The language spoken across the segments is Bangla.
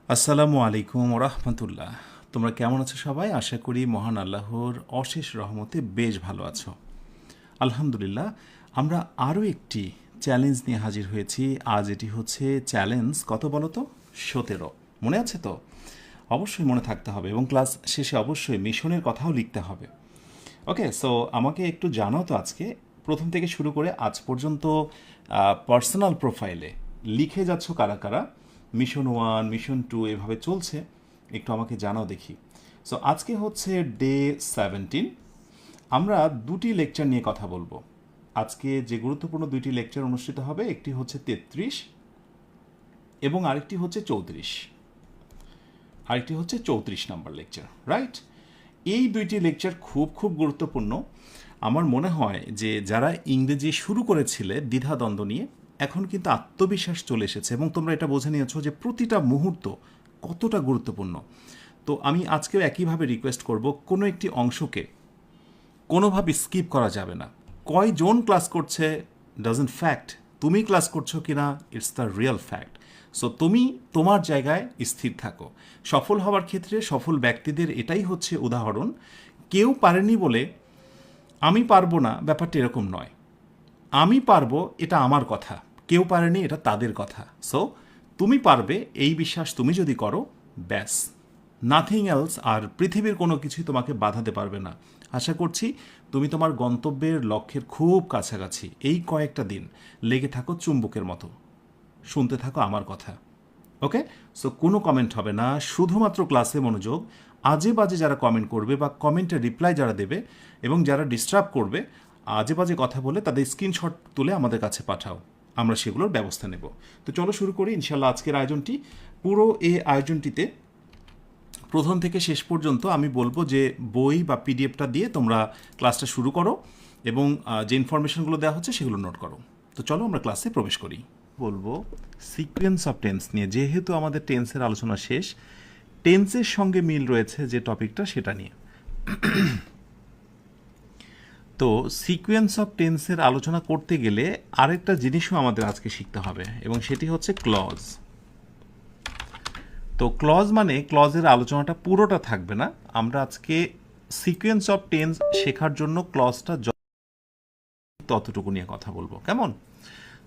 আসসালামু আলাইকুম রাহমাতুল্লাহ। তোমরা কেমন আছো সবাই? আশা করি মহান আল্লাহর অশেষ রহমতে বেশ ভালো আছো। আলহামদুলিল্লাহ, আমরা আরও একটি চ্যালেঞ্জ নিয়ে হাজির হয়েছি। আজ এটি হচ্ছে চ্যালেঞ্জ কত বলো তো? 17। মনে আছে তো? অবশ্যই মনে থাকতে হবে এবং ক্লাস শেষে অবশ্যই মিশনের কথাও লিখতে হবে। ওকে, সো আমাকে একটু জানাও তো আজকে প্রথম থেকে শুরু করে আজ পর্যন্ত পার্সোনাল প্রোফাইলে লিখে যাচ্ছ কারা কারা। মিশন 1, মিশন 2 এভাবে চলছে, একটু আমাকে জানাও দেখি। সো আজকে হচ্ছে ডে 17। আমরা দুটি লেকচার নিয়ে কথা বলবো। আজকে যে গুরুত্বপূর্ণ দুইটি লেকচার অনুষ্ঠিত হবে, একটি হচ্ছে 33 এবং আরেকটি হচ্ছে 34 নাম্বার লেকচার, রাইট? এই দুইটি লেকচার খুব খুব গুরুত্বপূর্ণ। আমার মনে হয় যে যারা ইংরেজি শুরু করেছিলে দ্বিধাদ্বন্দ্ব নিয়ে, এখন কিন্তু আত্মবিশ্বাস চলে এসেছে এবং তোমরা এটা বুঝে নিয়েছো যে প্রতিটা মুহূর্ত কতটা গুরুত্বপূর্ণ। তো আমি আজকেও একইভাবে রিকোয়েস্ট করব, কোনো একটি অংশকে কোনোভাবে স্কিপ করা যাবে না। কয়জন ক্লাস করছে ডাজন্ট ফ্যাক্ট, তুমি ক্লাস করছো কিনা it's the real fact. So তুমি তোমার জায়গায় স্থির থাকো। সফল হওয়ার ক্ষেত্রে সফল ব্যক্তিদের এটাই হচ্ছে উদাহরণ। কেউ পারেনি বলে আমি পারবো না, ব্যাপারটা এরকম নয়। আমি পারবো, এটা আমার কথা, কেউ পারেনি, এটা তাদের কথা। সো তুমি পারবে এই বিশ্বাস তুমি যদি করো, ব্যাস, নাথিং এলস, আর পৃথিবীর কোনো কিছুই তোমাকে বাধাতে পারবে না। আশা করছি তুমি তোমার গন্তব্যের লক্ষ্যের খুব কাছাকাছি। এই কয়েকটা দিন লেগে থাকো চুম্বকের মতো, শুনতে থাকো আমার কথা। ওকে, সো কোনো কমেন্ট হবে না, শুধুমাত্র ক্লাসে মনোযোগ। আজে বাজে যারা কমেন্ট করবে বা কমেন্টের রিপ্লাই যারা দেবে এবং যারা ডিস্টার্ব করবে, আজে বাজে কথা বলে তাদের স্ক্রিনশট তুলে আমাদের কাছে পাঠাও, আমরা সেগুলোর ব্যবস্থা নেব। তো চলো শুরু করি ইনশাল্লাহ আজকের আয়োজনটি। পুরো এই আয়োজনটিতে প্রথম থেকে শেষ পর্যন্ত আমি বলবো যে বই বা পিডিএফটা দিয়ে তোমরা ক্লাসটা শুরু করো এবং যে ইনফরমেশনগুলো দেওয়া হচ্ছে সেগুলো নোট করো। তো চলো আমরা ক্লাসে প্রবেশ করি। বলবো সিকোয়েন্স অফ টেন্স নিয়ে, যেহেতু আমাদের টেন্সের আলোচনা শেষ, টেন্সের সঙ্গে মিল রয়েছে যে টপিকটা সেটা নিয়ে। তো সিকোয়েন্স অফ টেন্সের আলোচনা করতে গেলে আরেকটা জিনিসও আমাদের আজকে শিখতে হবে এবং সেটি হচ্ছে ক্লজ। তো ক্লজ মানে ক্লজের আলোচনাটা পুরোটা থাকবে না, আমরা আজকে সিকোয়েন্স অফ টেন্স শেখার জন্য ক্লজটা ততটুকু নিয়ে কথা বলবো, কেমন?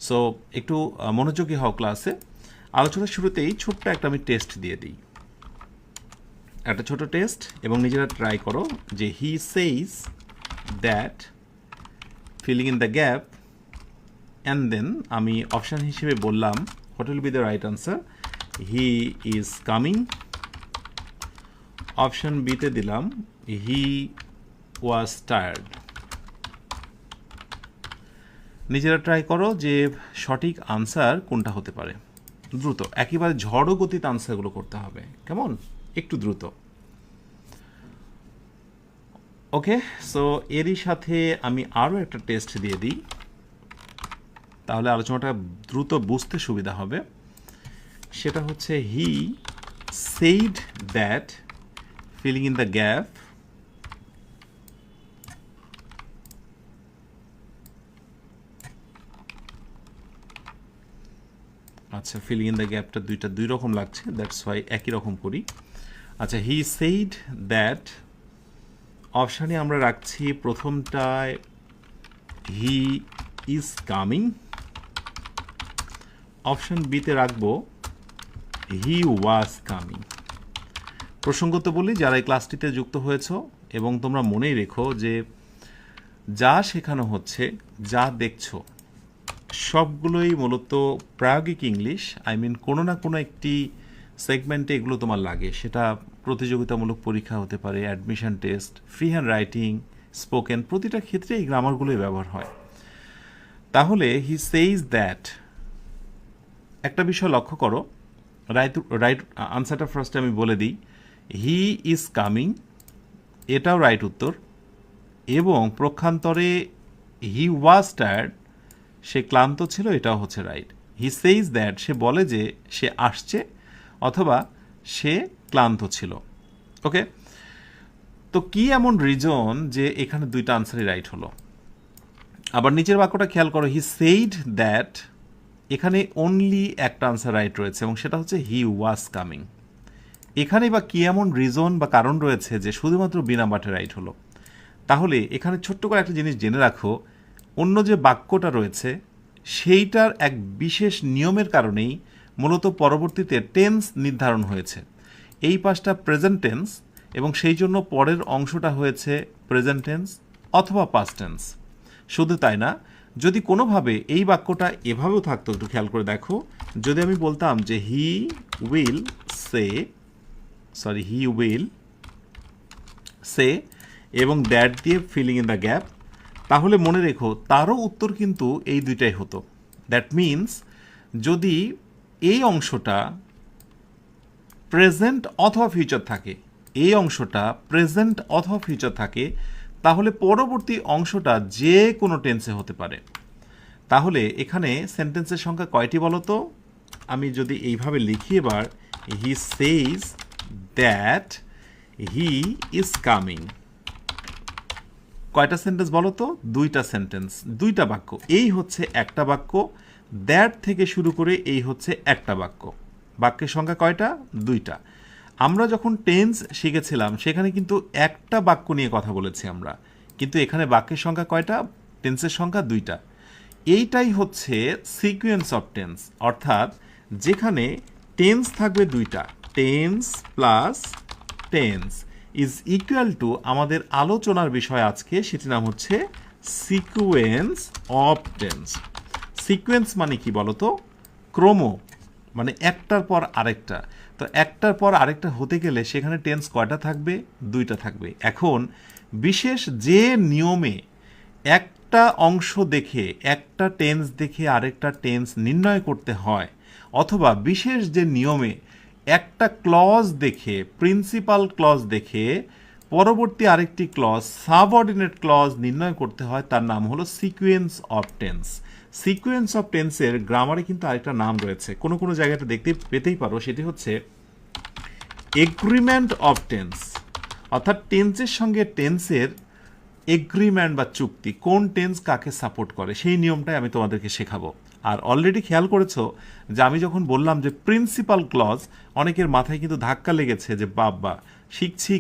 সো একটু মনোযোগী হও ক্লাসে। আলোচনার শুরুতেই ছোট্ট একটা আমি টেস্ট দিয়ে দিই, একটা ছোট টেস্ট, এবং নিজেরা ট্রাই করো যে he says that, filling in the gap, and then আমি অপশান হিসেবে বললাম what will be the right answer, he is coming. Option বিতে দিলাম হি ওয়াজ টায়ার্ড। নিজেরা ট্রাই করো যে সঠিক আনসার কোনটা হতে পারে। দ্রুত, একেবারে ঝড়ো গতিতে আনসারগুলো করতে হবে, কেমন? একটু দ্রুত। ওকে, সো এরই সাথে আমি আরও একটা টেস্ট দিয়ে দিই, তাহলে আলোচনাটা দ্রুত বুঝতে সুবিধা হবে। সেটা হচ্ছে he said that, filling in the gap, আচ্ছা, ফিলিং ইন দ্য গ্যাপটা দুই রকম লাগছে, দ্যাটস ওয়াই একই রকম করি। আচ্ছা, হি সেইড দ্যাট, অপশানে আমরা রাখছি প্রথমটায় হি ইজ কামিং, অপশান বিতে রাখবো হি ওয়াজ কামিং। প্রসঙ্গত বলি, যারা এই ক্লাসটিতে যুক্ত হয়েছ এবং তোমরা মনেই রেখো যে যা শেখানো হচ্ছে, যা দেখছো, সবগুলোই মূলত প্রায়োগিক ইংলিশ। কোনো না কোনো একটি সেগমেন্টে এগুলো তোমার লাগে, সেটা প্রতিযোগিতামূলক পরীক্ষা হতে পারে, admission test, free hand writing, spoken, প্রতিটা ক্ষেত্রে এই গ্রামারগুলোই ব্যবহার হয়। তাহলে হি সেইজ দ্যাট, একটা বিষয় লক্ষ্য করো, রাইট আনসারটা ফার্স্টে আমি বলে দিই, হি ইজ কামিং, এটাও রাইট উত্তর, এবং প্রক্ষান্তরে হি ওয়াজ টায়ার্ড, সে ক্লান্ত ছিল, এটাও হচ্ছে রাইট। হি সেইজ দ্যাট, সে বলে যে সে আসছে অথবা সে ক্লান্ত ছিল। ওকে, তো কি এমন রিজন যে এখানে দুইটা আনসারই রাইট হলো? আবার নিচের বাক্যটা খেয়াল করো, হি সেইড দ্যাট, এখানে অনলি একটা আনসার রাইট রয়েছে এবং সেটা হচ্ছে হি ওয়াজ কামিং। এখানে বা কি এমন রিজন বা কারণ রয়েছে যে শুধুমাত্র বি নাম্বারটা রাইট হলো? তাহলে এখানে ছোট্ট করে একটা জিনিস জেনে রাখো, অন্য যে বাক্যটা রয়েছে সেইটার এক বিশেষ নিয়মের কারণেই মূলত পরবর্তীতে টেন্স নির্ধারণ হয়েছে। এই পাঁচটা প্রেজেন্ট টেন্স এবং সেই জন্য পরের অংশটা হয়েছে প্রেজেন্ট টেন্স অথবা পাস্ট টেন্স। শুধু তাই না, যদি কোনোভাবে এই বাক্যটা এভাবেও থাকতো, একটু খেয়াল করে দেখো, যদি আমি বলতাম যে হি উইল সে এবং দ্যাট দিয়ে ফিলিং ইন দ্য গ্যাপ, তাহলে মনে রেখো তারও উত্তর কিন্তু এই দুইটাই হতো। দ্যাট মিনস যদি এই অংশটা প্রেজেন্ট অথবা ফিউচার থাকে, এই অংশটা প্রেজেন্ট অথবা ফিউচার থাকে, তাহলে পরবর্তী অংশটা যে কোনো টেন্সে হতে পারে। তাহলে এখানে সেন্টেন্সের সংখ্যা কয়টি বলো তো? আমি যদি এইভাবে লিখি এবার, he says that he is coming, কয়টা সেন্টেন্স বলো তো? দুইটা সেন্টেন্স, দুইটা বাক্য। এই হচ্ছে একটা বাক্য, দ্যাট থেকে শুরু করে এই হচ্ছে একটা বাক্য। বাক্যের সংখ্যা কয়টা? দুইটা। আমরা যখন টেন্স শিখেছিলাম সেখানে কিন্তু একটা বাক্য নিয়ে কথা বলেছি আমরা, কিন্তু এখানে বাক্যের সংখ্যা কয়টা? টেন্সের সংখ্যা দুইটা। এইটাই হচ্ছে সিকোয়েন্স অফ টেন্স, অর্থাৎ যেখানে টেন্স থাকবে দুইটা, tense plus tense is equal two আমাদের আলোচনার বিষয় আজকে, সেটির নাম হচ্ছে সিকোয়েন্স অফ টেন্স। সিকোয়েন্স মানে কি বলতো? ক্রম, মানে একটার পর আরেকটা। তো একটার পর আরেকটা হতে গেলে সেখানে টেন্স কয়টা থাকবে? দুইটা থাকবে। এখন বিশেষ যে নিয়মে একটা অংশ দেখে, একটা টেন্স দেখে আরেকটা টেন্স নির্ণয় করতে হয়, অথবা বিশেষ যে নিয়মে একটা ক্লজ দেখে, প্রিন্সিপাল ক্লজ দেখে পরবর্তী আরেকটি ক্লজ, সাবঅর্ডিনেট ক্লজ নির্ণয় করতে হয়, তার নাম হলো sequence of tense. Sequence of টেন্সের গ্রামারে কিন্তু আরেকটা নাম রয়েছে, কোনো কোনো জায়গাটা দেখতে পেতেই পারো, সেটি হচ্ছে এগ্রিমেন্ট অফ টেন্স। অর্থাৎ টেন্সের সঙ্গে টেন্সের এগ্রিমেন্ট বা চুক্তি, কোন টেন্স কাকে সাপোর্ট করে, সেই নিয়মটাই আমি তোমাদেরকে শেখাবো। আর অলরেডি খেয়াল করেছো যে আমি যখন বললাম যে প্রিন্সিপাল ক্লজ, অনেকের মাথায় কিন্তু ধাক্কা লেগেছে যে বাবা শিখছি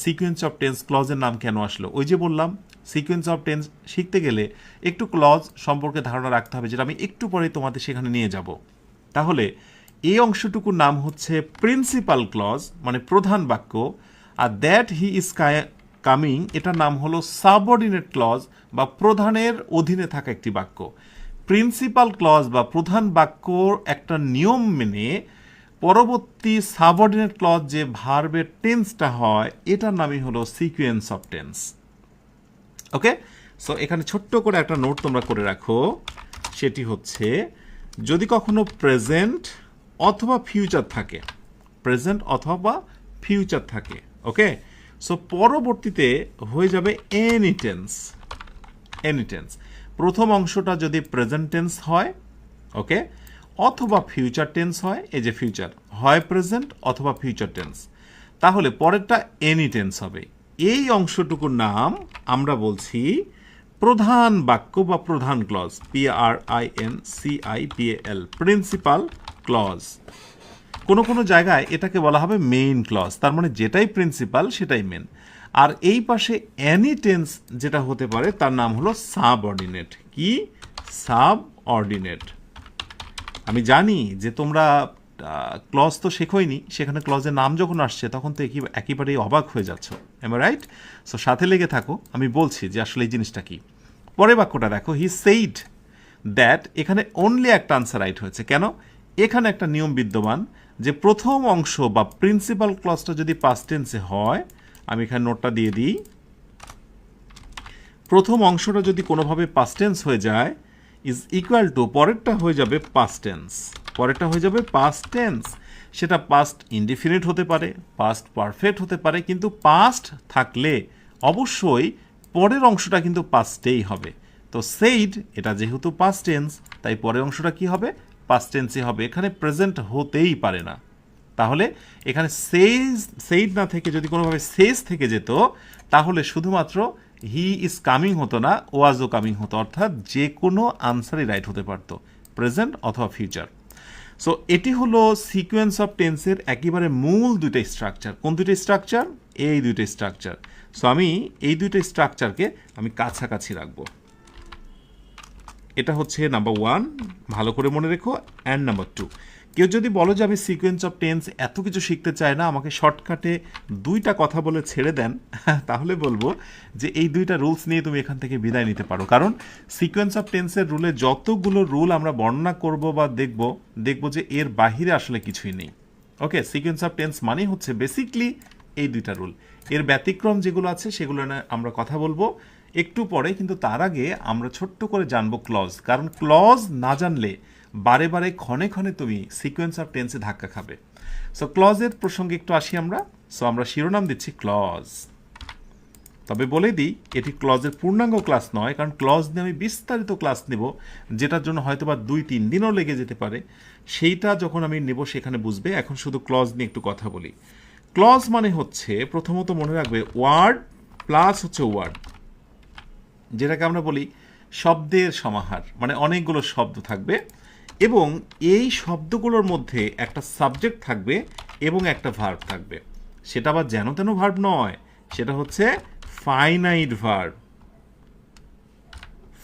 সিকোয়েন্স অফ টেন্স, ক্লজের নাম কেন আসলো? ওই যে বললাম সিকোয়েন্স অফ টেন্স শিখতে গেলে একটু ক্লজ সম্পর্কে ধারণা রাখতে হবে, যেটা আমি একটু পরে তোমাদের সেখানে নিয়ে যাব। তাহলে এই অংশটুকুর নাম হচ্ছে প্রিন্সিপাল ক্লজ, মানে প্রধান বাক্য। আর দ্যাট হি ইজ কামিং, এটার নাম হলো সাবঅর্ডিনেট ক্লজ বা প্রধানের অধীনে থাকা একটি বাক্য। প্রিন্সিপাল ক্লজ বা প্রধান বাক্যর একটা নিয়ম মেনে পরবর্তী সাবঅর্ডিনেট ক্লজ যে ভার্বের টেন্সটা হয়, এটার নামই হলো sequence of tense. Okay, so এখানে ছোট্ট করে একটা নোট তোমরা করে রাখো, সেটি হচ্ছে যদি কখনো প্রেজেন্ট অথবা ফিউচার থাকে, প্রেজেন্ট অথবা ফিউচার থাকে, ওকে, সো পরবর্তীতে হয়ে যাবে এনি টেন্স। এনি টেন্স, প্রথম অংশটা যদি প্রেজেন্ট টেন্স হয়, ওকে, অথবা ফিউচার টেন্স হয়, এই যে ফিউচার হয় প্রেজেন্ট অথবা ফিউচার টেন্স, তাহলে পরেরটা এনি টেন্স হবে। এই অংশটুকুর নাম আমরা বলছি প্রধান বাক্য বা প্রধান ক্লজ, PRINCIPAL, প্রিন্সিপাল ক্লজ। কোনো কোনো জায়গায় এটাকে বলা হবে মেইন ক্লজ, তার মানে যেটাই প্রিন্সিপাল সেটাই মেন। আর এই পাশে এনি টেন্স যেটা হতে পারে তার নাম হলো সাবঅর্ডিনেট। কি? সাবঅর্ডিনেট। আমি জানি যে তোমরা ক্লজ তো শেখোইনি, সেখানে ক্লজের নাম যখন আসছে তখন তো একেবারেই অবাক হয়ে যাচ্ছ, এম আই রাইট? সো সাথে লেগে থাকো, আমি বলছি যে আসলে এই জিনিসটা কি। পরে বাক্যটা দেখো, হি সেইড দ্যাট, এখানে অনলি একটা আনসার রাইট হয়েছে। কেন? এখানে একটা নিয়ম বিদ্যমান যে প্রথম অংশ বা প্রিন্সিপাল ক্লজটা যদি পাস্ট টেন্সে হয়, আমি এখানে নোটটা দিয়ে দিই, প্রথম অংশটা যদি কোনোভাবে পাস্ট টেন্স হয়ে যায় ইজ ইকুয়াল টু পরেরটা হয়ে যাবে পাস্ট টেন্স, পরেরটা হয়ে যাবে পাস্ট টেন্স। সেটা পাস্ট ইনডিফিনিট হতে পারে, পাস্ট পারফেক্ট হতে পারে, কিন্তু পাস্ট থাকলে অবশ্যই পরের অংশটা কিন্তু পাস্টেই হবে। তো সেইড, এটা যেহেতু পাস্ট টেন্স, তাই পরের অংশটা কি হবে? পাস্ট টেন্সই হবে, এখানে প্রেজেন্ট হতেই পারে না। তাহলে এখানে সেইড না থেকে যদি কোনোভাবে সেজ থেকে যেত, তাহলে শুধুমাত্র হি ইজ কামিং হতো না, ওয়াজও কামিং হতো, অর্থাৎ যে কোনো আনসারই রাইট হতে পারতো, প্রেজেন্ট অথবা ফিউচার। সো এটি হলো সিকোয়েন্স অফ টেন্সের একেবারে মূল দুইটা স্ট্রাকচার। কোন দুইটা স্ট্রাকচার? এই দুইটা স্ট্রাকচার। সো আমি এই দুইটা স্ট্রাকচারকে আমি কাছাকাছি রাখবো। এটা হচ্ছে নাম্বার 1, ভালো করে মনে রেখো। অ্যান্ড নাম্বার 2, কেউ যদি বলো যে আমি সিকোয়েন্স অফ টেন্স এত কিছু শিখতে চাই না, আমাকে শর্টকাটে দুইটা কথা বলে ছেড়ে দেন, তাহলে বলবো যে এই দুইটা রুলস নিয়ে তুমি এখান থেকে বিদায় নিতে পারো। কারণ সিকোয়েন্স অফ টেন্সের রুলে যতগুলো রুল আমরা বর্ণনা করব বা দেখব যে এর বাহিরে আসলে কিছুই নেই। ওকে, সিকোয়েন্স অফ টেন্স মানে হচ্ছে বেসিকলি এই দুইটা রুল। এর ব্যতিক্রম যেগুলো আছে সেগুলো নিয়ে আমরা কথা বলবো একটু পরে, কিন্তু তার আগে আমরা ছোট্ট করে জানবো ক্লজ। কারণ ক্লজ না জানলে বারে বারে ক্ষণে ক্ষণে তুমি সিকোয়েন্স অফ টেন্সে ধাক্কা খাবে। সো ক্লজের প্রসঙ্গে একটু আসি আমরা। সো আমরা শিরোনাম দিচ্ছি ক্লজ। তবে বলে দিই, এটি ক্লজের পূর্ণাঙ্গ ক্লাস নয়, কারণ ক্লজ নিয়ে আমি বিস্তারিত ক্লাস নেব, যেটার জন্য হয়তো বা 2-3 দিনও লেগে যেতে পারে। সেইটা যখন আমি নেব সেখানে বুঝবে। এখন শুধু ক্লজ নিয়ে একটু কথা বলি। ক্লজ মানে হচ্ছে, প্রথমত মনে রাখবে, ওয়ার্ড প্লাস হচ্ছে ওয়ার্ড, যেটাকে আমরা বলি শব্দের সমাহার। মানে অনেকগুলো শব্দ থাকবে এবং এই শব্দগুলোর মধ্যে একটা সাবজেক্ট থাকবে এবং একটা ভার্ব থাকবে। সেটা আবার যেন তেন ভার্ব নয়, সেটা হচ্ছে finite verb.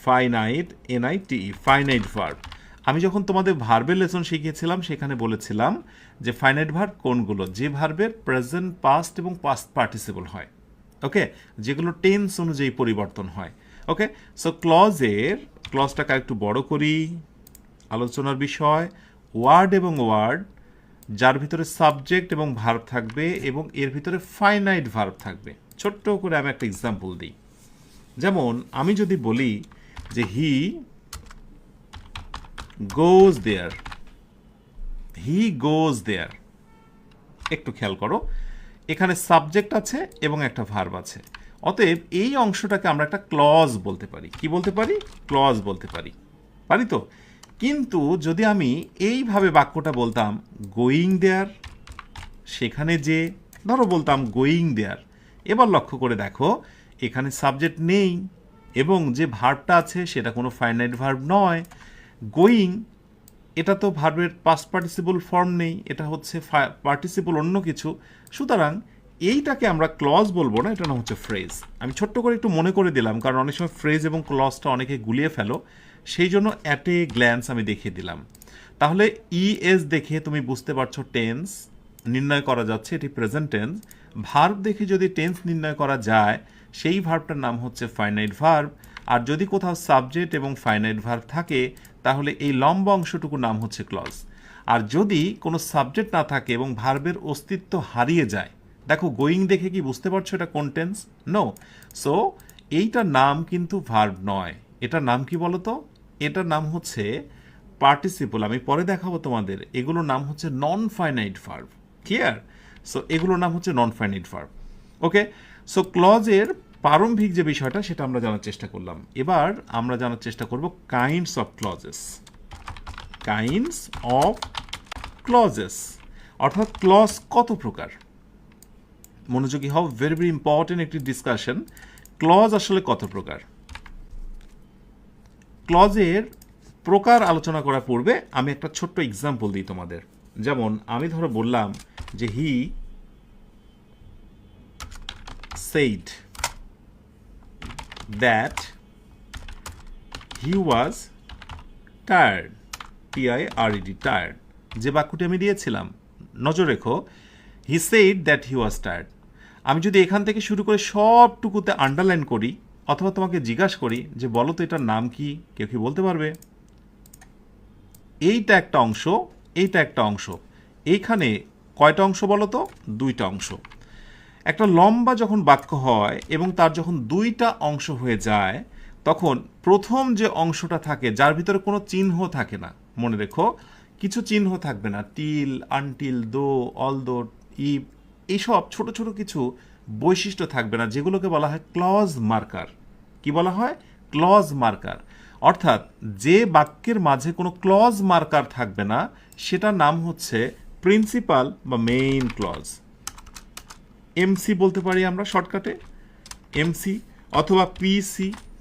Finite, NITE, finite verb. আমি যখন তোমাদের ভার্বের লেসন শিখিয়েছিলাম সেখানে বলেছিলাম যে ফাইনাইট ভার্ব কোনগুলো, যে ভার্বের প্রেজেন্ট, পাস্ট এবং পাস্ট পার্টিসিপল হয়। ওকে, যেগুলো টেন্স অনুযায়ী পরিবর্তন হয়। ওকে, সো ক্লজটাকে একটু বড় করি। আলোচনার বিষয় ওয়ার্ড এবং ওয়ার্ড, যার ভিতরে সাবজেক্ট এবং ভার্ব থাকবে এবং এর ভিতরে ফাইনাইট ভার্ব থাকবে। ছোট্ট করে আমি একটা এক্সাম্পল দিই। যেমন আমি যদি বলি যে হি গোজ দেয়ার, হি গোজ দেয়ার, একটু খেয়াল করো, এখানে সাবজেক্ট আছে এবং একটা ভার্ব আছে। অতএব এই অংশটাকে আমরা একটা ক্লজ বলতে পারি। কি বলতে পারি? ক্লজ বলতে পারি। পারি তো? কিন্তু যদি আমি এইভাবে বাক্যটা বলতাম গোয়িং দেয়ার, সেখানে যে, ধরো বলতাম গোয়িং দেয়ার, এবার লক্ষ্য করে দেখো এখানে সাবজেক্ট নেই এবং যে ভার্বটা আছে সেটা কোনো ফাইনাইট ভার্ব নয়। গোয়িং, এটা তো ভার্বের পাস্ট পার্টিসিপল ফর্ম নেই, এটা হচ্ছে পার্টিসিপল অন্য কিছু। সুতরাং এইটাকে আমরা ক্লজ বলবো না, এটা না হচ্ছে ফ্রেজ। আমি ছোট্ট করে একটু মনে করে দিলাম, কারণ অনেক সময় ফ্রেজ এবং ক্লজটা অনেকে গুলিয়ে ফেলো, সেই জন্য অ্যাট এ গ্ল্যান্স আমি দেখিয়ে দিলাম। তাহলে ES দেখে তুমি বুঝতে পারছো টেন্স নির্ণয় করা যাচ্ছে, এটি প্রেজেন্ট টেন্স। ভার্ব দেখে যদি টেন্স নির্ণয় করা যায়, সেই ভার্বটার নাম হচ্ছে ফাইনাইট ভার্ব। আর যদি কোথাও সাবজেক্ট এবং ফাইনাইট ভার্ব থাকে, তাহলে এই লম্বা অংশটুকুর নাম হচ্ছে ক্লজ। আর যদি কোনো সাবজেক্ট না থাকে এবং ভার্বের অস্তিত্ব হারিয়ে যায়, দেখো গোয়িং দেখে কি বুঝতে পারছো এটা কোন টেন্স? নো। সো এইটার নাম কিন্তু ভার্ব নয়, এটার নাম কি বলো তো? এটার নাম হচ্ছে পার্টিসিপল। আমি পরে দেখাবো তোমাদের, এগুলোর নাম হচ্ছে non finite verb. Clear? So এগুলোর নাম হচ্ছে নন ফাইনাইট ভার্ব। ওকে, সো ক্লজের প্রারম্ভিক যে বিষয়টা সেটা আমরা জানার চেষ্টা করলাম। এবার আমরা জানার চেষ্টা করব kinds of clauses. Kinds of clauses, অর্থাৎ ক্লজ কত প্রকার। মনোযোগী হও, ভেরি ভেরি ইম্পর্টেন্ট একটি ডিসকাশন। ক্লজ আসলে কত প্রকার? ক্লজের প্রকার আলোচনা করার পূর্বে আমি একটা ছোট্ট এক্সাম্পল দিই তোমাদের। যেমন আমি ধরো বললাম যে হি said that he was tired, TIRED, tired। যে বাক্যটি আমি দিয়েছিলাম, নজর রেখো, he said that he was tired। আমি যদি এখান থেকে শুরু করে সবটুকুতে আন্ডারলাইন করি অথবা তোমাকে জিজ্ঞাসা করি যে বলো তো এটার নাম কি, কেউ কি বলতে পারবে? এইটা একটা অংশ, এইটা একটা অংশ, এইখানে কয়টা অংশ বলো তো? দুইটা অংশ। একটা লম্বা যখন বাক্য হয় এবং তার যখন দুইটা অংশ হয়ে যায়, তখন প্রথম যে অংশটা থাকে যার ভিতরে কোনো চিহ্ন থাকে না, মনে রেখো কিছু চিহ্ন থাকবে না, টিল, আনটিল, দো, অলদো, ইভ, এইসব ছোট ছোট কিছু বৈশিষ্ট্য থাকবে না, যেগুলোকে বলা হয় ক্লজ মার্কার। কি বলা হয়? Clause marker. অর্থাৎ যে বাক্যের মাঝে কোনো ক্লজ মার্কার থাকবে না সেটার নাম হচ্ছে প্রিন্সিপাল বা মেইন ক্লজ। MC বলতে পারি আমরা শর্টকাটে, MC, অথবা PC,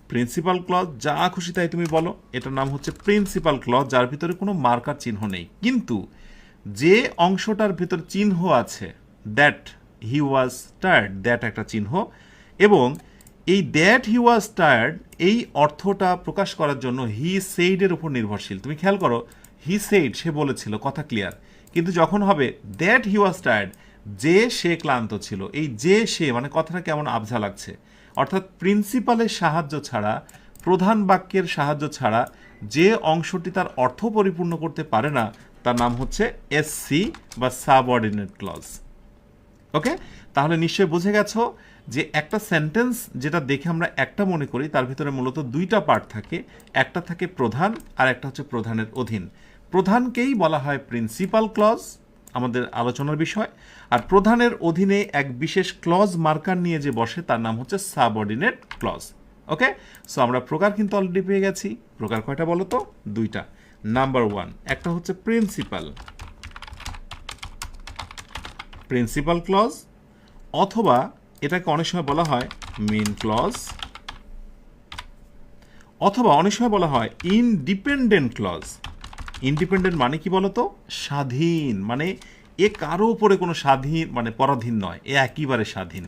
প্রিন্সিপাল ক্লজ, যা খুশি তাই তুমি বলো, এটার নাম হচ্ছে প্রিন্সিপাল ক্লজ, যার ভিতরে কোনো মার্কার চিহ্ন নেই। কিন্তু যে অংশটার ভিতর চিহ্ন আছে, that he was tired, that একটা চিহ্ন, এবং এই দ্যাট হি ওয়াজ টায়ার্ড এই অর্থটা প্রকাশ করার জন্য হি সেইডের উপর নির্ভরশীল। তুমি খেয়াল করো, হি সেইড সে বলেছিল, কথা ক্লিয়ার, কিন্তু যখন হবে দ্যাট হি ওয়াজ টায়ার্ড যে সে ক্লান্ত ছিল, এই যে সে মানে কথাটা কেমন আবঝা লাগছে। অর্থাৎ প্রিন্সিপালের সাহায্য ছাড়া, প্রধান বাক্যের সাহায্য ছাড়া যে অংশটি তার অর্থ পরিপূর্ণ করতে পারে না তার নাম হচ্ছে এসসি বা সাবঅর্ডিনেট ক্লজ। ওকে, তাহলে নিশ্চয়ই বুঝে গেছো যে একটা সেন্টেন্স যেটা দেখে আমরা একটা মনে করি তার ভিতরে মূলত দুইটা পার্ট থাকে, একটা থাকে প্রধান আর একটা হচ্ছে প্রধানের অধীন। প্রধানকেই বলা হয় প্রিন্সিপাল ক্লজ, আমাদের আলোচনার বিষয়, আর প্রধানের অধীনে এক বিশেষ ক্লজ মার্কার নিয়ে যে বসে তার নাম হচ্ছে সাবঅর্ডিনেট ক্লজ। ওকে, সো আমরা প্রকার কিন্তু অলরেডি পেয়ে গেছি। প্রকার কয়টা বলো তো? দুইটা। নাম্বার ওয়ান, একটা হচ্ছে প্রিন্সিপাল ক্লজ, অথবা এটাকে অনেক সময় বলা হয় মেইন ক্লজ, অথবা অনেক সময় বলা হয় ইনডিপেন্ডেন্ট ক্লজ। ইন্ডিপেন্ডেন্ট মানে কি বলতো? স্বাধীন, মানে এ কারো উপরে কোনো স্বাধীন মানে পরাধীন নয়, এ একেবারে স্বাধীন।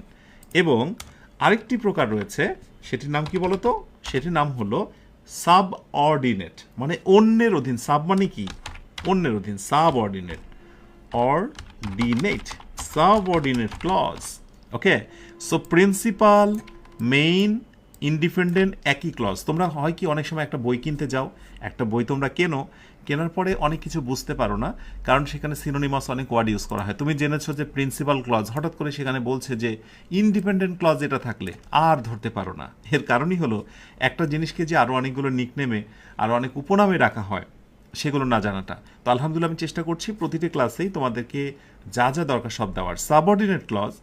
এবং আরেকটি প্রকার রয়েছে, সেটির নাম কি বলতো? সেটির নাম হলো সাবঅর্ডিনেট, মানে অন্যের অধীন। সাব মানে কি? অন্যের অধীন, subordinate, ordinate, subordinate clause. Okay, so principal, main, independent একই ক্লজ। তোমরা হয় কি অনেক সময় একটা বই কিনতে যাও, একটা বই তোমরা কেনার পরে অনেক কিছু বুঝতে পারো না, কারণ সেখানে সিনোনিমাস অনেক ওয়ার্ড ইউজ করা হয়। তুমি জেনেছো যে প্রিন্সিপাল ক্লজ, হঠাৎ করে সেখানে বলছে যে ইন্ডিপেন্ডেন্ট ক্লজ, এটা থাকলে আর ধরতে পারো না। এর কারণই হলো একটা জিনিসকে যে আরও অনেকগুলো নিকনেমে আর অনেক উপনামে রাখা হয় সেগুলো না জানাটা। তো আলহামদুলিল্লাহ আমি চেষ্টা করছি প্রতিটি ক্লাসেই তোমাদেরকে যা যা দরকার সব দেওয়ার। সাবঅর্ডিনেট ক্লজ,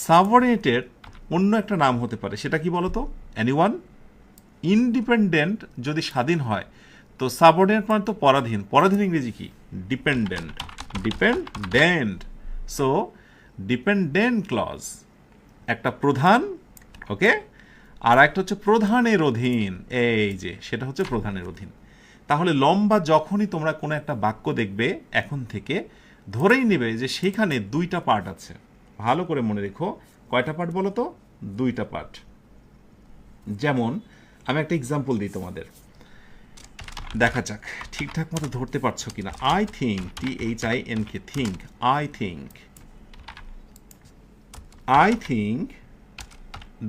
সাবঅর্ডিনেটের অন্য একটা নাম হতে পারে, সেটা কি বলতো? এনিওয়ান? ইন্ডিপেন্ডেন্ট যদি স্বাধীন হয়, তো সাবঅর্ডিনেট মানে তো পরাধীন। পরাধীন ইংরেজি কি? Dependent, dependent. So dependent clause একটা প্রধান, ওকে, আর একটা হচ্ছে প্রধানের অধীন, এই যে সেটা হচ্ছে প্রধানের অধীন। তাহলে লম্বা যখনই তোমরা কোনো একটা বাক্য দেখবে এখন থেকে ধরেই নেবে যে সেইখানে দুইটা পার্ট আছে। ভালো করে মনে রেখো, কয়টা পার্ট বলো তো? দুইটা পার্ট। যেমন আমি একটা এক্সাম্পল দিই তোমাদের, দেখা যাক ঠিকঠাক মতো ধরতে পারছো কিনা। I think, THINK, think, I think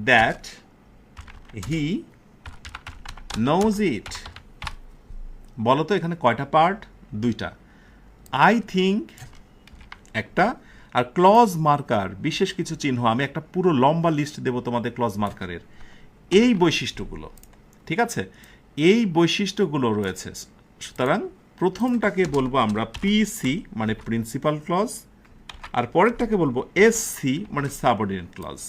that he knows it. বলো তো এখানে কয়টা পার্ট? দুইটা। আই থিঙ্ক একটা, আর ক্লজ মার্কার, বিশেষ কিছু চিহ্ন, আমি একটা পুরো লম্বা লিস্ট দেব তোমাদের ক্লজ মার্কারের, এই বৈশিষ্ট্যগুলো, ঠিক আছে? এই বৈশিষ্ট্যগুলো রয়েছে। সুতরাং প্রথমটাকে বলবো আমরা PC মানে প্রিন্সিপাল ক্লজ, আর পরেরটাকে বলবো SC মানে সাবঅর্ডিনেট ক্লজ।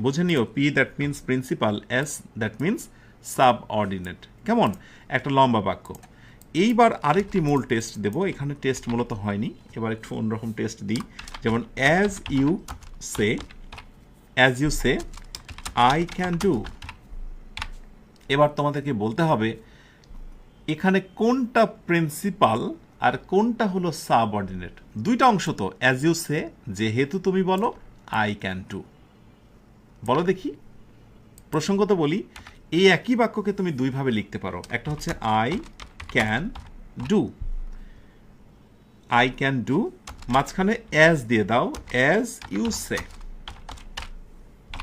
বুঝে নিও, P that means principal, S that means subordinate. কেমন? একটা লম্বা বাক্য। এইবার আরেকটি মূল টেস্ট দেব, এখানে টেস্ট মূলত হয়নি, এবার একটু অন্যরকম টেস্ট দিই। যেমন as you say I can do. এবার তোমাদেরকে বলতে হবে এখানে কোনটা প্রিন্সিপাল আর কোনটা হলো সাবঅর্ডিনেট। দুইটা অংশ তো, অ্যাজ ইউ সে যেহেতু তুমি বলো আই ক্যান ডু। বলো দেখি, প্রসঙ্গত বলি, এই একই বাক্যকে তুমি দুইভাবে লিখতে পারো। একটা হচ্ছে I can do, I can do, মাঝখানে অ্যাজ দিয়ে দাও, অ্যাজ ইউ সে।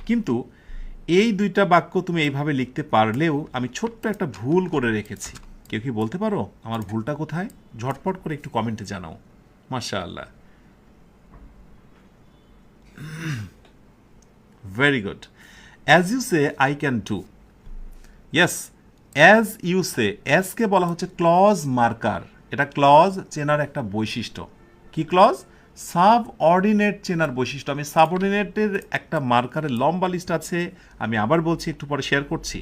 কিন্তু এই দুইটা বাক্য তুমি এইভাবে লিখতে পারলেও আমি ছোট্ট একটা ভুল করে রেখেছি। কেউ কি বলতে পারো আমার ভুলটা কোথায়? ঝটপট করে একটু কমেন্টে জানাও। মাশাআল্লাহ, very good. As you say I can do, yes, as you say, অ্যাজকে বলা হচ্ছে ক্লজ মার্কার। এটা ক্লজ চেনার একটা বৈশিষ্ট্য। কি ক্লজ? সাবঅর্ডিনেট চেনার বৈশিষ্ট্য। আমি সাবঅর্ডিনেটের একটা মার্কারের লম্বা লিস্ট আছে, আমি আবার বলছি, একটু পরে শেয়ার করছি।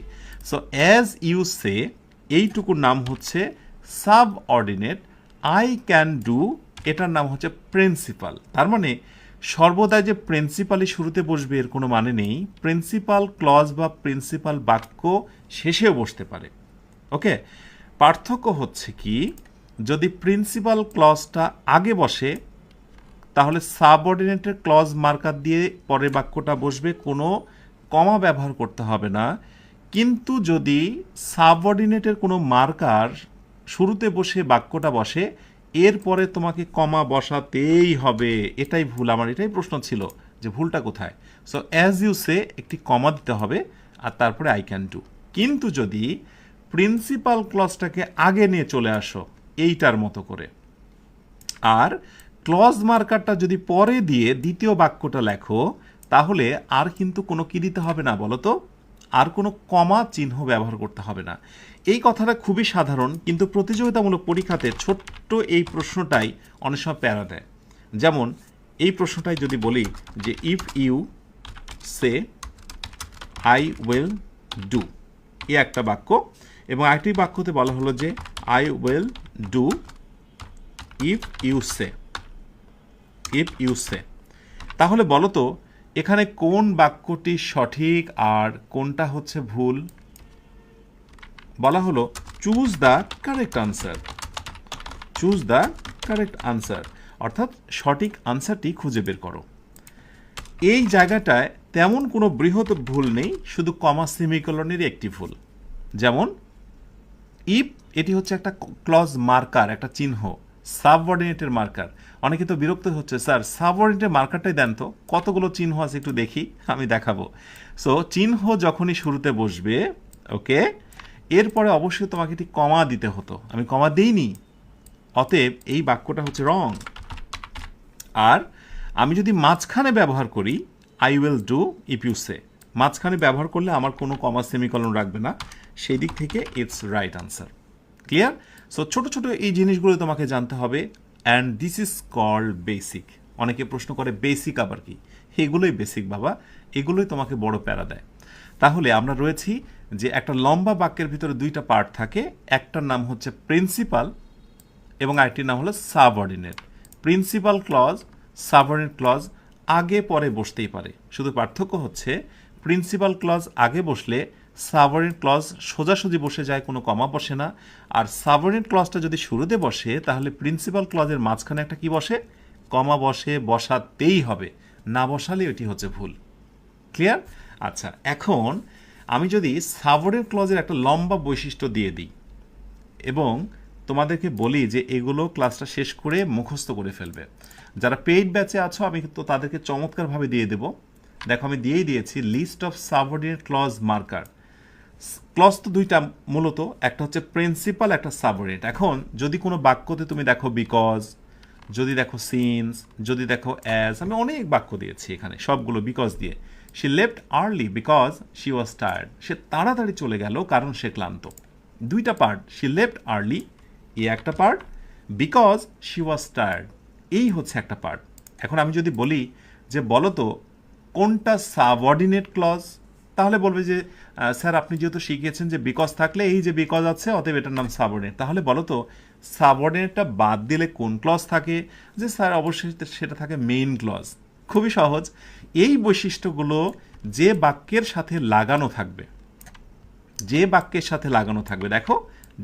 সো অ্যাজ ইউ সে এইটুকুর নাম হচ্ছে সাবঅর্ডিনেট, আই ক্যান ডু এটার নাম হচ্ছে প্রিন্সিপাল। তার মানে সর্বদাই যে প্রিন্সিপালি শুরুতে বসবে এর কোনো মানে নেই। প্রিন্সিপাল ক্লজ বা প্রিন্সিপাল বাক্য শেষেও বসতে পারে। ওকে, পার্থক্য হচ্ছে কি, যদি প্রিন্সিপাল ক্লজটা আগে বসে তাহলে সাবঅর্ডিনেটের ক্লজ মার্কার দিয়ে পরের বাক্যটা বসবে, কোনো কমা ব্যবহার করতে হবে না। কিন্তু যদি সাবঅর্ডিনেটের কোনো মার্কার শুরুতে বসে বাক্যটা বসে, এরপরে তোমাকে কমা বসাতেই হবে। এটাই ভুল, আমার এটাই প্রশ্ন ছিল যে ভুলটা কোথায়। সো অ্যাজ ইউ সে একটি কমা দিতে হবে আর তারপরে আই ক্যান ডু। কিন্তু যদি প্রিন্সিপাল ক্লজটাকে আগে নিয়ে চলে আসো এইটার মতো করে, আর ক্লজ মার্কারটা যদি পরে দিয়ে দ্বিতীয় বাক্যটা লেখো, তাহলে আর কিন্তু কোনো কি দিতে হবে না বলো তো, আর কোনো কমা চিহ্ন ব্যবহার করতে হবে না। এই কথাটা খুবই সাধারণ, কিন্তু প্রতিযোগিতামূলক পরীক্ষাতে ছোট্ট এই প্রশ্নটাই অনেক সময় প্যারা দেয়। যেমন এই প্রশ্নটাই যদি বলি যে if you say I will do, এ একটা বাক্য, এবং আরেকটি বাক্যতে বলা হলো যে I will do if you say, if you say. তাহলে বলো তো এখানে কোন বাক্যটি সঠিক আর কোনটা হচ্ছে ভুল? বলা হলো choose the correct answer, choose the correct answer, অর্থাৎ সঠিক আনসারটি খুঁজে বের করো। এই জায়গাটায় তেমন কোনো বৃহৎ ভুল নেই, শুধু কমা সেমিকোলনেরই একটি ভুল। যেমন ইফ, এটি হচ্ছে একটা ক্লজ মার্কার, একটা চিহ্ন, সাবঅর্ডিনেটের মার্কার। অনেকে তো বিরক্ত হচ্ছে, স্যার সাবঅর্ডিনেটের মার্কারটাই দেন তো, কতগুলো চিহ্ন আছে একটু দেখি, আমি দেখাবো। সো চিহ্ন যখনই শুরুতে বসবে, ওকে, এরপরে অবশ্যই তোমাকে একটি কমা দিতে হতো, আমি কমা দিইনি, অতএব এই বাক্যটা হচ্ছে রং। আর আমি যদি মাঝখানে ব্যবহার করি I will do if you say, মাঝখানে ব্যবহার করলে আমার কোনো কমা সেমিকলন রাখবে না, সেই দিক থেকে it's right answer. Clear? So ছোট ছোট এই জিনিসগুলো তোমাকে জানতে হবে, and this is called basic. অনেকে প্রশ্ন করে বেসিক আবার কি? এগুলোই বেসিক বাবা, এগুলোই তোমাকে বড় প্যারা দেয়। তাহলে আমরা রয়েছি যে একটা লম্বা বাক্যের ভিতরে দুইটা পার্ট থাকে, একটার নাম হচ্ছে প্রিন্সিপাল এবং আরেকটির নাম হলো subordinate. Principal clause, subordinate clause আগে পরে বসতেই পারে, শুধু পার্থক্য হচ্ছে প্রিন্সিপাল ক্লজ আগে বসলে সাবঅর্ডিনেট ক্লজ সোজাসুজি বসে যায়, কোনো কমা বসে না। আর সাবঅর্ডিনেট ক্লজটা যদি শুরুতে বসে তাহলে প্রিন্সিপাল ক্লজের মাঝখানে একটা কি বসে, কমা বসে, বসাতেই হবে, না বসালে এটি হচ্ছে ভুল। ক্লিয়ার? আচ্ছা, এখন আমি যদি সাবঅর্ডিনেট ক্লজের একটা লম্বা বৈশিষ্ট্য দিয়ে দিই এবং তোমাদেরকে বলি যে এগুলো ক্লাসটা শেষ করে মুখস্থ করে ফেলবে। যারা পেইড ব্যাচে আছো আমি তো তাদেরকে চমৎকারভাবে দিয়ে দেব। দেখো আমি দিয়েই দিয়েছি list of subordinate clause marker. Clause তো দুইটা মূলত, একটা হচ্ছে প্রিন্সিপাল, একটা সাবঅর্ডিনেট। এখন যদি কোনো বাক্যতে তুমি দেখো বিকজ, যদি দেখো সিন্স, যদি দেখো অ্যাজ, আমি অনেক বাক্য দিয়েছি এখানে, সবগুলো বিকজ দিয়ে। She left early because she was tired, সে তাড়াতাড়ি চলে গেল কারণ সে ক্লান্ত। দুইটা পার্ট, শি লেফট আর্লি এই একটা part, because she was tired এই হচ্ছে একটা পার্ট। এখন আমি যদি বলি যে বলো তো কোনটা সাবঅর্ডিনেট ক্লজ, তাহলে বলবে যে স্যার আপনি যেহেতু শিখিয়েছেন যে বিকজ থাকলে এই যে বিকজ আছে অতএব এটার নাম সাবঅর্ডিনেট, তাহলে বলো তো সাবঅর্ডিনেটটা বাদ দিলে কোন ক্লজ থাকে? যে স্যার অবশ্যই সেটা থাকে মেইন ক্লজ। খুবই সহজ, এই বৈশিষ্ট্যগুলো যে বাক্যের সাথে লাগানো থাকবে, যে বাক্যের সাথে লাগানো থাকবে, দেখো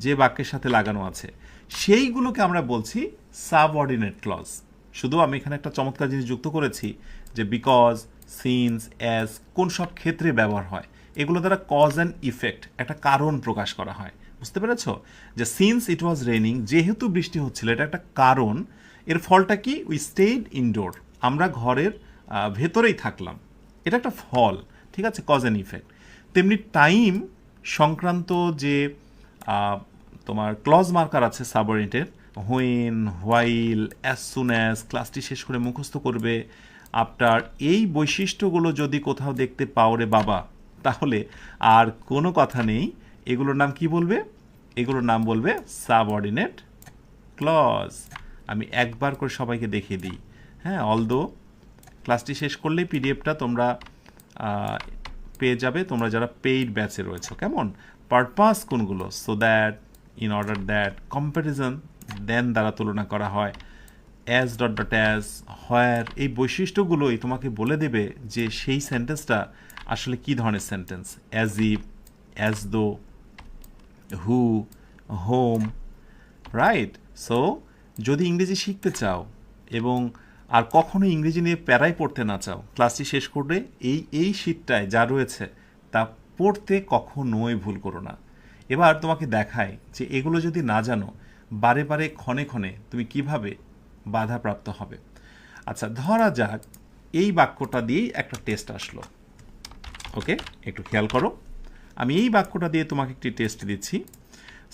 যে বাক্যের সাথে লাগানো আছে সেইগুলোকে আমরা বলছি সাবঅর্ডিনেট ক্লজ। শুধু আমি এখানে একটা চমৎকার জিনিস যুক্ত করেছি যে বিকজ, সিন্স, অ্যাজ কোন সব ক্ষেত্রে ব্যবহার হয়, এগুলো দ্বারা কজ অ্যান্ড ইফেক্ট, একটা কারণ প্রকাশ করা হয়। বুঝতে পেরেছ? যে সিন্স ইট ওয়াজ রেইনিং, যেহেতু বৃষ্টি হচ্ছিল, এটা একটা কারণ। এর ফলটা কি? উই স্টেড ইনডোর, আমরা ঘরের ভেতরেই থাকলাম, এটা একটা ফল। ঠিক আছে, কজ অ্যান্ড ইফেক্ট। তেমনি টাইম সংক্রান্ত যে তোমার ক্লজ মার্কার আছে সাবঅর্ডিনেটের, when, while, as soon as, ক্লাসটি শেষ করে মুখস্থ করবে, আফটার, এই বৈশিষ্ট্যগুলো যদি কোথাও দেখতে পাও রে বাবা, তাহলে আর কোনো কথা নেই, এগুলোর নাম কি বলবে? এগুলোর নাম বলবে সাবঅর্ডিনেট ক্লজ। আমি একবার করে সবাইকে দেখিয়ে দিই। হ্যাঁ, অলদো ক্লাসটি শেষ করলেই পিডিএফটা তোমরা পেয়ে যাবে, তোমরা যারা পেইড ব্যাচে রয়েছে। কেমন? পারপাস কোনগুলো? So that, in order that, comparison, than দ্বারা তুলনা করা হয়, as dot dot as, where, এই বৈশিষ্ট্যগুলোই তোমাকে বলে দেবে যে সেই সেন্টেন্সটা আসলে কী ধরনের sentence. As if, as though, who, home, right? So যদি ইংরেজি শিখতে চাও এবং আর কখনো ইংরেজি নিয়ে প্যারাই পড়তে না চাও, ক্লাসটি শেষ করলে এই শীটটায় যা রয়েছে তা পড়তে কখনোই ভুল করো না। এবার তোমাকে দেখায় যে এগুলো যদি না জানো, বারে বারে ক্ষণে ক্ষণে তুমি কিভাবে বাধাপ্রাপ্ত হবে। আচ্ছা, ধরা যাক এই বাক্যটা দিয়েই একটা টেস্ট আসলো। ওকে, একটু খেয়াল করো, আমি এই বাক্যটা দিয়ে তোমাকে একটি টেস্ট দিচ্ছি।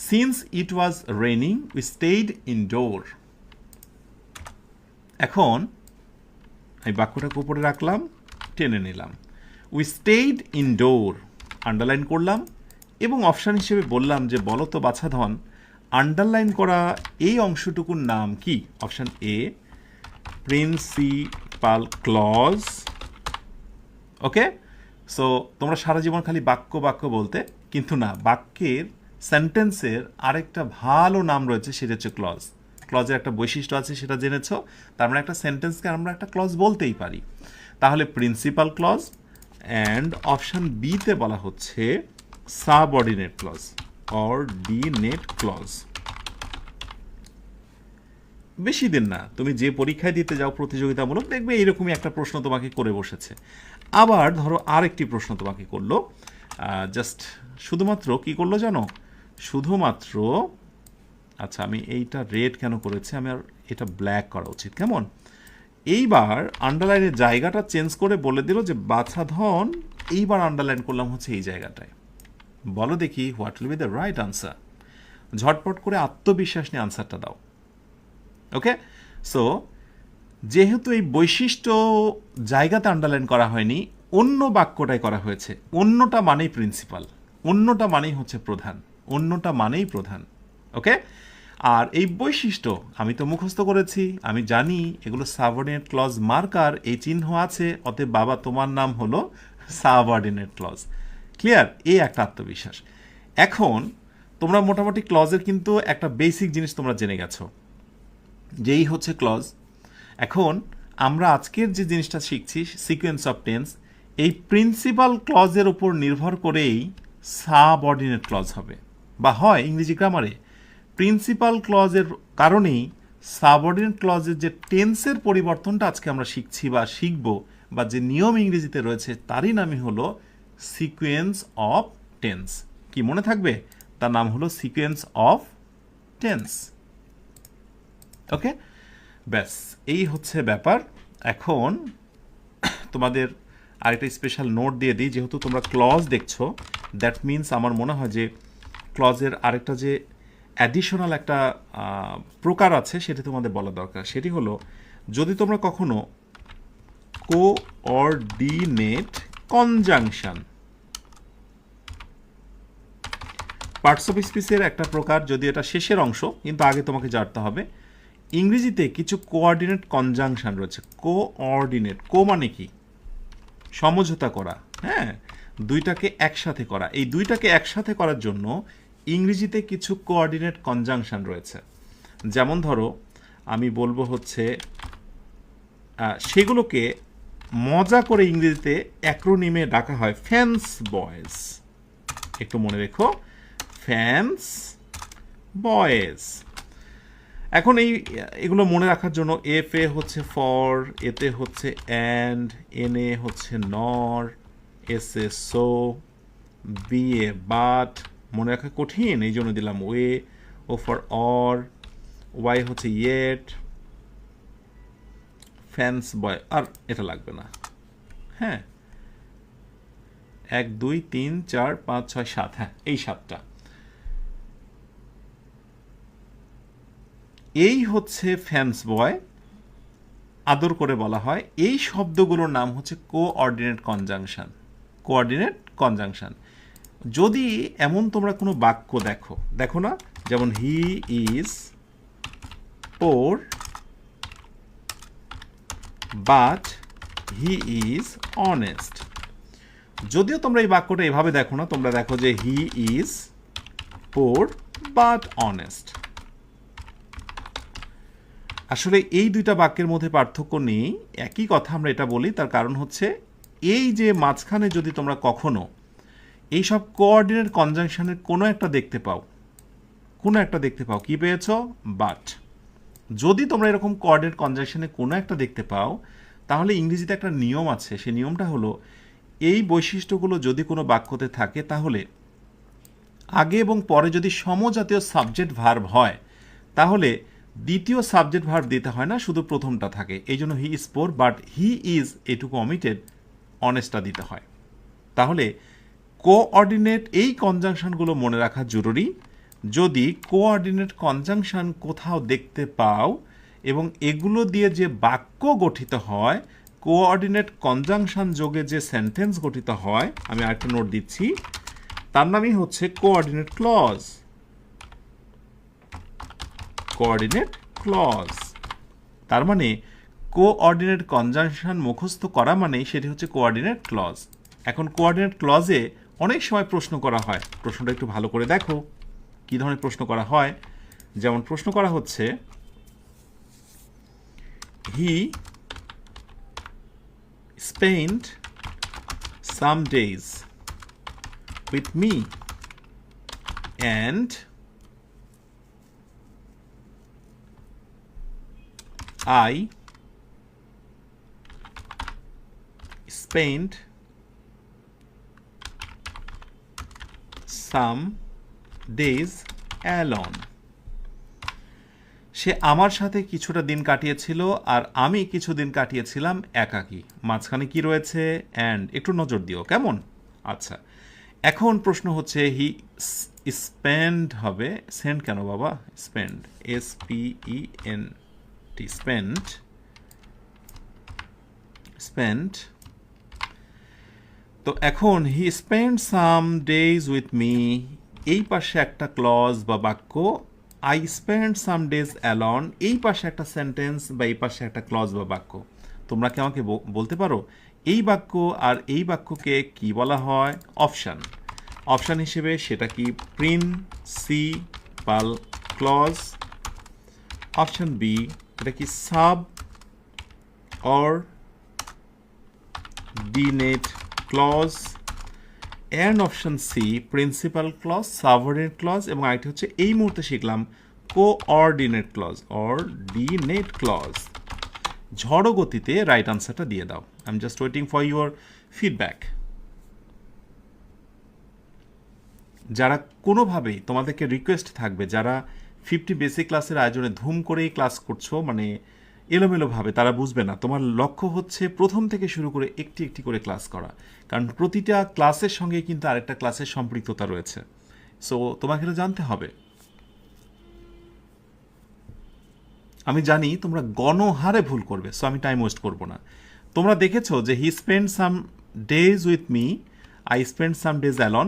Since it was raining we stayed indoor. এখন এই বাক্যটাকে উপরে রাখলাম, টেনে নিলাম, উই স্টেইড ইনডোর, আন্ডারলাইন করলাম এবং অপশান হিসেবে বললাম যে বলো তো বাছাধন, আন্ডারলাইন করা এই অংশটুকুর নাম কি? Option A, principal clause. Okay, so তোমরা সারা জীবন খালি বাক্য বাক্য বলতে, কিন্তু না, বাক্যের সেন্টেন্সের আরেকটা ভালো নাম রয়েছে, সেটা হচ্ছে ক্লজ। ক্লজের একটা বৈশিষ্ট্য আছে, সেটা জেনেছ। তার মানে একটা সেন্টেন্সকে আমরা একটা ক্লজ বলতেই পারি। তাহলে প্রিন্সিপাল ক্লজ, অ্যান্ড অপশান বিতে বলা হচ্ছে সাবঅর্ডিনেট ক্লজ অর ডিনেট ক্লজ। বেশি দিন না, তুমি যে পরীক্ষায় দিতে যাও প্রতিযোগিতামূলক, দেখবে এইরকমই একটা প্রশ্ন তোমাকে করে বসেছে। আবার ধরো আরেকটি প্রশ্ন তোমাকে করলো, জাস্ট শুধুমাত্র কি করলো জানো? শুধুমাত্র, আচ্ছা আমি এইটা রেড কেন করেছি, আমি আর এটা ব্ল্যাক করা উচিত, কেমন? এইবার আন্ডারলাইনের জায়গাটা চেঞ্জ করে বলে দিল যে বাছাধন, এইবার আন্ডারলাইন করলাম হচ্ছে এই জায়গাটায়। বলো দেখি what will be the right answer. ঝটপট করে আত্মবিশ্বাস নিয়ে আনসারটা দাও। ওকে, সো যেহেতু এই বৈশিষ্ট্য জায়গাতে আন্ডারলাইন করা হয়নি, অন্য বাক্যটাই করা হয়েছে। অন্যটা মানেই প্রিন্সিপাল, অন্যটা মানেই হচ্ছে প্রধান, অন্যটা মানেই প্রধান। ওকে, আর এই বৈশিষ্ট্য আমি তো মুখস্থ করেছি, আমি জানি এগুলো সাবঅর্ডিনেট ক্লজ মার্কার, এই চিহ্ন আছে, অতএব বাবা তোমার নাম হলো সাবঅর্ডিনেট ক্লজ। ক্লিয়ার? এই একটা আত্মবিশ্বাস। এখন তোমরা মোটামুটি ক্লজের কিন্তু একটা বেসিক জিনিস তোমরা জেনে গেছো, যেই হচ্ছে ক্লজ। এখন আমরা আজকের যে জিনিসটা শিখছি, সিকোয়েন্স অফ টেন্স, এই প্রিন্সিপাল ক্লজের উপর নির্ভর করেই সাবঅর্ডিনেট ক্লজ হবে, বা হয় ইংরেজি গ্রামারে প্রিন্সিপাল ক্লজের কারণেই সাবঅর্ডিনেট ক্লজের যে টেন্সের পরিবর্তনটা আজকে আমরা শিখছি বা শিখব, বা যে নিয়ম ইংরেজিতে রয়েছে, তারই নামই হলো সিকোয়েন্স অফ টেন্স। কি মনে থাকবে? তার নাম হলো সিকোয়েন্স অফ টেন্স। ওকে, ব্যাস এই হচ্ছে ব্যাপার। এখন তোমাদের আরেকটা স্পেশাল নোট দিয়ে দিই, যেহেতু তোমরা ক্লজ দেখছো, দ্যাট মিনস আমার মনে হয় যে ক্লজের আরেকটা যে অ্যাডিশনাল একটা প্রকার আছে, সেটা তোমাদের বলা দরকার। সেটি হলো, যদি তোমরা কখনো কোঅর্ডিনেট কনজাংশন, পার্টস অফ স্পিচের একটা প্রকার, যদি এটা শেষের অংশ, কিন্তু আগে তোমাকে জানতে হবে ইংরেজিতে কিছু কোঅর্ডিনেট কনজাংশন রয়েছে। কোঅর্ডিনেট, কো মানে কি? সমঝোতা করা, হ্যাঁ, দুইটাকে একসাথে করা। এই দুইটাকে একসাথে করার জন্য ইংরেজিতে কিছু কোঅর্ডিনেট কনজাংশন রয়েছে। যেমন ধরো আমি বলবো হচ্ছে, সেগুলোকে মজা করে ইংরেজিতে অ্যাক্রোনিমে ডাকা হয় ফ্যান্স বয়েজ। একটু মনে রেখো, ফ্যান্স বয়েজ। এখন এগুলো মনে রাখার জন্য এফ এ হচ্ছে ফর, এতে হচ্ছে অ্যান্ড, এন এ হচ্ছে নর, এস এ সো, বি এ বাট, মনে রাখা কঠিন, এই জন্য দিলাম way, O for or, Y হচ্ছে ইয়েট, ফ্যান্স বয়, আর এটা লাগবে না। হ্যাঁ, 1 2 3 4 5 6 7, হ্যাঁ এই 7টা। এই হচ্ছে ফ্যান্স বয়, আদর করে বলা হয়। এই শব্দগুলোর নাম হচ্ছে কোঅর্ডিনেট কনজাংশন। Coordinate conjunction. যদি এমন তোমরা কোনো বাক্য দেখো না, যেমন he is poor but he is honest. যদিও তোমরা এই বাক্যটা এভাবে দেখো না, তোমরা দেখো যে he is poor but honest. আসলে এই দুইটা বাক্যের মধ্যে পার্থক্য নেই, একই কথা আমরা এটা বলি। তার কারণ হচ্ছে এই যে মাঝখানে যদি তোমরা কখনো এইসব কোঅর্ডিনেট কনজাংশনের কোনো একটা দেখতে পাও, কি পেয়েছ? বাট। যদি তোমরা এরকম কোঅর্ডিনেট কনজাংশনে কোনো একটা দেখতে পাও, তাহলে ইংরেজিতে একটা নিয়ম আছে। সেই নিয়মটা হলো, এই বৈশিষ্ট্যগুলো যদি কোনো বাক্যতে থাকে, তাহলে আগে এবং পরে যদি সমজাতীয় সাবজেক্ট ভার্ব হয়, তাহলে দ্বিতীয় সাবজেক্ট ভার্ব দিতে হয় না, শুধু প্রথমটা থাকে। এই জন্য he is poor but he is এটুকু অমিটেড, অনেস্টটা দিতে হয়। তাহলে কোঅর্ডিনেট এই কনজাংশনগুলো মনে রাখা জরুরি। যদি কোঅর্ডিনেট কনজাংশন কোথাও দেখতে পাও এবং এগুলো দিয়ে যে বাক্য গঠিত হয়, কোঅর্ডিনেট কনজাংশন যোগে যে সেন্টেন্স গঠিত হয়, আমি আরেকটা নোট দিচ্ছি, তার নামই হচ্ছে কোঅর্ডিনেট ক্লজ। কোঅর্ডিনেট ক্লজ তার মানে কোঅর্ডিনেট কনজাংশন মুখস্থ করা মানে সেটি হচ্ছে কোঅর্ডিনেট ক্লজ। এখন কোঅর্ডিনেট ক্লজে অনেক সময় প্রশ্ন করা হয়, প্রশ্নটা একটু ভালো করে দেখো কি ধরনের প্রশ্ন করা হয়। যেমন প্রশ্ন করা হচ্ছে, হি spent some days with me and I spent some days alone. সে আমার সাথে কিছুটা দিন কাটিয়েছিল আর আমি কিছুদিন কাটিয়েছিলাম একাকী। মাঝখানে কি রয়েছে? অ্যান্ড। একটু নজর দিও, কেমন? আচ্ছা, এখন প্রশ্ন হচ্ছে হি স্পেন্ড হবে, সেন্ড কেন বাবা? Spend, SPENT, spend. তো এখন he spend some days with me, এই পাশে একটা ক্লজ বা বাক্য। I spend some days alone, এই পাশে একটা সেন্টেন্স বা এই পাশে একটা ক্লজ বা বাক্য। তোমরা কি আমাকে বলতে পারো এই বাক্য আর এই বাক্যকে কি বলা হয়? অপশান। অপশান হিসেবে সেটা কি প্রিন্সিপাল ক্লজ? অপশান বি, এটা কি subordinate clause? And option C, principal clause, subordinate clause, এবং আরেকটি হচ্ছে এই মুহূর্তে শিখলাম কোঅর্ডিনেট ক্লজ, অর্ডিনেট ক্লজ। ঝড়ো গতিতে রাইট আনসারটা দিয়ে দাও। I am just waiting for your feedback. যারা কোনোভাবেই, তোমাদেরকে রিকোয়েস্ট থাকবে, যারা 50 বেসিক ক্লাসের আয়োজনে ধুম করেই ক্লাস করছো, মানে এলোমেলোভাবে, তারা বুঝবে না। তোমার লক্ষ্য হচ্ছে প্রথম থেকে শুরু করে একটি একটি করে ক্লাস করা, কারণ প্রতিটা ক্লাসের সঙ্গে কিন্তু আরেকটা ক্লাসের সম্পৃক্ততা রয়েছে। সো তোমাকে এটা জানতে হবে। আমি জানি তোমরা গণহারে ভুল করবে, সো আমি টাইম ওয়েস্ট করবো না। তোমরা দেখেছো যে he spend some days with me, I spend some days alone.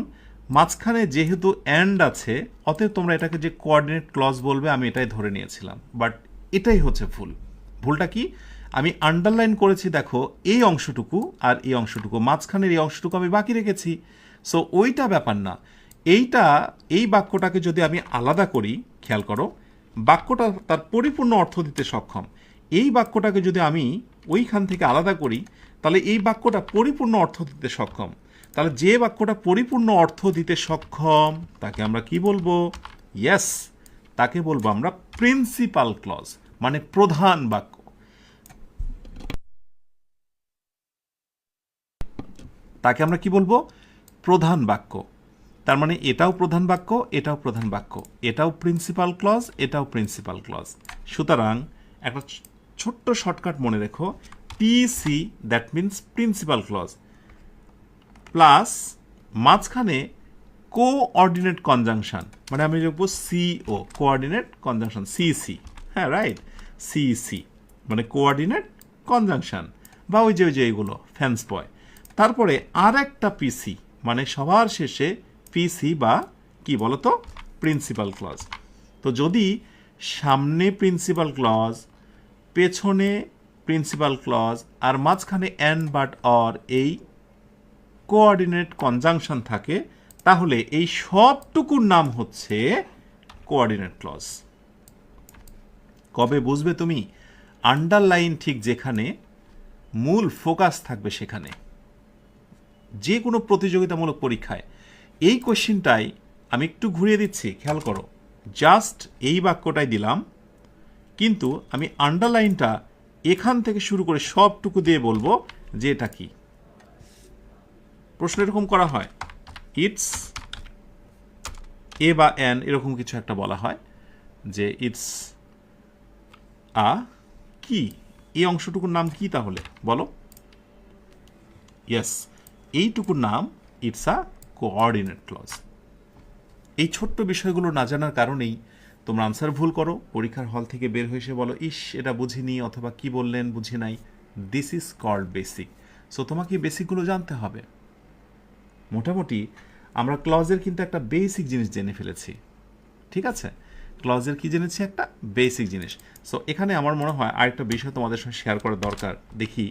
মাঝখানে যেহেতু অ্যান্ড আছে, অতএব তোমরা এটাকে যে কোঅর্ডিনেট ক্লজ বলবে, আমি এটাই ধরে নিয়েছিলাম। বাট এটাই হচ্ছে ভুল। ভুলটা কি? আমি আন্ডারলাইন করেছি, দেখো এই অংশটুকু আর এই অংশটুকু, মাঝখানের এই অংশটুকু আমি বাকি রেখেছি। সো ওইটা ব্যাপার না। এই বাক্যটাকে যদি আমি আলাদা করি, খেয়াল করো, বাক্যটা তার পরিপূর্ণ অর্থ দিতে সক্ষম। এই বাক্যটাকে যদি আমি ওইখান থেকে আলাদা করি, তাহলে এই বাক্যটা পরিপূর্ণ অর্থ দিতে সক্ষম। তাহলে যে বাক্যটা পরিপূর্ণ অর্থ দিতে সক্ষম তাকে আমরা কি বলবো? ইয়েস, তাকে বলবো আমরা প্রিন্সিপাল ক্লজ, মানে প্রধান বাক্য। তাকে আমরা কি বলবো? প্রধান বাক্য। তার মানে এটাও প্রধান বাক্য, এটাও প্রধান বাক্য, এটাও প্রিন্সিপাল ক্লজ, এটাও প্রিন্সিপাল ক্লজ। সুতরাং একটা ছোট্ট শর্টকাট মনে রেখো, PC, that means principal clause, plus মাঝখানে কোঅর্ডিনেট কনজাংশন, মানে আমি লিখবো সিও, কোঅর্ডিনেট কনজাংশন, সিসি। হ্যাঁ, রাইট, সিসি মানে কোঅর্ডিনেট কনজাংশন, বা ওই যে এইগুলো ফ্যান্স বয়। তারপরে আর একটা পিসি, মানে সবার শেষে পিসি বা কি বলতো, প্রিন্সিপাল ক্লজ। তো যদি সামনে প্রিন্সিপাল ক্লজ, পেছনে প্রিন্সিপাল ক্লজ, আর মাঝখানে অ্যান্ড বাট অর এই কোঅর্ডিনেট কনজাংশন থাকে, তাহলে এই সবটুকুর নাম হচ্ছে কোঅর্ডিনেট ক্লজ। কবে বুঝবে তুমি? আন্ডারলাইন ঠিক যেখানে, মূল ফোকাস থাকবে সেখানে। যে কোনো প্রতিযোগিতামূলক পরীক্ষায় এই কোশ্চেনটাই আমি একটু ঘুরিয়ে দিচ্ছি, খেয়াল করো। জাস্ট এই বাক্যটাই দিলাম, কিন্তু আমি আন্ডারলাইনটা এখান থেকে শুরু করে সবটুকু দিয়ে বলবো যে এটা কি। প্রশ্ন এরকম করা হয়, ইটস এ বা অ্যান এরকম কিছু একটা বলা হয়, যে ইটস আ কি, এই অংশটুকুর নাম কি তাহলে বলো? ইয়েস, এইটুকুর নাম ইটস আ কোঅর্ডিনেট ক্লজ। এই ছোট্ট বিষয়গুলো না জানার কারণেই তোমরা আনসার ভুল করো, পরীক্ষার হল থেকে বের হয়ে এসে বলো ইস এটা বুঝিনি, অথবা কি বললেন বুঝি নাই। This is called basic. So তোমাকে বেসিকগুলো জানতে হবে। মোটামুটি আমরা ক্লজের কিন্তু একটা বেসিক জিনিস জেনে ফেলেছি, ঠিক আছে? ক্লজের কি জেনেছি? একটা বেসিক জিনিস। সো এখানে আমার মনে হয় আরেকটা বিষয় তোমাদের সঙ্গে শেয়ার করা দরকার, দেখি।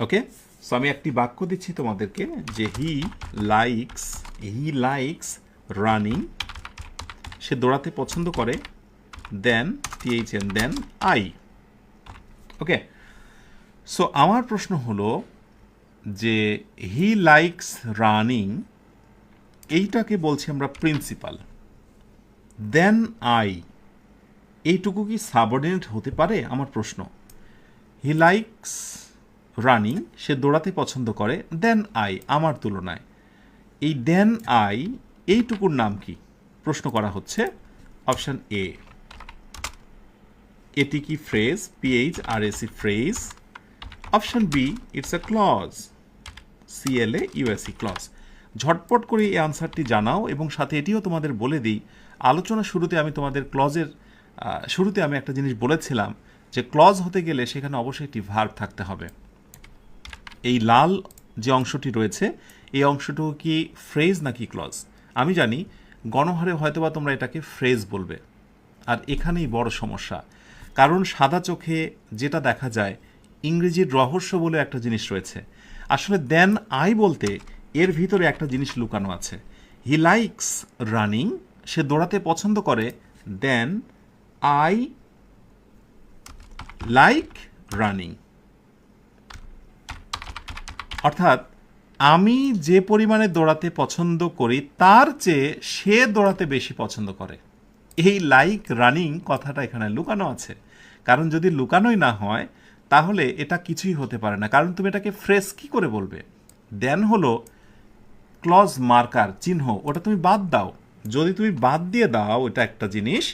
ওকে, সো আমি একটি বাক্য দিচ্ছি তোমাদেরকে, যে হি লাইকস রানিং, সে দৌড়াতে পছন্দ করে, then THN then I. Okay, so আমার প্রশ্ন হলো যে হি লাইকস রানিং, এইটাকে বলছি আমরা প্রিন্সিপাল। দেন আই, এইটুকু কি সাবঅর্ডিনেট হতে পারে? আমার প্রশ্ন। হি লাইকস রানিং, সে দৌড়াতে পছন্দ করে, দেন আই, আমার তুলনায়। এই দেন আই এইটুকুর নাম কি প্রশ্ন করা হচ্ছে। অপশন এ, এটি কি phrase, PHRAC phrase. Option B, it's a clause, CLAUSE clause. ঝটপট করে এই আনসারটি জানাও, এবং সাথে এটিও তোমাদের বলে দিই, আলোচনা শুরুতে আমি তোমাদের ক্লজের শুরুতে আমি একটা জিনিস বলেছিলাম, যে ক্লজ হতে গেলে সেখানে অবশ্যই একটি ভার্ব থাকতে হবে। এই লাল যে অংশটি রয়েছে, এই অংশটুকু কি ফ্রেজ নাকি ক্লজ? আমি জানি গণহারে হয়তোবা তোমরা এটাকে ফ্রেজ বলবে, আর এখানেই বড় সমস্যা। কারণ সাদা চোখে যেটা দেখা যায়, ইংরেজির রহস্য বলে একটা জিনিস রয়েছে। আসলে দেন আই বলতে এর ভিতরে একটা জিনিস লুকানো আছে। হি লাইকস রানিং, সে দৌড়াতে পছন্দ করে, দেন আই লাইক রানিং। অর্থাৎ আমি যে পরিমাণে দৌড়াতে পছন্দ করি তার চেয়ে সে দৌড়াতে বেশি পছন্দ করে। এই লাইক রানিং কথাটা এখানে লুকানো আছে। কারণ যদি লুকানোই না হয় তাহলে এটা কিছুই হতে পারে না, কারণ তুমি এটাকে ফ্রেজ কি করে বলবে? দেন হলো ক্লজ মার্কার, চিহ্ন, ওটা তুমি বাদ দাও। যদি তুমি বাদ দিয়ে দাও এটা একটা জিনিস,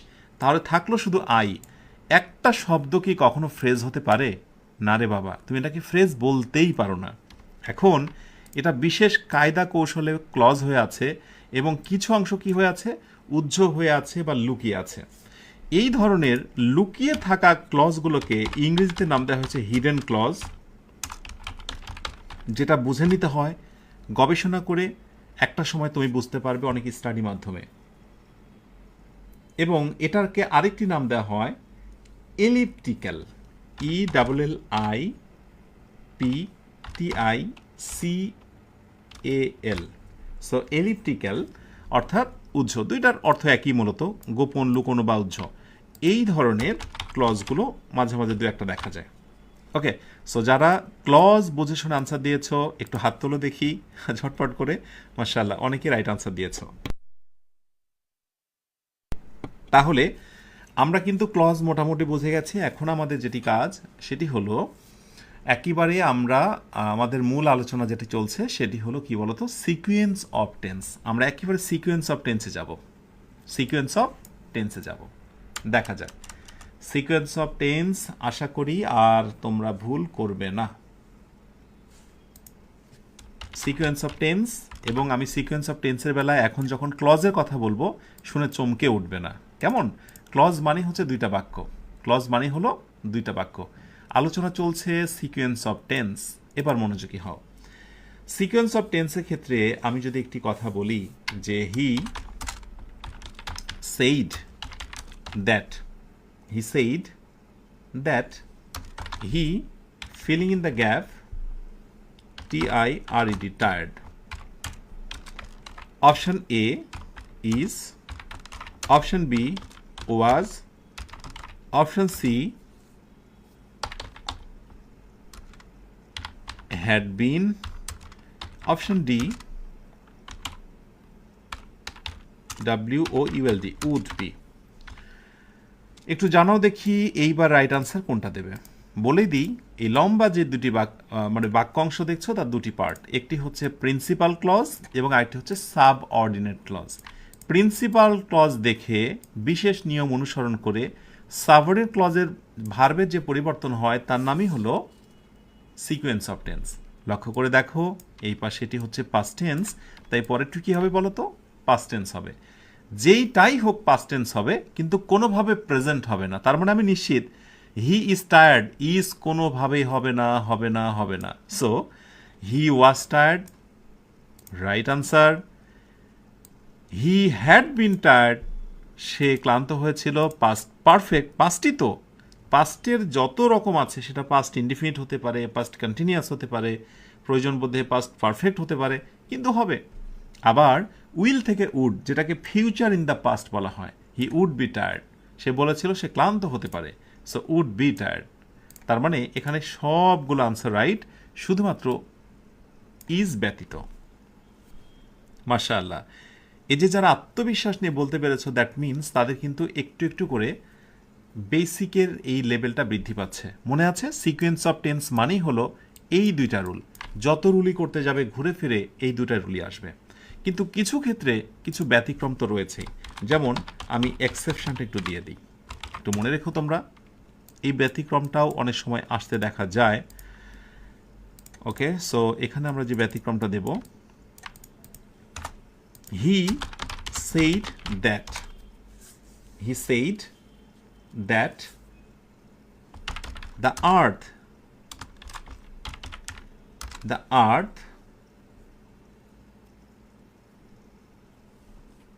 তাহলে থাকলো শুধু আই। একটা শব্দ কি কখনো ফ্রেজ হতে পারে? না রে বাবা, তুমি এটাকে ফ্রেজ বলতেই পারো না। এখন এটা বিশেষ কায়দা কৌশলে ক্লজ হয়ে আছে, এবং কিছু অংশ কি হয়ে আছে? উজ্জ্ব হয়ে আছে বা লুকিয়ে আছে। এই ধরনের লুকিয়ে থাকা ক্লজগুলোকে ইংরেজিতে নাম দেওয়া হয়েছে হিডেন ক্লজ, যেটা বুঝে নিতে হয় গবেষণা করে। একটা সময় তুমি বুঝতে পারবে অনেক স্টাডি মাধ্যমে। এবং এটাকে আরেকটি নাম দেওয়া হয় এলিপ্টিক্যাল, ELLIPTICAL। সো এলিপ্টিক্যাল অর্থাৎ উজ্জ্ব, দুইটার অর্থ একই, মূলত গোপন, লুকোনো বা উজ্জ্ব। এই ধরনের ক্লজগুলো মাঝে মাঝে দু একটা দেখা যায়। ওকে, সো যারা ক্লজ বুঝে শুনে আনসার দিয়েছ একটু হাত তোলো দেখি ঝটপট করে। মাশাআল্লাহ, অনেকে রাইট আনসার দিয়েছ। তাহলে আমরা কিন্তু ক্লজ মোটামুটি বুঝে গেছি। এখন আমাদের যেটি কাজ সেটি হলো একেবারে আমরা আমাদের মূল আলোচনা যেটি চলছে সেটি হলো কি বলতো, সিকোয়েন্স অফ টেন্স। আমরা একেবারে সিকোয়েন্স অফ টেন্সে যাব। সিকোয়েন্স অফ টেন্সে যাব, দেখা যাক। সিকোয়েন্স অফ টেন্স আশা করি আর তোমরা ভুল করবে না। সিকোয়েন্স অফ টেন্স, এবং আমি সিকোয়েন্স অফ টেন্সের বেলায় এখন যখন ক্লজের কথা বলবো শুনে চমকে উঠবে না, কেমন? ক্লজ মানে হচ্ছে দুইটা বাক্য, ক্লজ মানে হলো দুইটা বাক্য। আলোচনা চলছে সিকোয়েন্স অফ টেন্স। এবার মনোযোগী হও। সিকোয়েন্স অফ টেন্সের ক্ষেত্রে আমি যদি একটি কথা বলি যে he said that, he said that, he filling in the gap, TIRED, tired. Option A is, option B was, option C had been, option D WOULD, would be। একটু জানাও দেখি এইবার রাইট আনসার কোনটা দেবে। বলে দিই, এই লম্বা যে দুটি মানে বাক্যাংশ দেখছো তার দুটি পার্ট, একটি হচ্ছে প্রিন্সিপাল ক্লজ এবং আরেকটি হচ্ছে subordinate clause. Principal clause দেখে বিশেষ নিয়ম অনুসরণ করে সাবঅর্ডিনেট ক্লজের ভার্বের যে পরিবর্তন হয় তার নামই হলো সিকোয়েন্স অফ টেন্স। লক্ষ্য করে দেখো, এই পাশে এটি হচ্ছে পাস্ট টেন্স, তাই পরেরটি কী হবে বলো তো? পাস্ট টেন্স হবে। যেইটাই হোক পাস্ট টেন্স হবে, কিন্তু কোনোভাবে প্রেজেন্ট হবে না। তার মানে আমি নিশ্চিত হি ইজ টায়ার্ড, ইজ কোনোভাবেই হবে না, হবে না, হবে না। So he was tired, right answer. He had been tired, সে ক্লান্ত হয়েছিল, পাস্ট পারফেক্ট। পাস্টই তো, পাস্টের যত রকম আছে সেটা পাস্ট ইনডিফিনিট হতে পারে, পাস্ট কন্টিনিউয়াস হতে পারে, প্রয়োজন বোধে পাস্ট পারফেক্ট হতে পারে, কিন্তু হবে। আবার উইল থেকে উড, যেটাকে ফিউচার ইন দ্য পাস্ট বলা হয়, হি উড বি টায়ার্ড, সে বলেছিল সে ক্লান্ত হতে পারে, সো উড বি টায়ার্ড। তার মানে এখানে সবগুলো আনসার রাইট, শুধুমাত্র ইজ ব্যতীত। মাশাআল্লাহ, এই যে যারা আত্মবিশ্বাস নিয়ে বলতে পেরেছো, দ্যাট মিনস তাদের কিন্তু একটু একটু করে বেসিকের এই লেভেলটা বৃদ্ধি পাচ্ছে। মনে আছে, সিকোয়েন্স অফ টেন্স মানেই হলো এই দুইটা রুল, যত রুলই করতে যাবে ঘুরে ফিরে এই দুইটা রুলই আসবে। কিন্তু কিছু ক্ষেত্রে কিছু ব্যতিক্রম তো রয়েছেই, যেমন আমি এক্সেপশনটা একটু দিয়ে দিই, একটু মনে রেখো তোমরা, এই ব্যতিক্রমটাও অনেক সময় আসতে দেখা যায়। ওকে, সো এখানে আমরা যে ব্যতিক্রমটা দেব, he said that, he said that the earth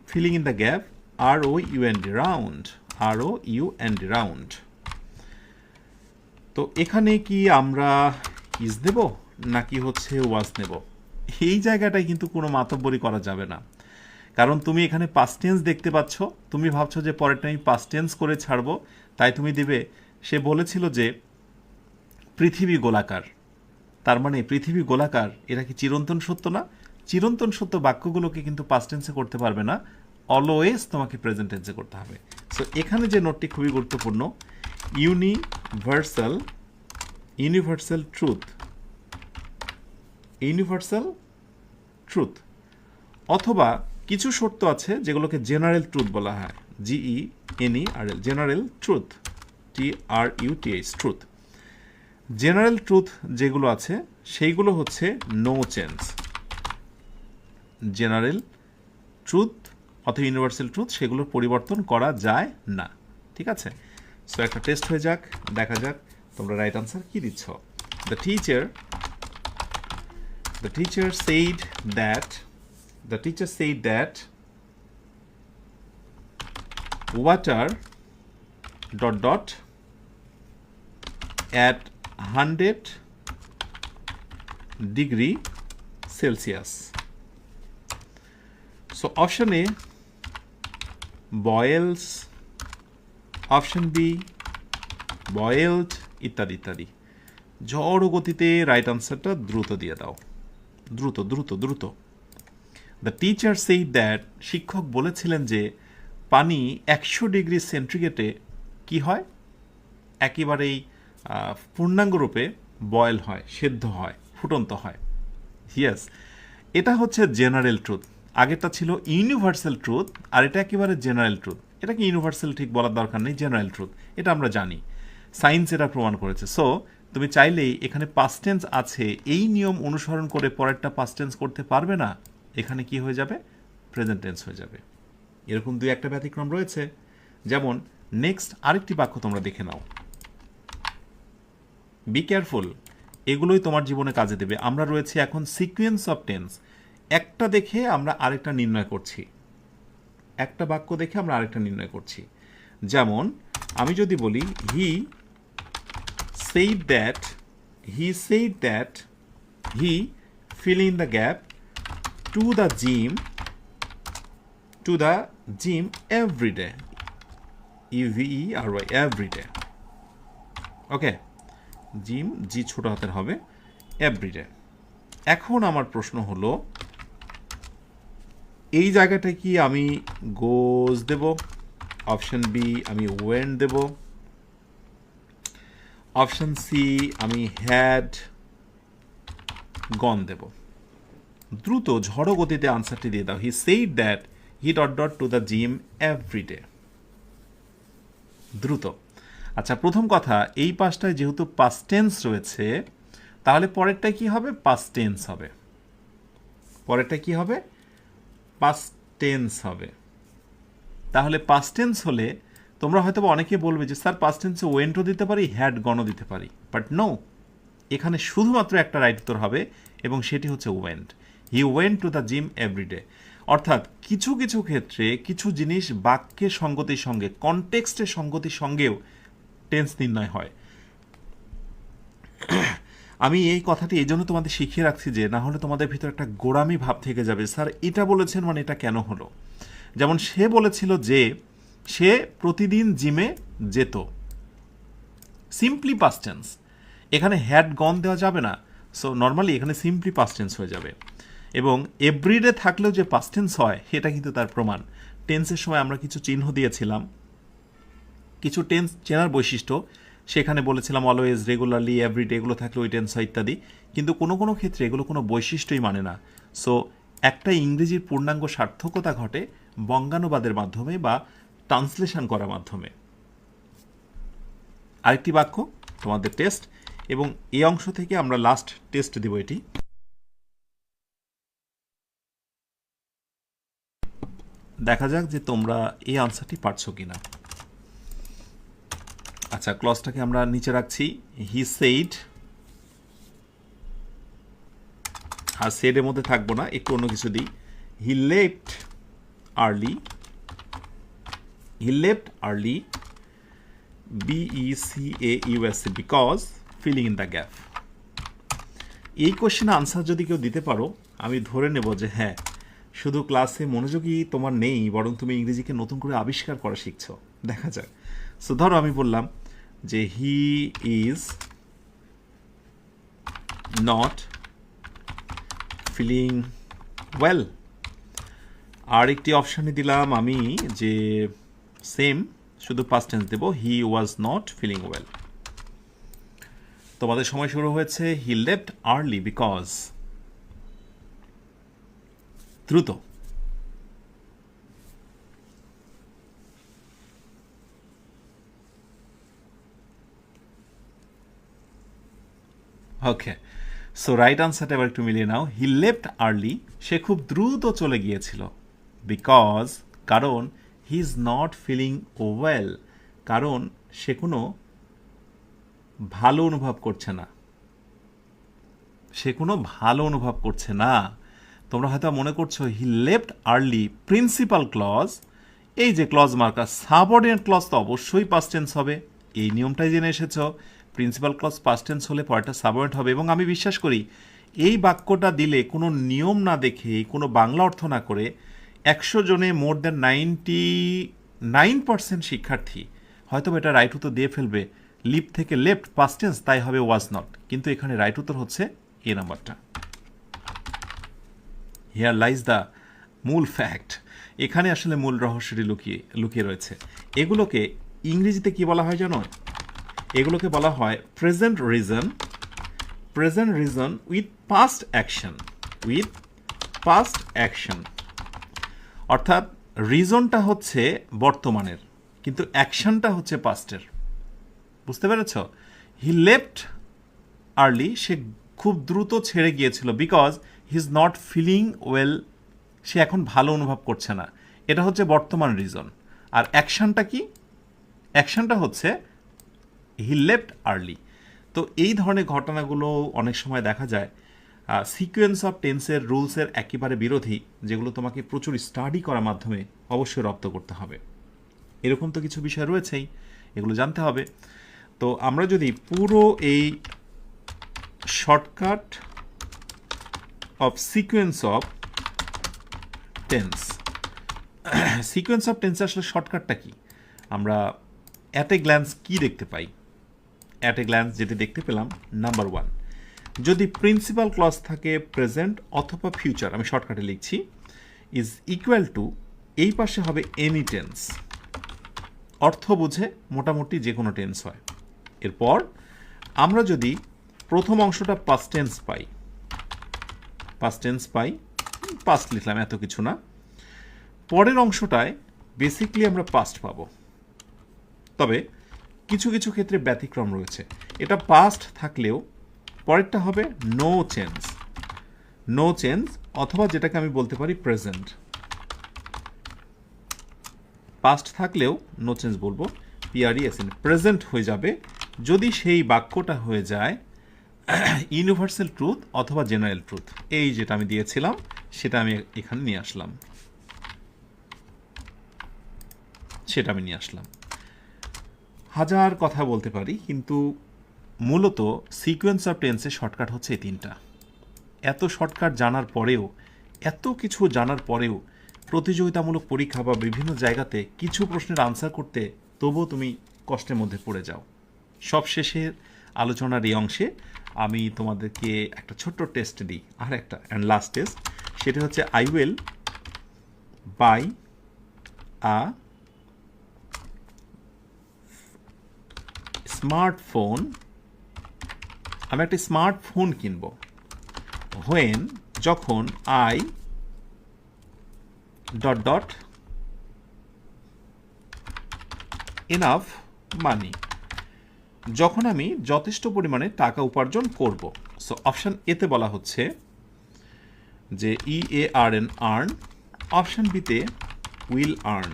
filling in the gap, round, round। তো এখানে কি আমরা ইজ দেব নাকি হচ্ছে ওয়াজ নেব? এই জায়গাটায় কিন্তু কোনো মাতব্বরি করা যাবে না, কারণ তুমি এখানে পাস্ট টেন্স দেখতে পাচ্ছ, তুমি ভাবছো যে পরেরটা আমি পাস্ট টেন্স করে ছাড়বো, তাই তুমি দিবে সে বলেছিল যে পৃথিবী গোলাকার। তার মানে পৃথিবী গোলাকার, এটা কি চিরন্তন সত্য না? চিরন্তন সত্য বাক্যগুলোকে কিন্তু পাস্ট টেন্সে করতে পারবে না, অলওয়েজ তোমাকে প্রেজেন্ট টেন্সে করতে হবে। সো এখানে যে নোটটি খুবই গুরুত্বপূর্ণ, ইউনিভার্সাল ট্রুথ, অথবা কিছু শর্ত আছে যেগুলোকে জেনারেল ট্রুথ বলা হয়, GENERAL, general truth, TRUTH, truth. General truth যেগুলো আছে সেইগুলো হচ্ছে নো চেঞ্জ। জেনারেল ট্রুথ অথবা ইউনিভার্সাল ট্রুথ, সেগুলোর পরিবর্তন করা যায় না। ঠিক আছে, সো একটা টেস্ট হয়ে যাক, দেখা যাক তোমরা রাইট আনসার কি দিচ্ছ। The teacher said that water ... at 100 degree Celsius. So option A boils, option B boiled, ইত্যাদি ইত্যাদি। ঝড় গতিতে রাইট আনসারটা দ্রুত দিয়ে দাও, দ্রুত দ্রুত দ্রুত। দ্য টিচার সেইড দ্যাট, শিক্ষক বলেছিলেন যে পানি 100 ডিগ্রি সেন্টিগ্রেডে কি হয়, একেবারেই পূর্ণাঙ্গরূপে বয়েল হয়, সেদ্ধ হয়, ফুটন্ত হয়। ইয়েস, এটা হচ্ছে জেনারেল ট্রুথ। আগেরটা ছিল ইউনিভার্সাল ট্রুথ, আর এটা একেবারে জেনারেল ট্রুথ। এটাকে ইউনিভার্সাল ঠিক বলার দরকার নেই, জেনারেল ট্রুথ, এটা আমরা জানি, সায়েন্স এটা প্রমাণ করেছে। সো তুমি চাইলেই এখানে পাস্ট টেন্স আছে, এই নিয়ম অনুসরণ করে পরেরটা পাস্ট টেন্স করতে পারবে না, এখানে কি হয়ে যাবে, প্রেজেন্ট টেন্স হয়ে যাবে। এরকম দুই একটা ব্যতিক্রম রয়েছে, যেমন নেক্সট আরেকটি বাক্য তোমরা দেখে নাও, বি কেয়ারফুল, এগুলোই তোমার জীবনে কাজে দেবে। আমরা রয়েছে এখন সিকোয়েন্স অফ টেন্স, একটা দেখে আমরা আরেকটা নির্ণয় করছি, একটা বাক্য দেখে আমরা আরেকটা নির্ণয় করছি। যেমন আমি যদি বলি হি said that he fill in the gap to the gym every day, EVERY, everyday. Okay, gym, G ছোট হাতের হবে, এভরিডে। এখন আমার প্রশ্ন হলো, এই জায়গাটা কি আমি গোজ দেব? অপশন বি আমি ওয়েন্ট দেব, অপশন সি আমি হ্যাড গন দেব। দ্রুত ঝড়ো গতিতে আনসারটি দিয়ে দাও। He said that he dot dot to the gym everyday. দ্রুত। আচ্ছা, প্রথম কথা, এই পাশটায় যেহেতু পাস্ট টেন্স রয়েছে, তাহলে পরেরটা কি হবে? পাস্ট টেন্স হবে। পরেরটা কি হবে? পাস্ট টেন্স হবে। তাহলে পাস্ট টেন্স হলে তোমরা হয়তো অনেকে বলবে যে স্যার পাস্ট টেন্সে ওয়েন্টও দিতে পারি, হ্যাড গনও দিতে পারি, বাট নো, এখানে শুধুমাত্র একটা রাইট উত্তর হবে এবং সেটি হচ্ছে went. He went to the gym everyday. অর্থাৎ কিছু কিছু ক্ষেত্রে কিছু জিনিস বাক্যের সঙ্গতির সঙ্গে, কনটেক্সটের সঙ্গতির সঙ্গেও টেন্স নির্ণয় হয়। আমি এই কথাটি এই জন্য তোমাদের শিখিয়ে রাখছি যে না হলে তোমাদের ভিতর একটা গোড়ামি ভাব থেকে যাবে, স্যার এটা বলেছেন মানে এটা কেন হলো। যেমন সে বলেছিল যে সে প্রতিদিন জিমে যেত, সিম্পলি পাস্ট টেন্স, এখানে হ্যাড গন দেওয়া যাবে না। সো নর্মালি এখানে সিম্পলি পাস্ট টেন্স হয়ে যাবে। এবং এভরিডে থাকলেও যে পাস্ট টেন্স হয় সেটা কিন্তু তার প্রমাণ। টেন্সের সময় আমরা কিছু চিহ্ন দিয়েছিলাম, কিছু টেন্স চেনার বৈশিষ্ট্য, সেখানে বলেছিলাম অলওয়েজ, রেগুলারলি, এভরিডে, এগুলো থাকলে ওই টেন্স হয় ইত্যাদি। কিন্তু কোনো কোনো ক্ষেত্রে এগুলো কোনো বৈশিষ্ট্যই মানে না। সো একটা ইংরেজির পূর্ণাঙ্গ সার্থকতা ঘটে বঙ্গানুবাদের মাধ্যমে বা ট্রান্সলেশন করার মাধ্যমে। আরেকটি বাক্য তোমাদের টেস্ট, এবং এই অংশ থেকে আমরা লাস্ট টেস্ট দেব। এটি দেখা যাক যে তোমরা এই আনসারটি পারছো কিনা। আচ্ছা, ক্লজটাকে আমরা নিচে রাখছি। হি সেইড, আর সেডের মধ্যে থাকবো না, একটু অন্য কিছু দিই। He left early, he left early, BECAUS, because filling in the gap. এই কোশ্চেনে আনসার যদি কেউ দিতে পারো, আমি ধরে নেব যে হ্যাঁ, শুধু ক্লাসে মনোযোগী তোমার নেই, বরং তুমি ইংরেজিকে নতুন করে আবিষ্কার করা শিখছো। দেখা যাক। সো ধরো আমি বললাম যে he is not feeling well. আর একটি অপশানে দিলাম আমি যে সেম, শুধু পাস্ট টেন্স দেব, he was not feeling well. তোমাদের সময় শুরু হয়েছে। হি লেফট আর্লি বিকজ, দ্রুত। ওকে, সো রাইট আনসারটা এবার একটু মিলিয়ে নাও। হি লেফট আর্লি, সে খুব দ্রুত চলে গিয়েছিল। বিকজ, কারণ, he is not feeling well, কারণ সে কোনো ভালো অনুভব করছে না। সে কোনো ভালো অনুভব করছে না। তোমরা হয়তো মনে করছো he left early principal clause, এই যে ক্লজ মার্কার, সাবঅর্ডিনেট ক্লজ তো অবশ্যই পাস্ট টেন্স হবে, এই নিয়মটাই জেনে এসেছো। প্রিন্সিপাল ক্লজ পাস্ট টেন্স হলে পরেরটা সাবঅর্ডিনেট হবে। এবং আমি বিশ্বাস করি এই বাক্যটা দিলে কোনো নিয়ম না দেখে, কোনো বাংলা অর্থ না করে, 100 জনে মোর দ্যান 99% শিক্ষার্থী হয়তো এটা রাইট উত্তর দিয়ে ফেলবে। লিপ থেকে লেফট পাস্ট টেন্স, তাই হবে ওয়াজ নট। কিন্তু এখানে রাইট উত্তর হচ্ছে এ নাম্বারটা। হিয়ার লাইজ দ্য মূল ফ্যাক্ট। এখানে আসলে মূল রহস্যটি লুকিয়ে রয়েছে। এগুলোকে ইংরেজিতে কি বলা হয় জানো? এগুলোকে বলা হয় present reason, present reason with past action, with past action. অর্থাৎ রিজনটা হচ্ছে বর্তমানের, কিন্তু অ্যাকশনটা হচ্ছে পাস্টের। বুঝতে পেরেছ? হি লেফট আর্লি, সে খুব দ্রুত ছেড়ে গিয়েছিল। Because he is not feeling well, সে এখন ভালো অনুভব করছে না। এটা হচ্ছে বর্তমান রিজন। আর অ্যাকশনটা কি? অ্যাকশনটা হচ্ছে হি লেফট আর্লি। তো এই ধরনের ঘটনাগুলো অনেক সময় দেখা যায় সিকোয়েন্স অফ টেন্সের রুলসের একেবারে বিরোধী, যেগুলো তোমাকে প্রচুর স্টাডি করার মাধ্যমে অবশ্যই রপ্ত করতে হবে। এরকম তো কিছু বিষয় রয়েছেই, এগুলো জানতে হবে। তো আমরা যদি পুরো এই shortcut of sequence of tense, sequence of tense আসলে শর্টকাটটা কি? আমরা অ্যাট এ গ্ল্যান্স কি দেখতে পাই? অ্যাট এ গ্ল্যান্স যেটি দেখতে পেলাম, নাম্বার 1, যদি প্রিন্সিপাল ক্লজ থাকে প্রেজেন্ট অথবা ফিউচার, আমি শর্টকাটে লিখছি, ইজ ইকুয়াল টু এই পাশে হবে এনি টেন্স, অর্থ বুঝে মোটামুটি যে কোনো টেন্স হয়। এরপর আমরা যদি প্রথম অংশটা পাস্ট টেন্স পাই, পাস্ট লিখলাম, এত কিছু না। পরের অংশটায় বেসিকলি আমরা পাস্ট পাবো, তবে কিছু কিছু ক্ষেত্রে ব্যতিক্রম রয়েছে। এটা পাস্ট থাকলেও পরেরটা হবে নো চেঞ্জ, অথবা যেটাকে আমি বলতে পারি প্রেজেন্ট। পাস্ট থাকলেও নো চেঞ্জ বলবো, PRESENT, প্রেজেন্ট হয়ে যাবে যদি সেই বাক্যটা হয়ে যায় ইউনিভার্সাল ট্রুথ অথবা জেনারেল ট্রুথ। এই যেটা আমি দিয়েছিলাম সেটা আমি এখানে নিয়ে আসলাম, হাজার কথা বলতে পারি, কিন্তু মূলত সিকোয়েন্স অফ টেন্সের শর্টকাট হচ্ছে এই 3টা। এত শর্টকাট জানার পরেও, এত কিছু জানার পরেও প্রতিযোগিতামূলক পরীক্ষা বা বিভিন্ন জায়গাতে কিছু প্রশ্নের আনসার করতে তবুও তুমি কষ্টের মধ্যে পড়ে যাও। সবশেষের আলোচনার এই অংশে আমি তোমাদেরকে একটা ছোট্ট টেস্ট দিই, আর একটা অ্যান্ড লাস্ট টেস্ট, সেটা হচ্ছে I will buy a smartphone, আমি একটা স্মার্টফোন কিনবো হোয়েন, যখন I dot dot enough money, যখন আমি যথেষ্ট পরিমাণে টাকা উপার্জন করব। সো অপশান এতে বলা হচ্ছে যে EARN আর্ন, অপশান বিতে উইল আর্ন।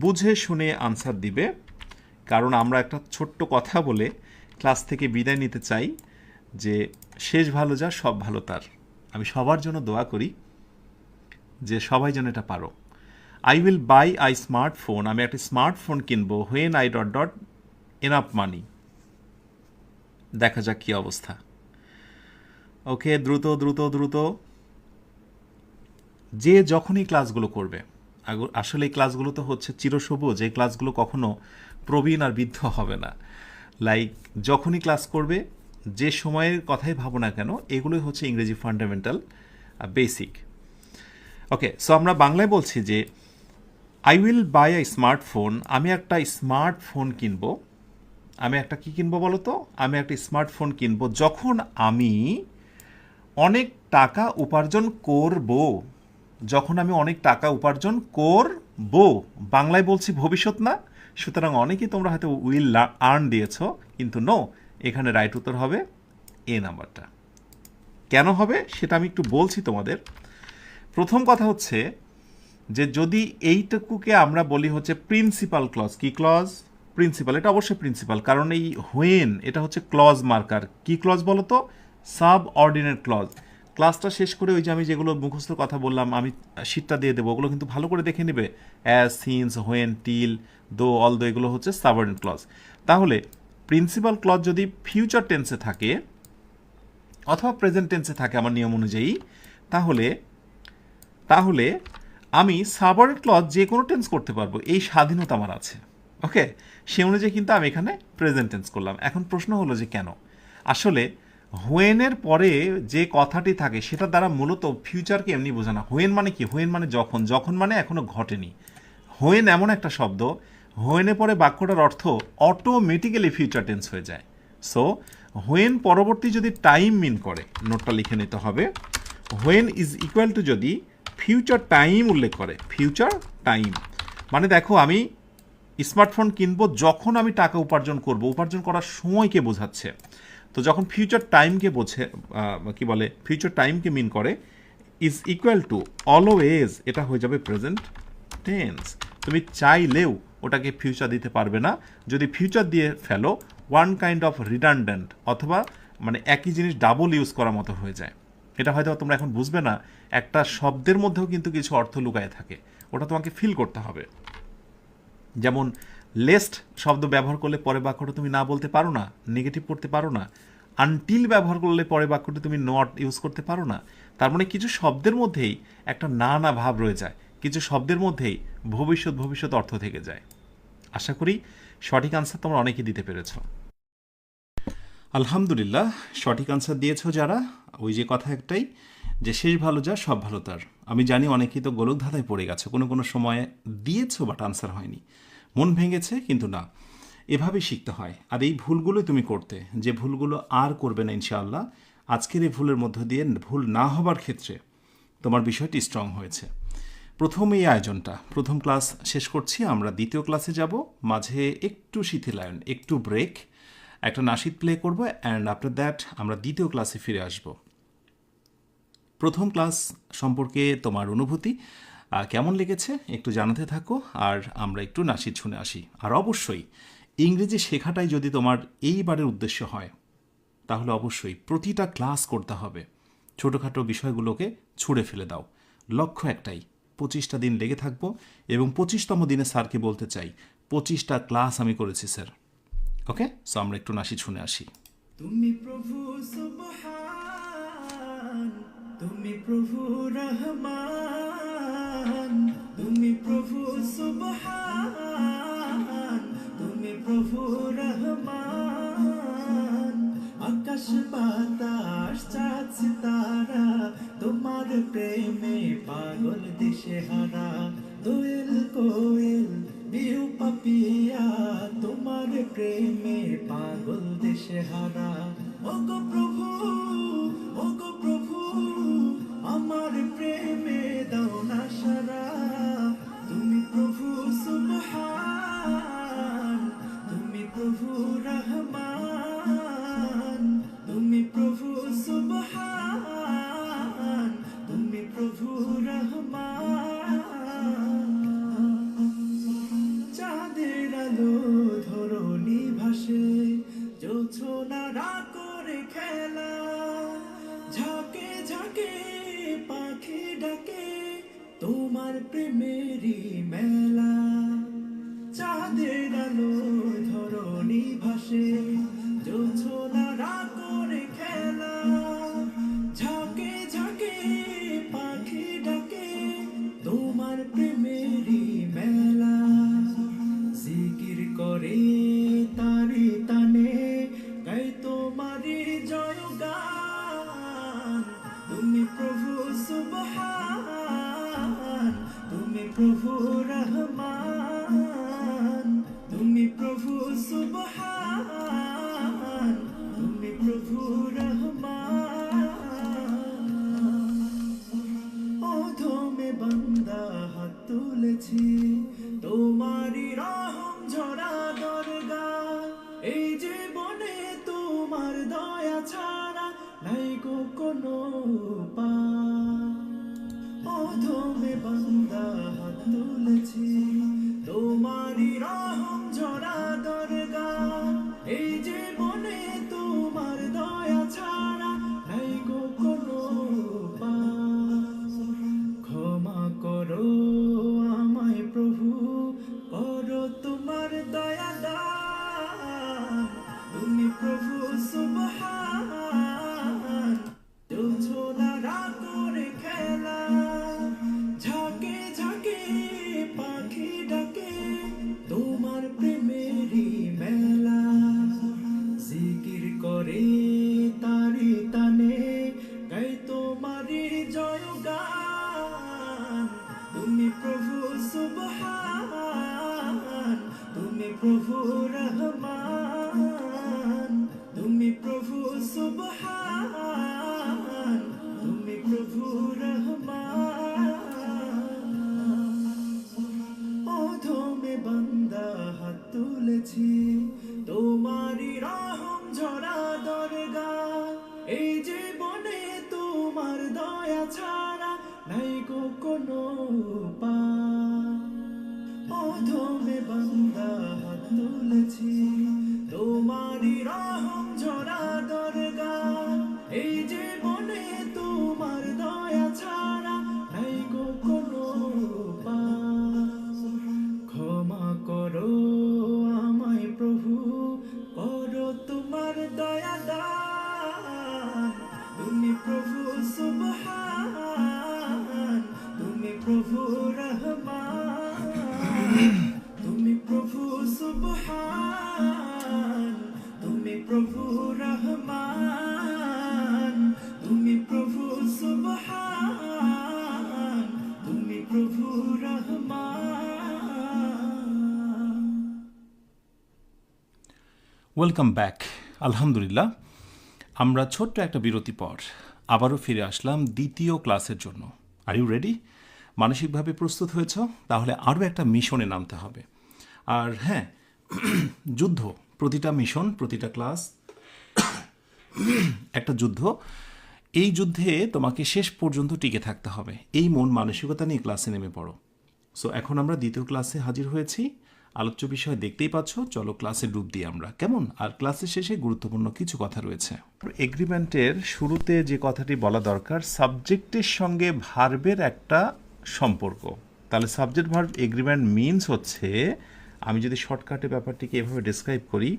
বুঝে শুনে আনসার দিবে, কারণ আমরা একটা ছোট্ট কথা বলে ক্লাস থেকে বিদায় নিতে চাই যে শেষ ভালো যা সব ভালো তার। আমি সবার জন্য দোয়া করি যে সবাই যেন এটা পারো। I will buy I smartphone, আমি একটা স্মার্টফোন কিনবো when I dot dot enough money. দেখা যাক কি অবস্থা। ওকে, দ্রুত দ্রুত দ্রুত। যে যখনই ক্লাসগুলো করবে, আসলে এই ক্লাসগুলো তো হচ্ছে চিরসবুজ, এই ক্লাসগুলো কখনো প্রবীণ আর বৃদ্ধ হবে না। লাইক যখনই ক্লাস করবে, যে সময়ের কথাই ভাবো না কেন, এগুলোই হচ্ছে ইংরেজি ফান্ডামেন্টাল বেসিক। ওকে, সো আমরা বাংলায় বলছি যে I will buy I smartphone, আমি একটা স্মার্টফোন কিনবো। আমি একটা কি কিনবো বলো তো? আমি একটা স্মার্টফোন কিনবো যখন আমি অনেক টাকা উপার্জন করব। যখন আমি অনেক টাকা উপার্জন করব, বাংলায় বলছি ভবিষ্যৎ না, সুতরাং অনেকেই তোমরা হয়তো উইল আর্ন দিয়েছ, কিন্তু নো, এখানে রাইট উত্তর হবে এ নাম্বারটা। কেন হবে সেটা আমি একটু বলছি তোমাদের। প্রথম কথা হচ্ছে যে যদি এইটুকুকে আমরা বলি হচ্ছে প্রিন্সিপাল ক্লজ, কি ক্লজ? প্রিন্সিপাল, এটা অবশ্যই প্রিন্সিপাল, কারণ এই হোয়েন এটা হচ্ছে ক্লজ মার্কার। কি ক্লজ বলো তো? Subordinate clause. ক্লাসটা শেষ করে ওই যে আমি যেগুলো মুখস্থ কথা বললাম, আমি শীটটা দিয়ে দেবো, ওগুলো কিন্তু ভালো করে দেখে নেবে। অ্যাজ, সিন্স, হোয়েন, টিল, দো, অল দো, এগুলো হচ্ছে সাবঅর্ডিনেট ক্লজ। তাহলে প্রিন্সিপাল ক্লজ যদি ফিউচার টেন্সে থাকে অথবা প্রেজেন্ট টেন্সে থাকে আমার নিয়ম অনুযায়ী, তাহলে আমি সাবঅর্ডিনেট ক্লজ যে কোনো টেন্স করতে পারবো, এই স্বাধীনতা আমার আছে। ওকে, সে অনুযায়ী কিন্তু আমি এখানে প্রেজেন্ট টেন্স করলাম। এখন প্রশ্ন হলো যে কেন? আসলে হোয়েনের পরে যে কথাটি থাকে সেটা দ্বারা মূলত ফিউচারকে এমনি বোঝা না। হোয়েন মানে কি? হোয়েন মানে যখন, যখন মানে এখনো ঘটেনি। হোয়েন এমন একটা শব্দ, হোয়েনের পরে বাক্যটার অর্থ অটোমেটিক্যালি ফিউচার টেন্স হয়ে যায়। সো হোয়েন পরবর্তী যদি টাইম মিন করে, নোটটা লিখে নিতে হবে। হোয়েন ইজ ইকুয়াল টু যদি ফিউচার টাইম উল্লেখ করে, ফিউচার টাইম মানে দেখো আমি স্মার্টফোন কিনবো যখন আমি টাকা উপার্জন করব, উপার্জন করার সময়কে বোঝাচ্ছে। তো যখন ফিউচার টাইমকে বোঝে, কি বলে, ফিউচার টাইমকে মিন করে, ইজ ইকুয়াল টু অলওয়েজ, এটা হয়ে যাবে প্রেজেন্ট টেন্স। তুমি চাইলেও ওটাকে ফিউচার দিতে পারবে না। যদি ফিউচার দিয়ে ফেলো, ওয়ান কাইন্ড অফ রিডান্ডেন্ট, অথবা মানে একই জিনিস ডাবল ইউজ করার মতো হয়ে যায়। এটা হয়তো তোমরা এখন বুঝবে না, একটা শব্দের মধ্যেও কিন্তু কিছু অর্থ লুকায় থাকে, ওটা তোমাকে ফিল করতে হবে। যেমন লেস্ট শব্দ ব্যবহার করলে পরে বাক্যটা তুমি না বলতে পারো না, নেগেটিভ করতে পারো না। আনটিল ব্যবহার করলে পরে বাক্যটা তুমি নট ইউজ করতে পারো না। তার মানে কিছু শব্দের মধ্যেই একটা না না ভাব রয়ে যায়, কিছু শব্দের মধ্যেই ভবিষ্যৎ অর্থ থেকে যায়। আশা করি সঠিক আনসার তোমরা অনেকেই দিতে পেরেছ। আলহামদুলিল্লাহ, সঠিক আনসার দিয়েছ যারা, ওই যে কথা একটাই যে শেষ ভালো যা সব ভালো তার। আমি জানি অনেকেই তো গোলক ধাঁধায় পড়ে গেছে, কোনো সময়ে দিয়েছ বাট আনসার হয়নি, মন ভেঙেছে, কিন্তু না, এভাবেই শিখতে হয়। আর এই ভুলগুলোই তুমি করতে, যে ভুলগুলো আর করবে না ইনশাআল্লাহ। আজকের এই ভুলের মধ্য দিয়ে ভুল না হবার ক্ষেত্রে তোমার বিষয়টি স্ট্রং হয়েছে। প্রথম এই আয়োজনটা, প্রথম ক্লাস শেষ করছি, আমরা দ্বিতীয় ক্লাসে যাব। মাঝে একটু শিথিলায়ন, একটু ব্রেক, একটা নাশিদ প্লে করব, অ্যান্ড আফটার দ্যাট আমরা দ্বিতীয় ক্লাসে ফিরে আসব। প্রথম ক্লাস সম্পর্কে তোমার অনুভূতি কেমন লেগেছে একটু জানাতে থাকো, আর আমরা একটু নাশিদ শুনে আসি। আর অবশ্যই ইংরেজি শেখাটাই যদি তোমার এইবারের উদ্দেশ্য হয়, তাহলে অবশ্যই প্রতিটা ক্লাস করতে হবে। ছোটোখাটো বিষয়গুলোকে ছুঁড়ে ফেলে দাও। লক্ষ্য একটাই, 25টা দিন লেগে থাকবো, এবং 25তম দিনে স্যারকে বলতে চাই 25টা ক্লাস আমি করেছি স্যার। ওকে, সো আমরা একটু নাশিদ শুনে আসি। তুমি প্রভু সুবহান, তুমি প্রভু রহমান, তুমি প্রভু সুবহান, তুমি প্রভু রহমান। আকাশ বাতাস চাঁদ সিতারা তোমার প্রেমে পাগল দিশেহারা। দোয়েল কোয়েল বিহু পাপিয়া তোমার প্রেমে পাগল দিশেহারা। ওগো প্রভু, ওগো প্রভু, আমার প্রেমে দাও না সারা। তুমি প্রভু সুবহান, তুমি প্রভু রহমান, তুমি প্রভু সুবহান, তুমি প্রভু রহমান। চাঁদের আলো ধরণী ভাসে, জোছনারা করে খেলা। ঝাঁকে ঝাঁকে পাখি ডাকে তোমার প্রেমেরই মেলা। চাঁদের আলো ধরণী ভাসে, জোছনারা করে খেলা। ঝাঁকে ঝাঁকে পাখি ডাকে তোমার প্রেমেরই মেলা। জিকির করে তারি তানে গাই তোমারি জয়গান। তুমি প্রভু সুবহান, তুমি প্রভু রহমান, তুমি প্রভু সুবহান, তুমি প্রভু রহমান। অধমে বান্দা হাত তুলেছি, তোমারি রহম ঝরা দরগা। এই জীবনে তোমার দয়া ছাড়া নাই গো কোনো উপায়। অধমে বান্দা হাত তুলেছি, তোমারি রহম ঝরা দরগা। এই জীবনে তোমার দয়া ছাড়া নাই গো কোনো উপায়। ক্ষমা করো আমায় প্রভু, করো তোমার দয়া দান। তুমি প্রভু সুবহান, জোছনারা করে খেলা। ঝাঁকে ঝাঁকে পাখি ডাকে তোমার প্রেমেরই মেলা। জিকির করে তারি তানে গাই তোমারি জয়গান। তুমি প্রভু সুবহান, তুমি প্রভু রহমান, তুমি প্রভু সুবহান, তুমি প্রভু রহমান। অধমে বান্দা হাত তুলেছি, তোমারি রহম ঝরা দরগা। এই জীবনে তোমার দয়া ছাড়া নাই গো কোনো উপায়। অধমে বান্দা হাত তুলেছি, তোমারি রহম ঝরা দরগা। এই জীবনে তোমার দয়া ছাড়া নাই গো কোনো উপায়। ক্ষমা করো আমায় প্রভু, করো তোমার দয়া দান। তুমি প্রভু সুবহান, তুমি প্রভু রহমান, ওয়েলকাম ব্যাক। আলহামদুলিল্লাহ, আমরা ছোট্ট একটা বিরতি পর আবারও ফিরে আসলাম দ্বিতীয় ক্লাসের জন্য। Are you ready? মানসিকভাবে প্রস্তুত হয়েছ? তাহলে আরও একটা মিশনে নামতে হবে। আর হ্যাঁ, যুদ্ধ, প্রতিটা মিশন, প্রতিটা ক্লাস একটা যুদ্ধ। এই যুদ্ধে তোমাকে শেষ পর্যন্ত টিকে থাকতে হবে, এই মন মানসিকতা নিয়ে ক্লাসে নেমে পড়ো। সো এখন আমরা দ্বিতীয় ক্লাসে হাজির হয়েছি। আলোচ্য বিষয় দেখতেই পাচ্ছ, চলো ক্লাসে ডুব দিই আমরা, কেমন? আর ক্লাসের শেষে গুরুত্বপূর্ণ কিছু কথা রয়েছে। এগ্রিমেন্টের শুরুতে যে কথাটি বলা দরকার, সাবজেক্টের সঙ্গে ভার্বের একটা সম্পর্ক। তাহলে সাবজেক্ট ভার্ব এগ্রিমেন্ট মিনস হচ্ছে, আমি যদি শর্টকাটে ব্যাপারটিকে এভাবে ডেসক্রাইব করি,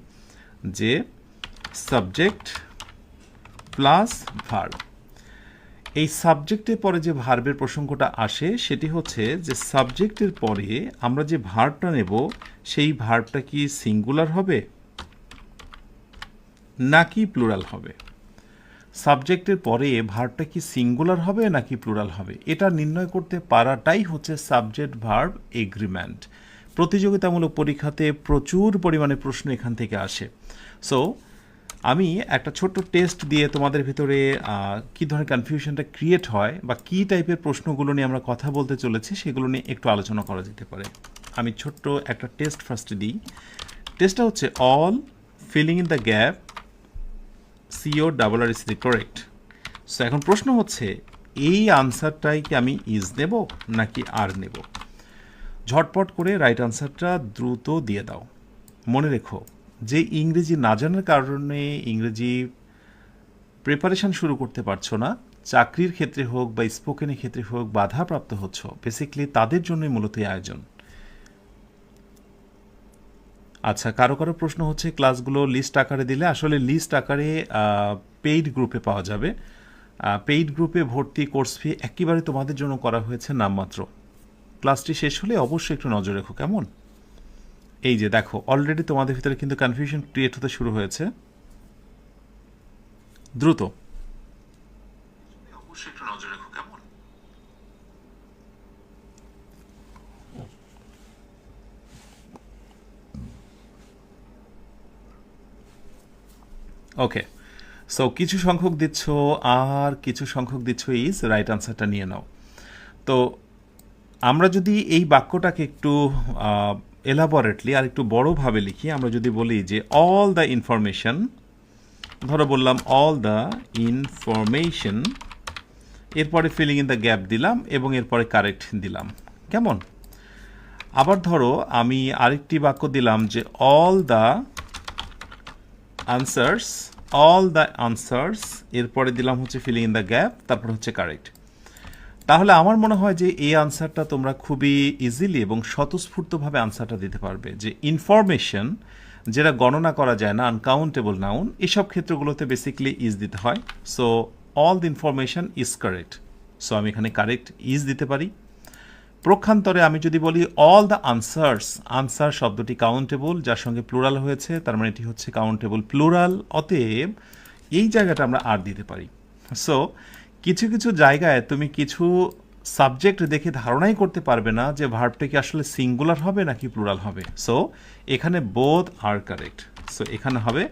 যে সাবজেক্ট প্লাস ভার্ব। এই সাবজেক্টের পরে যে ভার্বের প্রসঙ্গটা আসে সেটি হচ্ছে যে সাবজেক্টের পরে আমরা যে ভার্বটা নেব সেই ভার্বটা কি সিঙ্গুলার হবে নাকি প্লুরাল হবে। সাবজেক্টের পরে ভার্বটা কি সিঙ্গুলার হবে নাকি প্লুরাল হবে, এটা নির্ণয় করতে পারাটাই হচ্ছে সাবজেক্ট ভার্ব এগ্রিমেন্ট। প্রতিযোগিতামূলক পরীক্ষাতে প্রচুর পরিমাণে প্রশ্ন এখান থেকে আসে। সো আমি একটা ছোট্ট টেস্ট দিয়ে তোমাদের ভিতরে কী ধরনের কনফিউশনটা ক্রিয়েট হয় বা কী টাইপের প্রশ্নগুলো নিয়ে আমরা কথা বলতে চলেছি সেগুলো নিয়ে একটু আলোচনা করা যেতে পারে। আমি ছোট্ট একটা টেস্ট ফার্স্টে দিই। টেস্টটা হচ্ছে all filling in the gap CORR is the correct. So এখন প্রশ্ন হচ্ছে, এই আনসারটাই কি আমি ইজ নেব নাকি আর নেব? ঝটপট করে রাইট আনসারটা দ্রুত দিয়ে দাও। মনে রেখো, যে ইংরেজি না জানার কারণে ইংরেজি প্রিপারেশান শুরু করতে পারছো না, চাকরির ক্ষেত্রে হোক বা স্পোকেনের ক্ষেত্রে হোক বাধাপ্রাপ্ত হচ্ছ, বেসিক্যালি তাদের জন্যই মূলত এই আয়োজন। আচ্ছা, কারো কারো প্রশ্ন হচ্ছে ক্লাসগুলো লিস্ট আকারে দিলে, আসলে লিস্ট আকারে পেইড গ্রুপে পাওয়া যাবে। পেইড গ্রুপে ভর্তি কোর্স ফি একেবারে তোমাদের জন্য করা হয়েছে নামমাত্র। ক্লাসটি শেষ হলে অবশ্যই একটু নজর রেখো, কেমন? এই যে দেখো, অলরেডি তোমাদের ভিতরে কিন্তু কনফিউশন ক্রিয়েট হতে শুরু হয়েছে। দ্রুত অবশ্যই একটু নজর রেখো, কেমন? ওকে, সো কিছু সংখ্যক দিচ্ছ আর কিছু সংখ্যক দিচ্ছ ইজ, রাইট আনসারটা নিয়ে নাও। তো আমরা যদি এই বাক্যটাকে একটু এলাবোরেটলি আর একটু বড়োভাবে লিখি, আমরা যদি বলি যে অল দ্য ইনফরমেশন, ধরো বললাম অল দ্য ইনফরমেশন, এরপরে ফিলিং ইন দ্য গ্যাপ দিলাম এবং এরপরে কারেক্ট দিলাম, কেমন? আবার ধরো আমি আরেকটি বাক্য দিলাম যে all the answers, all the answers, এরপরে দিলাম হচ্ছে ফিলিং ইন দ্য গ্যাপ, তারপর হচ্ছে কারেক্ট। তাহলে আমার মনে হয় যে এই আনসারটা তোমরা খুবই ইজিলি এবং স্বতঃস্ফূর্তভাবে আনসারটা দিতে পারবে। যে ইনফরমেশন যেটা গণনা করা যায় না, আনকাউন্টেবল নাউন, এসব ক্ষেত্রগুলোতে বেসিক্যালি ইজ দিতে হয়। So all the information is correct, so আমি এখানে কারেক্ট ইজ দিতে পারি। প্রক্ষান্তরে আমি যদি বলি অল দ্য আনসার্স, আনসার শব্দটি কাউন্টেবল, যার সঙ্গে প্লুরাল হয়েছে, তার মানে এটি হচ্ছে কাউন্টেবল প্লুরাল, অতএব এই জায়গাটা আমরা আর দিতে পারি। সো কিছু কিছু জায়গায় তুমি কিছু সাবজেক্ট দেখে ধারণাই করতে পারবে না যে ভার্বটা কি আসলে সিঙ্গুলার হবে নাকি প্লুরাল হবে। সো এখানে বোথ আর কারেক্ট, সো এখানে হবে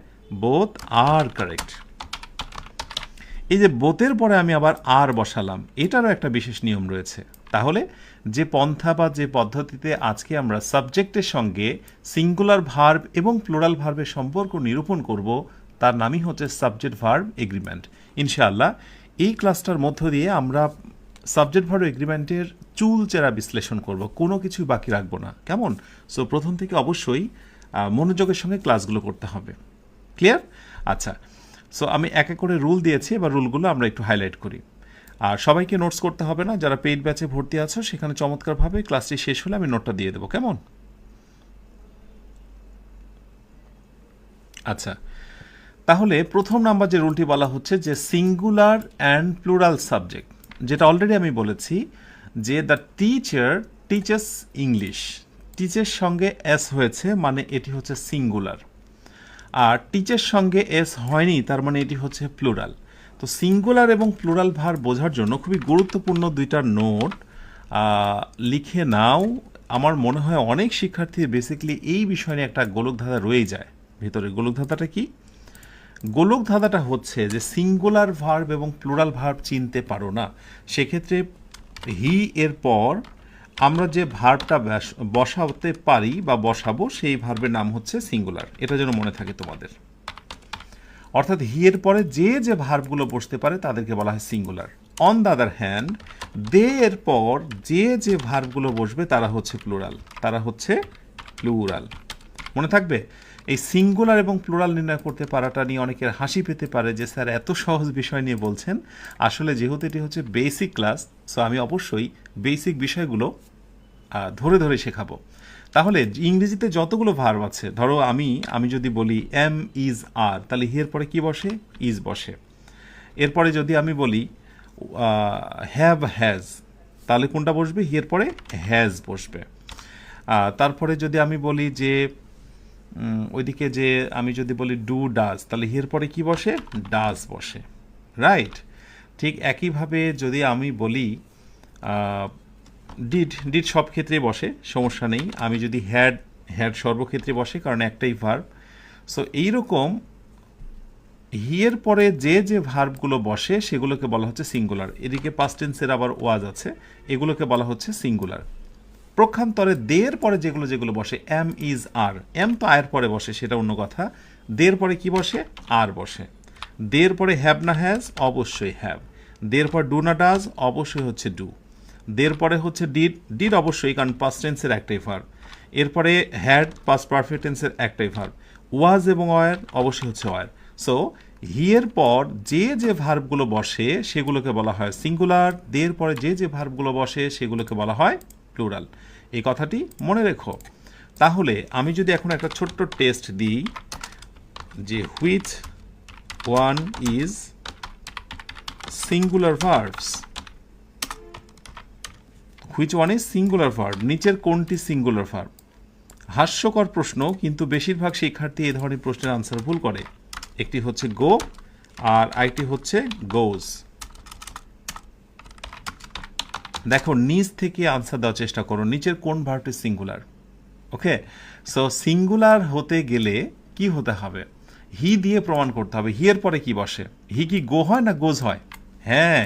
বোথ আর কারেক্ট। এই যে বোথের পরে আমি আবার আর বসালাম, এটারও একটা বিশেষ নিয়ম রয়েছে। তাহলে যে পন্থা বা যে পদ্ধতিতে আজকে আমরা সাবজেক্টের সঙ্গে সিঙ্গুলার ভার্ব এবং প্লুরাল ভার্বের সম্পর্ক নিরূপণ করব, তার নামই হচ্ছে সাবজেক্ট ভার্ব এগ্রিমেন্ট। ইনশাআল্লাহ এই ক্লাসটার মধ্য দিয়ে আমরা সাবজেক্ট ভার্ব এগ্রিমেন্টের চুলচেরা বিশ্লেষণ করব, কোনো কিছুই বাকি রাখবো না, কেমন? সো প্রথম থেকে অবশ্যই মনোযোগের সঙ্গে ক্লাসগুলো করতে হবে। ক্লিয়ার? আচ্ছা, সো আমি এক এক করে রুল দিয়েছি, এবার রুলগুলো আমরা একটু হাইলাইট করি। আর সবাইকে নোটস করতে হবে না, যারা পেইড ব্যাচে ভর্তি আছো সেখানে চমৎকারভাবে ক্লাসটি শেষ হলে আমি নোটটা দিয়ে দেবো, কেমন? আচ্ছা, তাহলে প্রথম নাম্বার যে রুলটি বলা হচ্ছে যে সিঙ্গুলার অ্যান্ড প্লুরাল সাবজেক্ট, যেটা অলরেডি আমি বলেছি যে the teacher teachers English, teacher সঙ্গে এস হয়েছে মানে এটি হচ্ছে সিঙ্গুলার, আর টিচার সঙ্গে এস হয়নি তার মানে এটি হচ্ছে প্লুরাল। তো সিঙ্গুলার এবং প্লুরাল ভার বোঝার জন্য খুবই গুরুত্বপূর্ণ দুইটা নোট লিখে নাও। আমার মনে হয় অনেক শিক্ষার্থীর বেসিক্যালি এই বিষয় নিয়ে একটা গোলকধাঁধা রয়ে যায়। ভিতরে গোলক ধাঁধাটা কি? গোলক ধাঁধাটা হচ্ছে যে সিঙ্গুলার ভার্ব এবং প্লুরাল ভার্ব চিনতে পারো না, সেক্ষেত্রে হি এর পর আমরা যে ভার্বটা বসাতে পারি বা বসাবো সেই ভার্বের নাম হচ্ছে সিঙ্গুলার। এটা যেন মনে থাকে তোমাদের। অর্থাৎ হি এর পরে যে যে ভার্বগুলো বসতে পারে তাদেরকে বলা হয় singular. On the other hand they এর পর যে যে ভার্বগুলো বসবে তারা হচ্ছে প্লুরাল, তারা হচ্ছে প্লুরাল। মনে থাকবে? এই সিঙ্গুলার এবং প্লুরাল নির্ণয় করতে পারাটা নিয়ে অনেকের হাসি পেতে পারে যে স্যার এত সহজ বিষয় নিয়ে বলছেন। আসলে যেহেতু এটি হচ্ছে বেসিক ক্লাস, সো আমি অবশ্যই বেসিক বিষয়গুলো ধরে ধরে শেখাবো। তাহলে ইংরেজিতে যতগুলো ভার্ব আছে, ধরো আমি যদি বলি এম ইজ আর, তাহলে হিয়ের পরে কি বসে? ইজ বসে। এরপরে যদি আমি বলি হ্যাভ হ্যাজ, তাহলে কোনটা বসবে? হিয়ের পরে হ্যাজ বসবে। তারপরে যদি আমি বলি যে ওইদিকে যে আমি যদি বলি ডু ডাজ, তাহলে হিয়ের পরে কি বসে? ডাজ বসে, রাইট? ঠিক একইভাবে যদি আমি বলি ডিড সব ক্ষেত্রে বসে, সমস্যা নেই। আমি যদি হ্যাড সর্বক্ষেত্রে বসে, কারণ একটাই ভার্ব। সো এইরকম হিয়ের পরে যে যে ভার্বগুলো বসে সেগুলোকে বলা হচ্ছে সিঙ্গুলার। এদিকে পাস্ট টেন্সের আবার ওয়াজ আছে, এগুলোকে বলা হচ্ছে সিঙ্গুলার। প্রক্ষান্তরে দের পরে যেগুলো বসে, এম ইজ আর, এম তো আয়ের পরে বসে, সেটা অন্য কথা। দের পরে কি বসে? আর বসে। দের পরে হ্যাভ না হ্যাজ, অবশ্যই হ্যাভ। দের পর ডু না ডাজ, অবশ্যই হচ্ছে ডু। দের পরে হচ্ছে ডিড অবশ্যই, কারণ পাস্ট টেন্সের একটাই ভার্ব। এরপরে হ্যাড পাস্ট পারফেক্ট টেন্সের একটাই ভার্ব। ওয়াজ এবং ওয়ার অবশ্যই হচ্ছে ওয়ার। সো হিয়ের পর যে যে ভার্বগুলো বসে সেগুলোকে বলা হয় সিঙ্গুলার, দের পরে যে যে ভার্বগুলো বসে সেগুলোকে বলা হয় প্লুরাল। এই কথাটি মনে রেখো। তাহলে আমি যদি এখন একটা ছোট্ট টেস্ট দিই যে which one is singular verbs, which one is singular verb, নিচের কোনটি সিঙ্গুলার ভার্ব? হাস্যকর প্রশ্ন, কিন্তু বেশিরভাগ শিক্ষার্থী এই ধরনের প্রশ্নের আনসার ভুল করে। একটি হচ্ছে গো আর আরেকটি হচ্ছে গোজ। দেখো নিচ থেকে আনসার দেওয়ার চেষ্টা করো, নিচের কোন ভার্বটি সিঙ্গুলার। ওকে, সো সিঙ্গুলার হতে গেলে কি হতে হবে? হি দিয়ে প্রমাণ করতে হবে। হিয়ের পরে কি বসে? হি কি গো হয় না গোজ হয়? হ্যাঁ,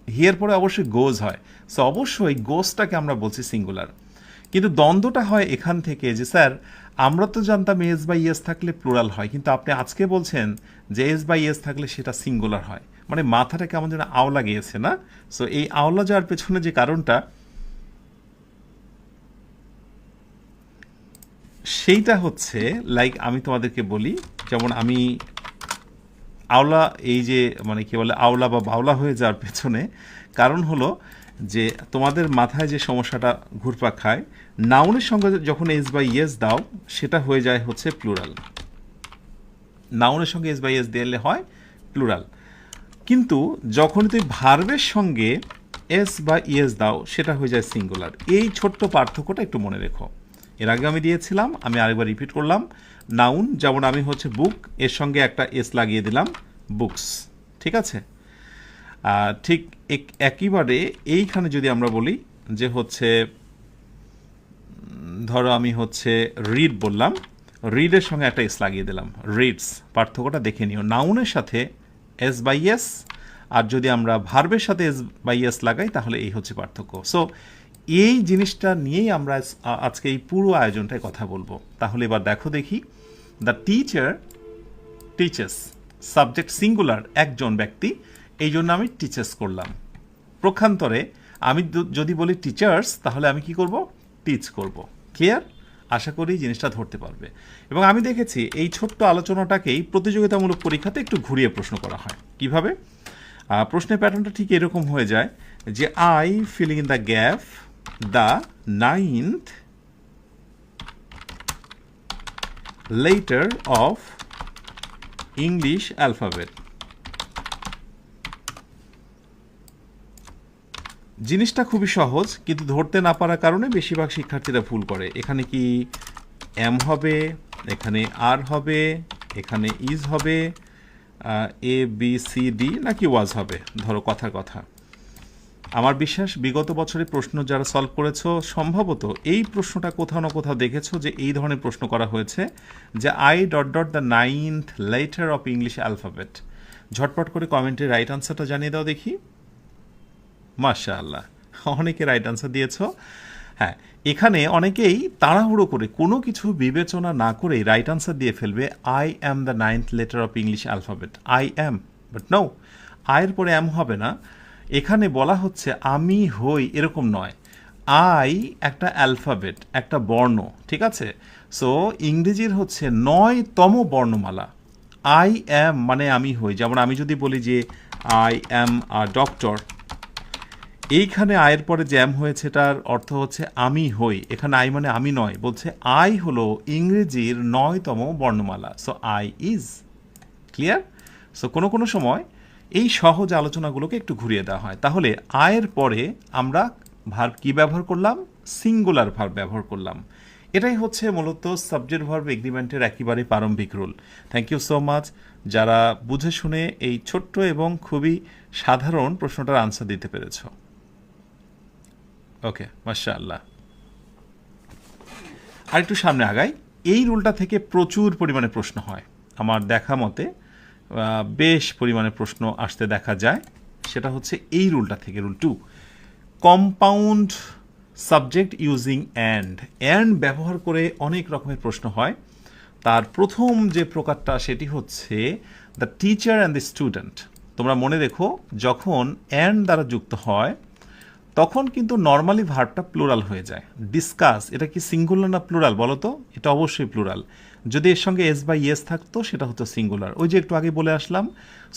হিয়ের পরে অবশ্যই গোজ হয়। সো অবশ্যই গোজটাকে আমরা বলছি সিঙ্গুলার। কিন্তু দ্বন্দ্বটা হয় এখান থেকে যে স্যার আমরা তো জানতাম এস বাই এস থাকলে প্লুরাল হয়, কিন্তু আপনি আজকে বলছেন যে এস বাই এস থাকলে সেটা সিঙ্গুলার হয়। মানে মাথাটা কেমন যেন আওলা গিয়েছে না? সো এই আওলা যাওয়ার পেছনে যে কারণটা, সেইটা হচ্ছে লাইক আমি তোমাদেরকে বলি, যেমন আমি আওলা, এই যে মানে কি বলে আওলা বা বাওলা হয়ে যাওয়ার পেছনে কারণ হলো যে তোমাদের মাথায় যে সমস্যাটা ঘুরপাক খায়, নাউনের সঙ্গে যখন এস বাই এস দাও সেটা হয়ে যায় হচ্ছে প্লুরাল। নাউনের সঙ্গে এস বাই এস দিলে হয় প্লুরাল, কিন্তু যখন তুমি ভার্বের সঙ্গে এস বা ইএস দাও সেটা হয়ে যায় সিঙ্গুলার। এই ছোট্ট পার্থক্যটা একটু মনে রেখো। এর আগে আমি দিয়েছিলাম, আমি আরেকবার রিপিট করলাম। নাউন যেমন আমি হচ্ছে বুক, এর সঙ্গে একটা এস লাগিয়ে দিলাম, বুকস। ঠিক আছে? ঠিক একইবারে এইখানে যদি আমরা বলি যে হচ্ছে ধরো আমি হচ্ছে রিড বললাম, রিডের সঙ্গে একটা এস লাগিয়ে দিলাম, রিডস। পার্থক্যটা দেখে নিও, নাউনের সাথে এস বাই এস, আর যদি আমরা ভার্বের সাথে এস বাই এস লাগাই তাহলে এই হচ্ছে পার্থক্য। সো এই জিনিসটা নিয়েই আমরা আজকে এই পুরো আয়োজনটায় কথা বলবো। তাহলে এবার দেখো দেখি, the teacher teachers, subject singular, একজন ব্যক্তি, এই জন্য আমি টিচার্স করলাম। প্রক্ষান্তরে আমি যদি বলি টিচার্স, তাহলে আমি কি করব? টিচ করব। ক্লিয়ার? আশা করি জিনিসটা ধরতে পারবে। এবং আমি দেখেছি এই ছোট্ট আলোচনাটাকেই প্রতিযোগিতামূলক পরীক্ষাতে একটু ঘুরিয়ে প্রশ্ন করা হয়। কিভাবে? প্রশ্নের প্যাটার্নটা ঠিক এরকম হয়ে যায় যে I filling in the gap the 9th letter of English alphabet. জিনিসটা খুবই সহজ, কিন্তু ধরতে না পারার কারণে বেশিরভাগ শিক্ষার্থীরা ভুল করে। এখানে কি এম হবে, এখানে আর হবে, এখানে ইজ হবে, এ বি সি ডি, নাকি ওয়াজ হবে? ধরো কথার কথা, আমার বিশ্বাস বিগত বছরে প্রশ্ন যারা সলভ করেছো সম্ভবত এই প্রশ্নটা কোথাও না কোথাও দেখেছো যে এই ধরনের প্রশ্ন করা হয়েছে যে I dot dot the 9th letter of English alphabet. ঝটপট করে কমেন্টে রাইট আনসারটা জানিয়ে দাও দেখি। মাশাআল্লাহ, অনেকে রাইট আনসার দিয়েছো। হ্যাঁ, এখানে অনেকেই তাড়াহুড়ো করে কোনো কিছু বিবেচনা না করেই রাইট আনসার দিয়ে ফেলবে I am the 9th letter of English alphabet. I am, but no, আয়ের পরে অ্যাম হবে না। এখানে বলা হচ্ছে আমি হই, এরকম নয়। আই একটা অ্যালফাবেট, একটা বর্ণ, ঠিক আছে? সো ইংরেজির হচ্ছে 9তম বর্ণমালা। আই অ্যাম মানে আমি হই। যেমন আমি যদি বলি যে আই অ্যাম আ ডক্টর, এইখানে আয়ের পরে যে অ্যাম হয়েছে এটার অর্থ হচ্ছে আমি হই। এখানে আই মানে আমি নয়, বলছে আই হলো ইংরেজির 9তম বর্ণমালা। So I is. Clear? So কোনো কোনো সময় এই সহজ আলোচনাগুলোকে একটু ঘুরিয়ে দেওয়া হয়। তাহলে আয়ের পরে আমরা ভার্ব কি ব্যবহার করলাম? সিঙ্গুলার ভার্ব ব্যবহার করলাম। এটাই হচ্ছে মূলত সাবজেক্ট ভার্ব এগ্রিমেন্টের একেবারে প্রারম্ভিক rule. Thank you so much যারা বুঝে শুনে এই ছোট্ট এবং খুবই সাধারণ প্রশ্নটার আনসার দিতে পেরেছ। ওকে, মাশাআল্লাহ। আর একটু সামনে আগাই। এই রুলটা থেকে প্রচুর পরিমাণে প্রশ্ন হয় আমার দেখা মতে, বেশ পরিমাণে প্রশ্ন আসতে দেখা যায়। সেটা হচ্ছে এই রুলটা থেকে, rule 2, compound subject using and ব্যবহার করে অনেক রকমের প্রশ্ন হয়। তার প্রথম যে প্রকারটা সেটি হচ্ছে the teacher and the student. তোমরা মনে রেখো, যখন অ্যান্ড দ্বারা যুক্ত হয় তখন কিন্তু নর্মালি ভার্বটা প্লুরাল হয়ে যায়। ডিসকাস, এটা কি সিঙ্গুলার না প্লুরাল বলো তো? এটা অবশ্যই প্লুরাল। যদি এর সঙ্গে এস বা ইয়েস থাকতো সেটা হতো সিঙ্গুলার। ওই যে একটু আগে বলে আসলাম।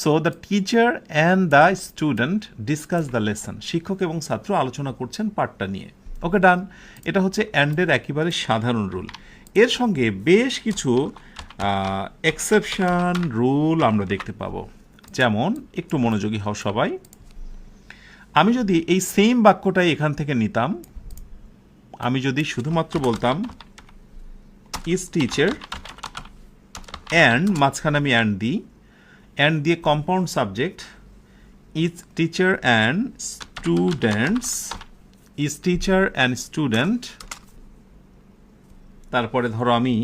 So the teacher and the student discuss the lesson. শিক্ষক এবং ছাত্র আলোচনা করছেন পাঠটা নিয়ে। ওকে, ডান। এটা হচ্ছে অ্যান্ডের একেবারে সাধারণ রুল। এর সঙ্গে বেশ কিছু এক্সেপশন রুল আমরা দেখতে পাবো। যেমন, একটু মনোযোগী হও সবাই। আমি যদি এই সেম বাক্যটাই এখান থেকে নিতাম, আমি যদি শুধুমাত্র বলতাম ইজ টিচার অ্যান্ড, মাঝখানে আমি অ্যান্ড দিই, অ্যান্ড দিয়ে compound subject is teacher and students, is teacher and student, তারপরে ধরো আমি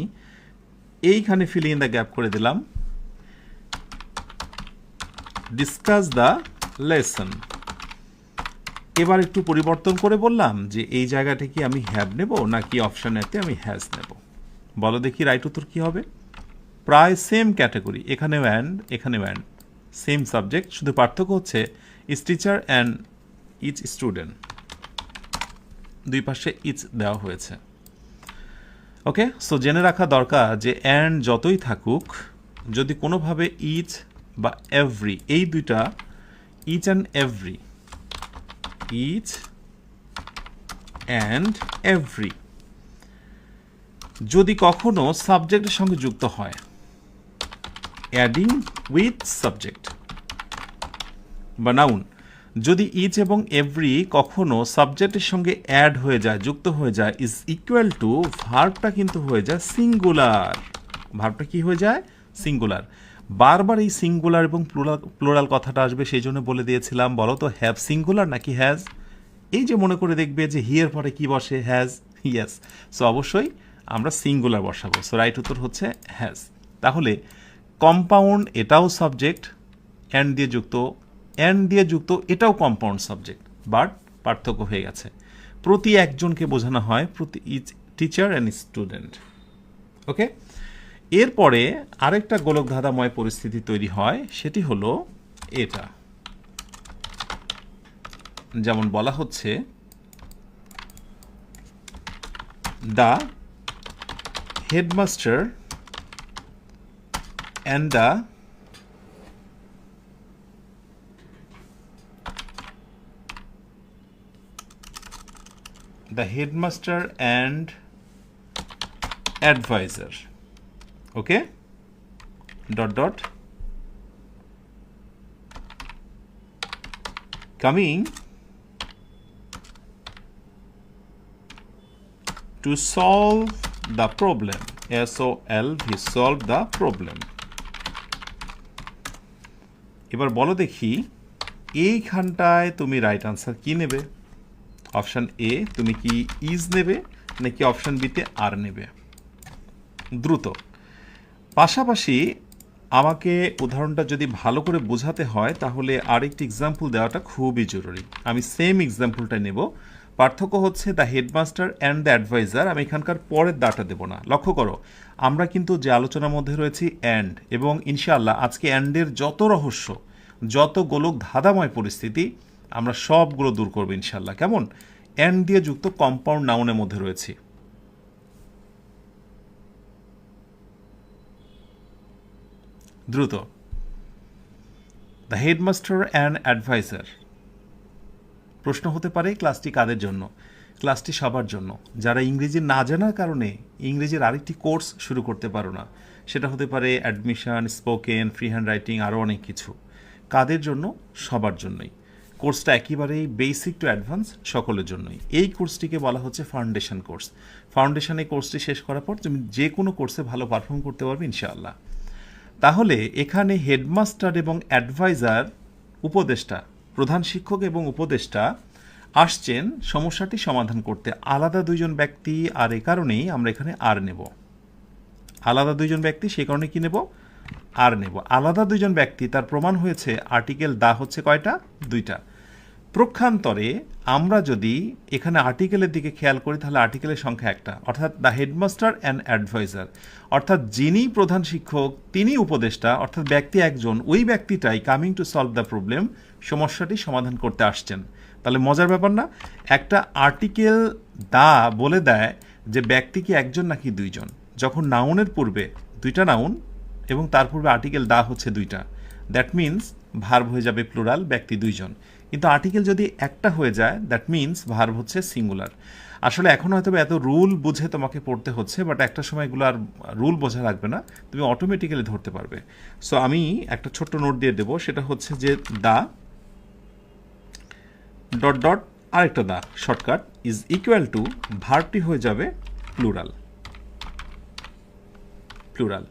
এইখানে ফিলিং ইন দ্য গ্যাপ করে দিলাম ডিসকাস দ্য লেসন। এবার একটু পরিবর্তন করে বললাম যে এই জায়গাটা কি আমি হ্যাভ নেব নাকি অপশন এতে আমি হ্যাজ নেব। বলো দেখি রাইট উত্তর কি হবে? প্রায় সেম ক্যাটাগরি, এখানেও অ্যান্ড এখানেও অ্যান্ড, সেম সাবজেক্ট, শুধু পার্থক্য হচ্ছে is teacher and is student, দুই পাশে ইজ দেওয়া হয়েছে। ওকে, সো জেনে রাখা দরকার যে অ্যান্ড যতই থাকুক, যদি কোনোভাবে ইজ বা এভরি, এই দুইটা each and every, each and every যদি কখনো সাবজেক্টের সঙ্গে যুক্ত হয়, অ্যাডিং উইথ সাবজেক্ট বা নাউন, যদি ইচ এবং এভরি কখনো সাবজেক্টের সঙ্গে অ্যাড হয়ে যায়, যুক্ত হয়ে যায়, ইজ ইকুয়াল টু ভার্বটা কিন্তু হয়ে যায় সিঙ্গুলার। ভার্বটা কি হয়ে যায়? সিঙ্গুলার। বারবার এই সিঙ্গুলার এবং প্লুরাল কথাটা আসবে, সেই জন্য বলে দিয়েছিলাম, বলো তো হ্যাভ সিঙ্গুলার নাকি হ্যাজ? এই যে মনে করে দেখবে যে হিয়ের পরে কি বসে? হ্যাজ। ইয়েস, সো অবশ্যই আমরা সিঙ্গুলার বসাবো। সো রাইট উত্তর হচ্ছে হ্যাজ। তাহলে কম্পাউন্ড এটাও সাবজেক্ট, অ্যান্ড দিয়ে যুক্ত, অ্যান্ড দিয়ে যুক্ত এটাও কম্পাউন্ড সাবজেক্ট, বাট পার্থক্য হয়ে গেছে। প্রতি একজনকে বোঝানো হয় প্রতি ইচ টিচার অ্যান্ড স্টুডেন্ট। ওকে, এরপরে আরেকটা গোলকধাঁধাময় পরিস্থিতি তৈরি হয়, সেটি হলো এটা। যেমন বলা হচ্ছে the headmaster and the headmaster and advisor, okay, dot dot, coming to solve the problem, SOLV, solve the problem। এবার বলো দেখি এইখানটায় তুমি রাইট আনসার কি নেবে? অপশান এ তুমি কি ইজ নেবে নাকি অপশান বিতে আর নেবে? দ্রুত। পাশাপাশি আমাকে উদাহরণটা যদি ভালো করে বোঝাতে হয় তাহলে আরেকটি এক্সাম্পল দেওয়াটা খুবই জরুরি। আমি সেম এক্সাম্পলটা নেব, পার্থক্য হচ্ছে the headmaster and the advisor. আমি এখানকার পরের দাটা দেব না। লক্ষ্য করো, আমরা কিন্তু যে আলোচনার মধ্যে রয়েছি অ্যান্ড, এবং ইনশাআল্লাহ আজকে অ্যান্ডের যত রহস্য, যত গোলক ধাঁধাময় পরিস্থিতি আমরা সবগুলো দূর করবো ইনশাআল্লাহ। কেমন? অ্যান্ড দিয়ে যুক্ত কম্পাউন্ড নাউনের মধ্যে রয়েছি। দ্রুত। The headmaster and advisor. প্রশ্ন হতে পারে ক্লাসটি কাদের জন্য? ক্লাসটি সবার জন্য। যারা ইংরেজি না জানার কারণে ইংরেজির আরেকটি কোর্স শুরু করতে পারো না, সেটা হতে পারে admission, spoken, free hand writing, আরও অনেক কিছু। কাদের জন্য? সবার জন্যই। কোর্সটা একেবারেই বেসিক টু অ্যাডভান্স সকলের জন্যই। এই কোর্সটিকে বলা হচ্ছে ফাউন্ডেশন কোর্স। ফাউন্ডেশন এই কোর্সটি শেষ করার পর তুমি যে কোনো কোর্সে ভালো পারফর্ম করতে পারবে ইনশাআল্লাহ। তাহলে এখানে হেডমাস্টার এবং অ্যাডভাইজার, উপদেষ্টা, প্রধান শিক্ষক এবং উপদেষ্টা আসছেন সমস্যাটি সমাধান করতে। আলাদা দুইজন ব্যক্তি, আর এ কারণেই আমরা এখানে আর নেব। আলাদা দুইজন ব্যক্তি, সেই কারণে কি নেব? আর নেব। আলাদা দুইজন ব্যক্তি, তার প্রমাণ হয়েছে আর্টিকেল দা হচ্ছে কয়টা? 2টা। প্রক্ষান্তরে আমরা যদি এখানে আর্টিকেলের দিকে খেয়াল করি তাহলে আর্টিকেলের সংখ্যা 1টা, অর্থাৎ দ্য হেডমাস্টার অ্যান্ড অ্যাডভাইজার, অর্থাৎ যিনি প্রধান শিক্ষক তিনি উপদেষ্টা, অর্থাৎ ব্যক্তি একজন, ওই ব্যক্তিটাই coming to solve the problem, সমস্যাটি সমাধান করতে আসছেন। তাহলে মজার ব্যাপার না? একটা আর্টিকেল দা বলে দেয় যে ব্যক্তি কি একজন নাকি দুইজন। যখন নাউনের পূর্বে 2টা নাউন এবং তার পূর্বে আর্টিকেল দা হচ্ছে 2টা, দ্যাট মিনস ভার্ব হয়ে যাবে প্লুরাল, ব্যক্তি দুইজন। কিন্তু আর্টিকেল যদি একটা হয়ে যায় দ্যাট মিনস ভার্ব হচ্ছে সিঙ্গুলার। আসলে এখন হয়তো এত রুল বুঝে তোমাকে পড়তে হচ্ছে, বাট একটা সময় এগুলো আর রুল বোঝা লাগবে না, তুমি অটোমেটিক্যালি ধরতে পারবে। সো আমি একটা ছোট্ট নোট দিয়ে দেবো, সেটা হচ্ছে যে দা ডট ডট আরেকটা the shortcut is equal to, ভার্বটি হয়ে যাবে plural. Plural.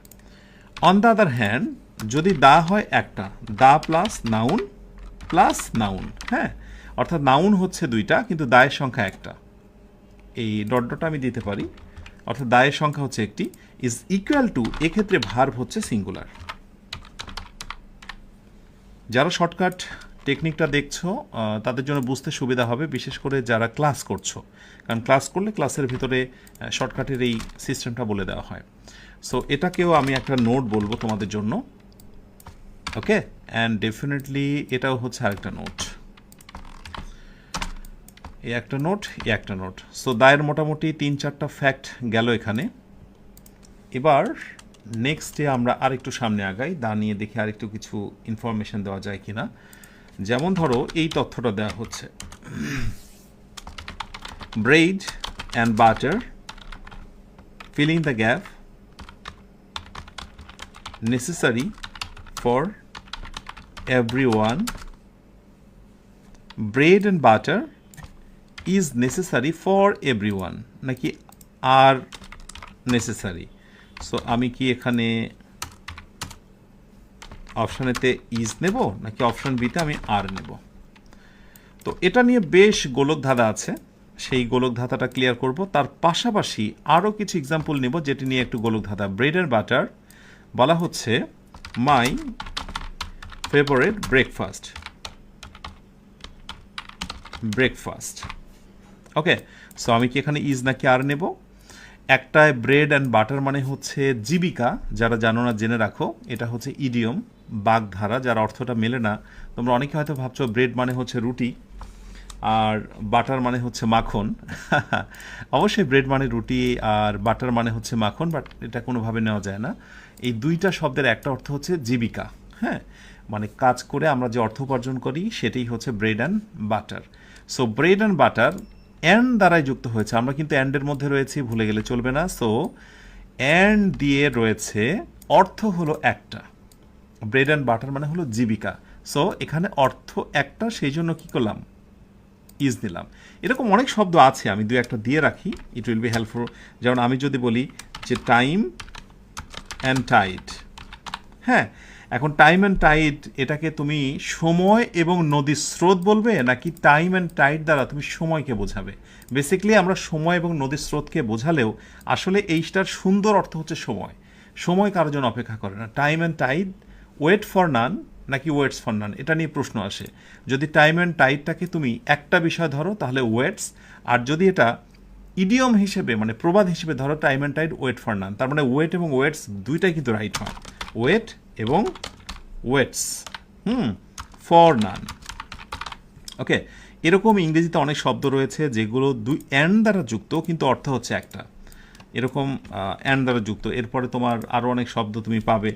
On the other hand, যদি দা হয় একটা, the plus noun plus noun, হ্যাঁ, অর্থাৎ নাউন হচ্ছে 2টা কিন্তু দায়ের সংখ্যা 1টা, এই ডট ডট আমি দিতে পারি, অর্থাৎ দায়ের সংখ্যা হচ্ছে 1টি, ইজ ইকুয়াল টু, এক্ষেত্রে ভার্ব হচ্ছে সিঙ্গুলার। যারা শর্টকাট টেকনিকটা দেখছো তাদের জন্য বুঝতে সুবিধা হবে, বিশেষ করে যারা ক্লাস করছো, কারণ ক্লাস করলে ক্লাসের ভিতরে শর্টকাটের এই সিস্টেমটা বলে দেওয়া হয়। সো এটাকেও আমি একটা নোট বলবো তোমাদের জন্য, ওকে? অ্যান্ড ডেফিনেটলি এটাও হচ্ছে আরেকটা নোট, এই একটা নোট, এই একটা নোট। সো দায়ের মোটামুটি 3-4টা ফ্যাক্ট গেল এখানে। এবার নেক্সটে আমরা আরেকটু সামনে আগাই, দা নিয়ে দেখি আরেকটু কিছু ইনফরমেশন দেওয়া যায় কিনা। যেমন ধরো এই তথ্যটা দেওয়া হচ্ছে, bread and butter, filling the gap, necessary for everyone. Bread and butter is necessary for everyone, নাকি are necessary? সো আমি কি এখানে অপশানেতে ইজ নেব নাকি অপশান বিতে আমি আর নেব? তো এটা নিয়ে বেশ গোলক ধাঁধা আছে, সেই গোলক ধাঁধাটা ক্লিয়ার করব। তার পাশাপাশি আরও কিছু এক্সাম্পল নেব যেটি নিয়ে একটু গোলক ধাঁধা। ব্রেড অ্যান্ড বাটার বলা হচ্ছে মাই ফেভারিট ব্রেকফাস্ট। ব্রেকফাস্ট, ওকে? সো আমি কি এখানে ইজ নাকি আর নেব? একটায় ব্রেড অ্যান্ড বাটার মানে হচ্ছে জীবিকা, যারা জানো না জেনে রাখো, এটা হচ্ছে ইডিয়ম, বাগধারা, যার অর্থটা মেলে না। তোমরা অনেকে হয়তো ভাবছো ব্রেড মানে হচ্ছে রুটি আর বাটার মানে হচ্ছে মাখন। অবশ্যই ব্রেড মানে রুটি আর বাটার মানে হচ্ছে মাখন, বাট এটা কোনোভাবে নেওয়া যায় না। এই 2টা শব্দের একটা অর্থ হচ্ছে জীবিকা, হ্যাঁ, মানে কাজ করে আমরা যে অর্থ উপার্জন করি সেটাই হচ্ছে bread and butter. So bread and butter and দ্বারাই যুক্ত হয়েছে, আমরা কিন্তু অ্যান্ডের মধ্যে রয়েছি, ভুলে গেলে চলবে না। সো অ্যান্ড দিয়ে রয়েছে, অর্থ হলো একটা, ব্রেড অ্যান্ড বাটার মানে হলো জীবিকা। সো এখানে অর্থ একটা, সেই জন্য কী করলাম? ইজ নিলাম। এরকম অনেক শব্দ আছে, আমি 2-1টা দিয়ে রাখি, ইট উইল বি হেল্পফুল। যেমন আমি যদি বলি যে টাইম অ্যান্ড টাইড, হ্যাঁ, এখন টাইম অ্যান্ড টাইড এটাকে তুমি সময় এবং নদীর স্রোত বলবে নাকি টাইম অ্যান্ড টাইড দ্বারা তুমি সময়কে বোঝাবে? বেসিক্যালি আমরা সময় এবং নদীর স্রোতকে বোঝালেও আসলে এইটার সুন্দর অর্থ হচ্ছে সময়। সময় কারোর জন্য অপেক্ষা করে না। Time and tide wait for none নাকি ওয়েটস ফর নান, এটা নিয়ে প্রশ্ন আসে। যদি টাইম অ্যান্ড টাইডটাকে তুমি একটা বিষয় ধরো তাহলে ওয়েটস, আর যদি এটা ইডিয়ম হিসেবে মানে প্রবাদ হিসেবে ধরো time and tide wait for none, তার মানে ওয়েট এবং ওয়েটস দুইটাই কিন্তু রাইট হয়। ওয়েট এবং ওয়েটস ফর নান। ওকে, এরকম ইংরেজিতে অনেক শব্দ রয়েছে যেগুলো দুই অ্যান্ড দ্বারা যুক্ত কিন্তু অর্থ হচ্ছে একটা, এরকম অ্যান্ড দ্বারা যুক্ত। এরপরে তোমার আরও অনেক শব্দ তুমি পাবে,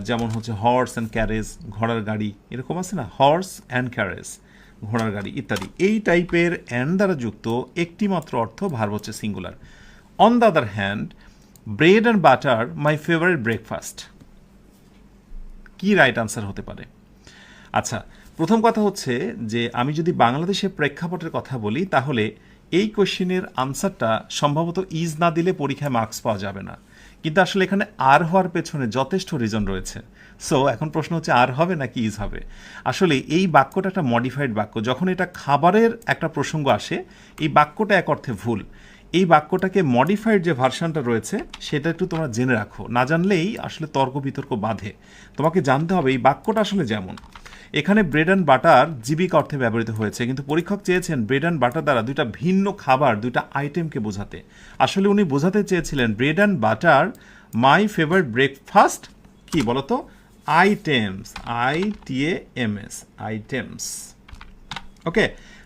যেমন হচ্ছে হর্স অ্যান্ড ক্যারেজ, ঘোড়ার গাড়ি, এরকম আছে না, হর্স অ্যান্ড ক্যারেজ, ঘোড়ার গাড়ি ইত্যাদি। এই টাইপের অ্যান্ড দ্বারা যুক্ত একটি মাত্র অর্থ ভার্ব হচ্ছে singular. On the other hand, bread and butter my favourite breakfast, কি রাইট আনসার হতে পারে? আচ্ছা, প্রথম কথা হচ্ছে যে আমি যদি বাংলাদেশের প্রেক্ষাপটের কথা বলি তাহলে এই কোশ্চেনের আনসারটা সম্ভবত ইজ না দিলে পরীক্ষায় মার্কস পাওয়া যাবে না, কিন্তু আসলে এখানে আর হওয়ার পেছনে যথেষ্ট রিজন রয়েছে। সো এখন প্রশ্ন হচ্ছে আর হবে নাকি ইজ হবে। আসলে এই বাক্যটা একটা মডিফাইড বাক্য, যখন এটা খাবারের একটা প্রসঙ্গ আসে এই বাক্যটা এক অর্থে ভুল। এই বাক্যটাকে মডিফাইড যে ভার্সানটা রয়েছে সেটা একটু তোমরা জেনে রাখো, না জানলেই আসলে তর্ক বিতর্ক বাধে। তোমাকে জানতে হবে এই বাক্যটা আসলে যেমন এখানে ব্রেড অ্যান্ড বাটার জীবিকা অর্থে ব্যবহৃত হয়েছে, কিন্তু পরীক্ষক চেয়েছেন ব্রেড অ্যান্ড বাটার দ্বারা দুইটা ভিন্ন খাবার, দুইটা আইটেমকে বোঝাতে। আসলে উনি বোঝাতে চেয়েছিলেন bread and butter my favourite breakfast, কি বলতো, আইটেমস, ITAMS, আইটেমস। ওকে,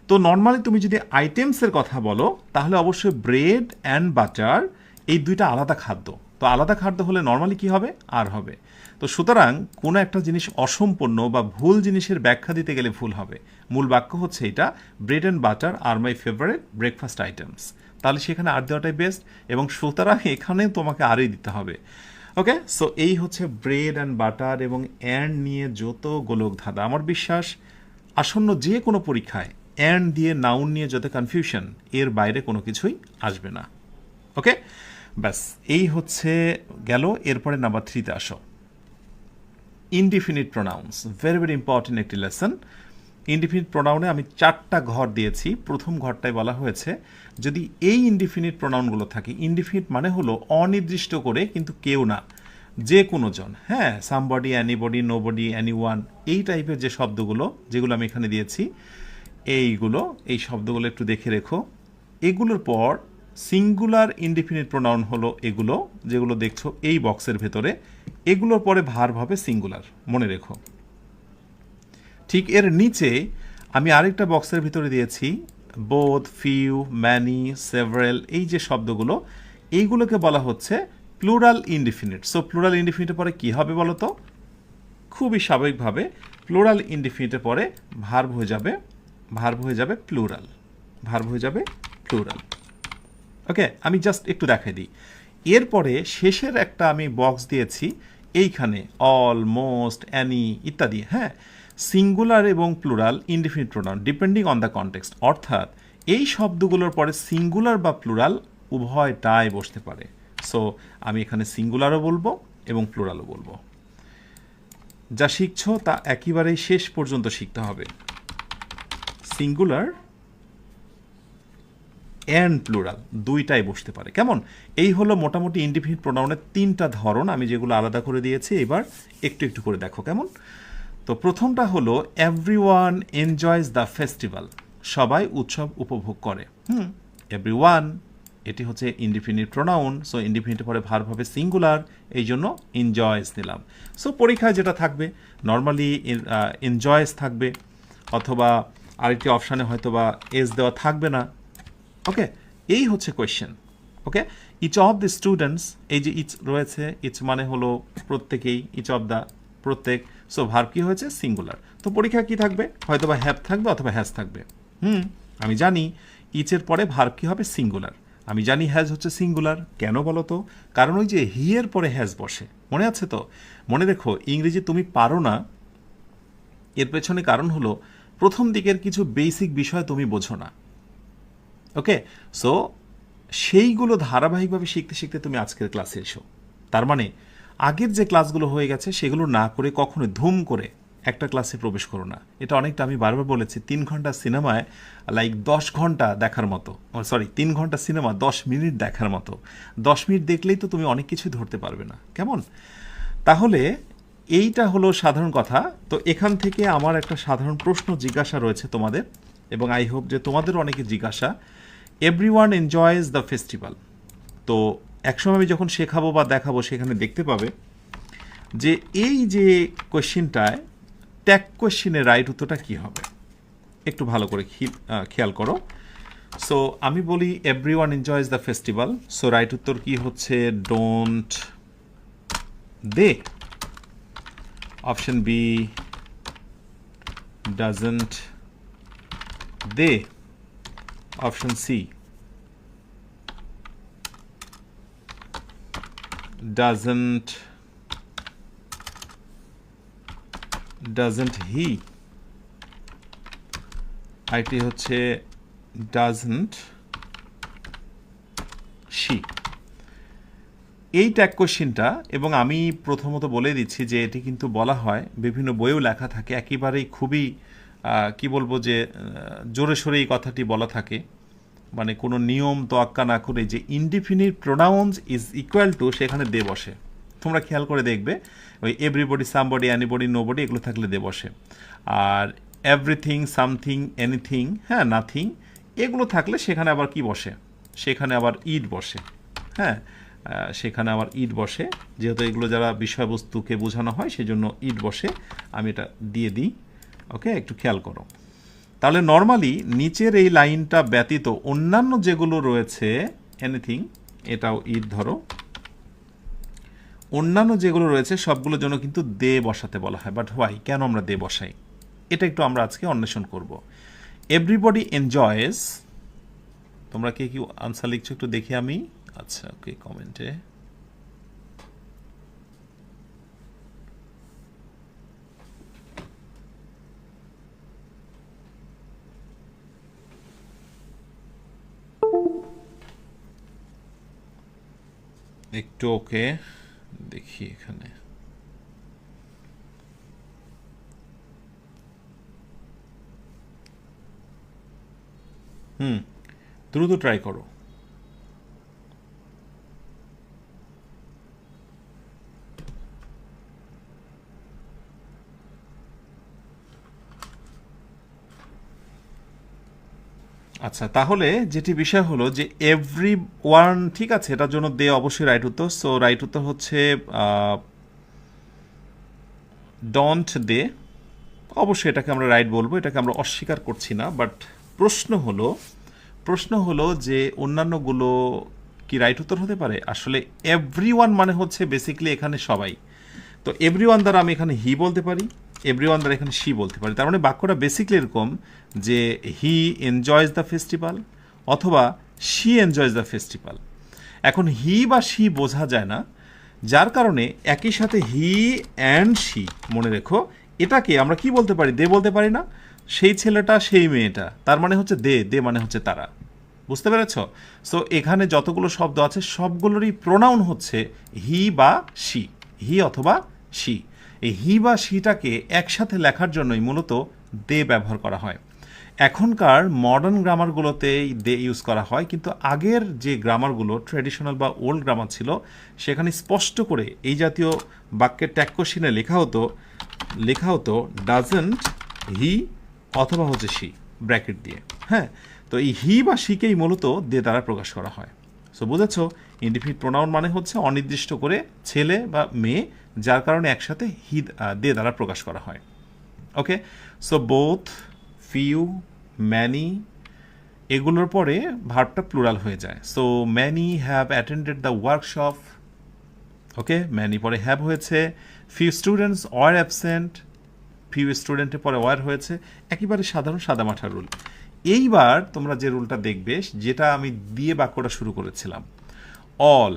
তো নর্মালি তুমি যদি আইটেমসের কথা বলো তাহলে অবশ্যই ব্রেড অ্যান্ড বাটার এই দুইটা আলাদা খাদ্য, তো আলাদা খাদ্য হলে নর্মালি কি হবে, আর হবে। তো সুতরাং কোনো একটা জিনিস অসম্পূর্ণ বা ভুল জিনিসের ব্যাখ্যা দিতে গেলে ভুল হবে। মূল বাক্য হচ্ছে এটা, bread and butter are my favourite breakfast items, তাহলে সেখানে আর দেওয়াটাই বেস্ট, এবং সুতরাং এখানে তোমাকে আরই দিতে হবে। ওকে, সো এই হচ্ছে ব্রেড অ্যান্ড বাটার এবং অ্যান্ড নিয়ে যত গোলক ধাঁধা। আমার বিশ্বাস আসন্ন যে কোনো পরীক্ষায় অ্যান্ড দিয়ে নাউন নিয়ে যত কনফিউশন, এর বাইরে কোনো কিছুই আসবে না। ওকে, ব্যাস এই হচ্ছে গেল। এরপরে নাম্বার 3-তে আসো, indefinite pronounce, very very important একটি লেসন। ইনডিফিনিট প্রোনাউনে আমি 4টা ঘর দিয়েছি। প্রথম ঘরটায় বলা হয়েছে যদি এই ইনডিফিনিট প্রোনাউনগুলো থাকে, ইনডিফিনিট মানে হলো অনির্দিষ্ট করে কিন্তু কেউ না, যে কোনো জন, হ্যাঁ, সামবডি, অ্যানিবডি, নোবডি, অ্যানিওয়ান, এই টাইপের যে শব্দগুলো যেগুলো আমি এখানে দিয়েছি, এই শব্দগুলো একটু দেখে রেখো। এগুলোর পর সিঙ্গুলার ইনডিফিনিট প্রোনাউন হলো এগুলো যেগুলো দেখছো এই বক্সের ভেতরে, এগুলোর পরে ভার্ব হবে সিঙ্গুলার, মনে রেখো। ঠিক এর নিচে আমি আরেকটা বক্সের ভিতরে দিয়েছি বোথ, ফিউ, ম্যানি, সেভারেল, এই যে শব্দগুলো এইগুলোকে বলা হচ্ছে প্লুরাল ইনডিফিনিট। সো প্লুরাল ইনডিফিনিটের পরে কি হবে বলো তো? খুবই স্বাভাবিকভাবে প্লুরাল ইনডিফিনিটের পরে ভার্ব হয়ে যাবে প্লুরাল, ভার্ব হয়ে যাবে প্লুরাল। ওকে, আমি জাস্ট একটু দেখাই দিই। এরপরে শেষের একটা আমি বক্স দিয়েছি এইখানে, অল, মোস্ট, অ্যানি ইত্যাদি, হ্যাঁ, সিঙ্গুলার এবং plural indefinite pronoun depending on the context, অর্থাৎ এই শব্দগুলোর পরে সিঙ্গুলার বা প্লুরাল উভয়টাই বসতে পারে। সো আমি এখানে সিঙ্গুলারও বলবো এবং প্লুরালও বলবো। যা শিখছো তা একেবারেই শেষ পর্যন্ত শিখতে হবে। সিঙ্গুলার অ্যান্ড প্লুরাল দুইটাই বসতে পারে, কেমন? এই হলো মোটামুটি ইনডিফিনিট প্রোনাউনের 3টা ধরন, আমি যেগুলো আলাদা করে দিয়েছি। এবার একটু একটু করে দেখো কেমন। তো প্রথমটা হলো এভরিওয়ান এনজয়স দ্য ফেস্টিভ্যাল, সবাই উৎসব উপভোগ করে। এভরিওয়ান, এটি হচ্ছে ইনডিফিনিট প্রোনাউন, সো ইনডিফিনিটের পরে ভার্ব হবে সিঙ্গুলার, এই জন্য এনজয়স দিলাম। সো পরীক্ষায় যেটা থাকবে নর্মালি এনজয়স থাকবে, অথবা আরেকটি অপশানে হয়তো বা এস দেওয়া থাকবে না। ওকে, এই হচ্ছে question. Okay, each of the students, এই যে ইচ রয়েছে, ইচ মানে হলো প্রত্যেকেই, ইচ অফ দ্য প্রত্যেক, সো ভার্ব কি হয়েছে সিঙ্গুলার। তো পরীক্ষা কি থাকবে, হয়তো বা হ্যাভ থাকবে অথবা হ্যাজ থাকবে। আমি জানি ইচের পরে ভার্ব কি হবে সিঙ্গুলার, আমি জানি হ্যাজ হচ্ছে সিঙ্গুলার। কেন বলো তো? কারণ ওই যে হি এর পরে হ্যাজ বসে, মনে আছে তো? মনে রেখো, ইংরেজি তুমি পারো না এর পেছনে কারণ হলো প্রথম দিকের কিছু বেসিক বিষয় তুমি বোঝো না। ওকে, সো সেইগুলো ধারাবাহিকভাবে শিখতে শিখতে তুমি আজকের ক্লাসে এসো। তার মানে আগের যে ক্লাসগুলো হয়ে গেছে সেগুলো না করে কখনো ধুম করে একটা ক্লাসে প্রবেশ করো না। এটা অনেকটা আমি বারবার বলেছি, 3 ঘন্টা সিনেমায় লাইক 10 ঘন্টা দেখার মতো, সরি 3 ঘন্টা সিনেমা 10 মিনিট দেখার মতো। 10 মিনিট দেখলেই তো তুমি অনেক কিছুই ধরতে পারবে না, কেমন? তাহলে এইটা হলো সাধারণ কথা। তো এখান থেকে আমার একটা সাধারণ প্রশ্ন জিজ্ঞাসা রয়েছে তোমাদের, এবং আই হোপ যে তোমাদের অনেকে জিজ্ঞাসা, এভরিওয়ান এনজয়েজ দ্য ফেস্টিভ্যাল। তো একসময় আমি যখন শেখাবো বা দেখাবো সেখানে দেখতে পাবে যে এই যে কোয়েশ্চেনটায় ট্যাগ কোয়েশ্চেনের রাইট উত্তরটা কী হবে, একটু ভালো করে খেয়াল করো। সো আমি বলি everyone enjoys the festival, so right উত্তর কি হচ্ছে? Don't they. Option B, doesn't they. Option C, doesn't he। IT হচ্ছে doesn't she। এই ট্যাগ কোশ্চিনটা, এবং আমি প্রথমত বলে দিচ্ছি যে এটি কিন্তু বলা হয়, বিভিন্ন বইয়েও লেখা থাকে, একেবারেই খুবই কি বলবো যে জোরে সোরে এই কথাটি বলা থাকে, মানে কোনো নিয়ম তোয়াক্কা না করে, যে indefinite pronounce is equal two, সেখানে দে বসে। তোমরা খেয়াল করে দেখবে ওই এভরিবডি, সামবডি, অ্যানিবডি, নোবডি এগুলো থাকলে দে বসে। আর এভরিথিং, সামথিং, এনিথিং, হ্যাঁ, নাথিং, এগুলো থাকলে সেখানে আবার কি বসে? সেখানে আবার ইট বসে। হ্যাঁ, সেখানে আবার ইট বসে, যেহেতু এগুলো যারা বিষয়বস্তুকে বোঝানো হয় সেজন্য ইট বসে। আমি এটা দিয়ে দিই, ওকে, একটু খেয়াল করো। তাহলে নর্মালি নিচের এই লাইনটা ব্যতীত অন্যান্য যেগুলো রয়েছে, এনিথিং, এটাও ইট ধরো, অন্যান্য যেগুলো রয়েছে সবগুলোর জন্য কিন্তু দে বসাতে বলা হয়। বাট হোয়াই, কেন আমরা দে বসাই, এটা একটু আমরা আজকে অন্বেষণ করব। এভরিবডি এনজয়েজ, তোমরা কে কি আনসার লিখছো একটু দেখি আমি। আচ্ছা, ওকে, কমেন্টে। একটু ওকে দেখি এখানে। দ্রুত ট্রাই করো। আচ্ছা, তাহলে যেটি বিষয় হলো যে এভরি ওয়ান, ঠিক আছে, এটার জন্য দে অবশ্যই রাইট উত্তর। সো রাইট উত্তর হচ্ছে ডোন্ট দে। অবশ্যই এটাকে আমরা রাইট বলবো, এটাকে আমরা অস্বীকার করছি না। বাট প্রশ্ন হলো যে অন্যান্যগুলো কি রাইট উত্তর হতে পারে? আসলে এভরি ওয়ান মানে হচ্ছে বেসিক্যালি এখানে সবাই। তো এভরি ওয়ান দ্বারা আমি এখানে হি বলতে পারি, এভরি ওয়ান দ্বারা এখানে শি বলতে পারি। তার মানে বাক্যটা বেসিক্যালি এরকম যে হি এনজয়েজ দ্য ফেস্টিভ্যাল অথবা শি এনজয়েজ দ্য ফেস্টিভ্যাল। এখন হি বা শি বোঝা যায় না, যার কারণে একই সাথে হি অ্যান্ড শি, মনে রেখো, এটাকে আমরা কি বলতে পারি? দে বলতে পারি না? সেই ছেলেটা, সেই মেয়েটা, তার মানে হচ্ছে দে, দে মানে হচ্ছে তারা। বুঝতে পেরেছ? সো এখানে যতগুলো শব্দ আছে সবগুলোরই প্রোনাউন হচ্ছে হি বা শি, হি অথবা শি। এই হি বা শিটাকে একসাথে লেখার জন্যই মূলত দে ব্যবহার করা হয়। এখনকার মডার্ন গ্রামারগুলোতেই দে ইউজ করা হয়, কিন্তু আগের যে গ্রামারগুলো ট্র্যাডিশনাল বা ওল্ড গ্রামার ছিল সেখানে স্পষ্ট করে এই জাতীয় বাক্যের ট্যাগ কোশ্চেনে লেখা হতো ডাজন্ট হি অথবা হচ্ছে শি, ব্র্যাকেট দিয়ে। হ্যাঁ, তো এই হি বা শিকেই মূলত দে দ্বারা প্রকাশ করা হয়। সো বুঝেছ, ইনডিফিনিট প্রোনাউন মানে হচ্ছে অনির্দিষ্ট করে ছেলে বা মেয়ে, যার কারণে একসাথে হি দে দ্বারা প্রকাশ করা হয়। Okay, so both, few, many, এগুলোর পরে ভার্বটা প্লুরাল হয়ে যায়। So many have attended the workshop. Okay, many পরে হ্যাভ হয়েছে। Few students were absent, few স্টুডেন্টের পরে ওয়ার হয়েছে। একেবারে সাধারণ সাদামাঠা রুল। এইবার তোমরা যে রুলটা দেখবে, যেটা আমি দিয়ে বাক্যটা শুরু করেছিলাম, অল,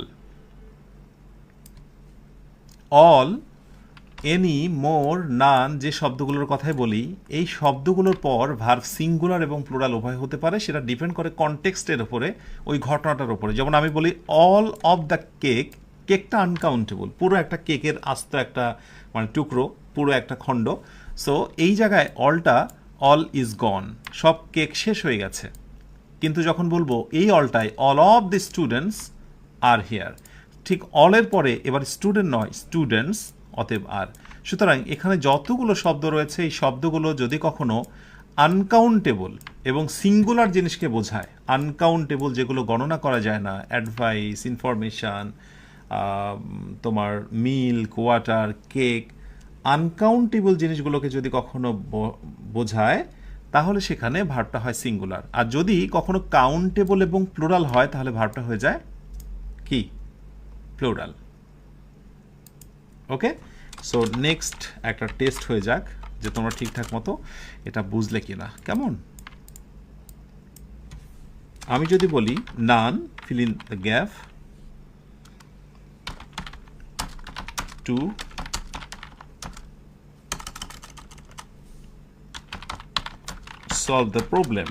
এনি, মোর, নান, যে শব্দগুলোর কথাই বলি, এই শব্দগুলোর পর ভার্ব সিঙ্গুলার এবং প্লুরাল উভয় হতে পারে। সেটা ডিপেন্ড করে কনটেক্সটের ওপরে, ওই ঘটনাটার ওপরে। যেমন আমি বলি অল অফ দ্য কেক কেকটা আনকাউন্টেবল, পুরো একটা কেকের আস্ত একটা মানে টুকরো, পুরো একটা খণ্ড। সো এই জায়গায় অল ইজ গন, সব কেক শেষ হয়ে গেছে। কিন্তু যখন বলবো এই অলটায় all of the students are here, ঠিক অলের পরে এবার স্টুডেন্ট নয়, স্টুডেন্টস, অতএব আর। সুতরাং এখানে যতগুলো শব্দ রয়েছে এই শব্দগুলো যদি কখনো আনকাউন্টেবল এবং সিঙ্গুলার জিনিসকে বোঝায়, আনকাউন্টেবল যেগুলো গণনা করা যায় না, অ্যাডভাইস, ইনফরমেশান, তোমার মিল্ক, ওয়াটার, কেক, আনকাউন্টেবল জিনিসগুলোকে যদি কখনো বোঝায় তাহলে সেখানে ভার্বটা হয় সিঙ্গুলার। আর যদি কখনো কাউন্টেবল এবং প্লুরাল হয় তাহলে ভার্বটা হয়ে যায় কি? প্লুরাল। ওকে, সো নেক্সট একটা টেস্ট হয়ে যাক যে তোমরা ঠিকঠাক মতো এটা বুঝলে কিনা। কেমন? আমি যদি বলি none, fill in the gap, to solve the problem.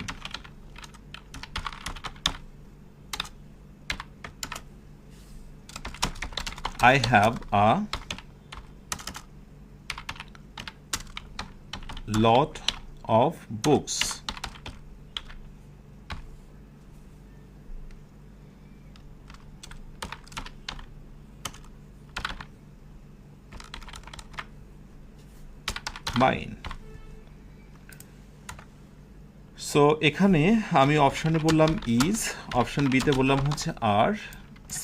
I have a lot of books. Mine. So এখানে আমি অপশানে বললাম ইজ, অপশান বিতে বললাম হচ্ছে আর,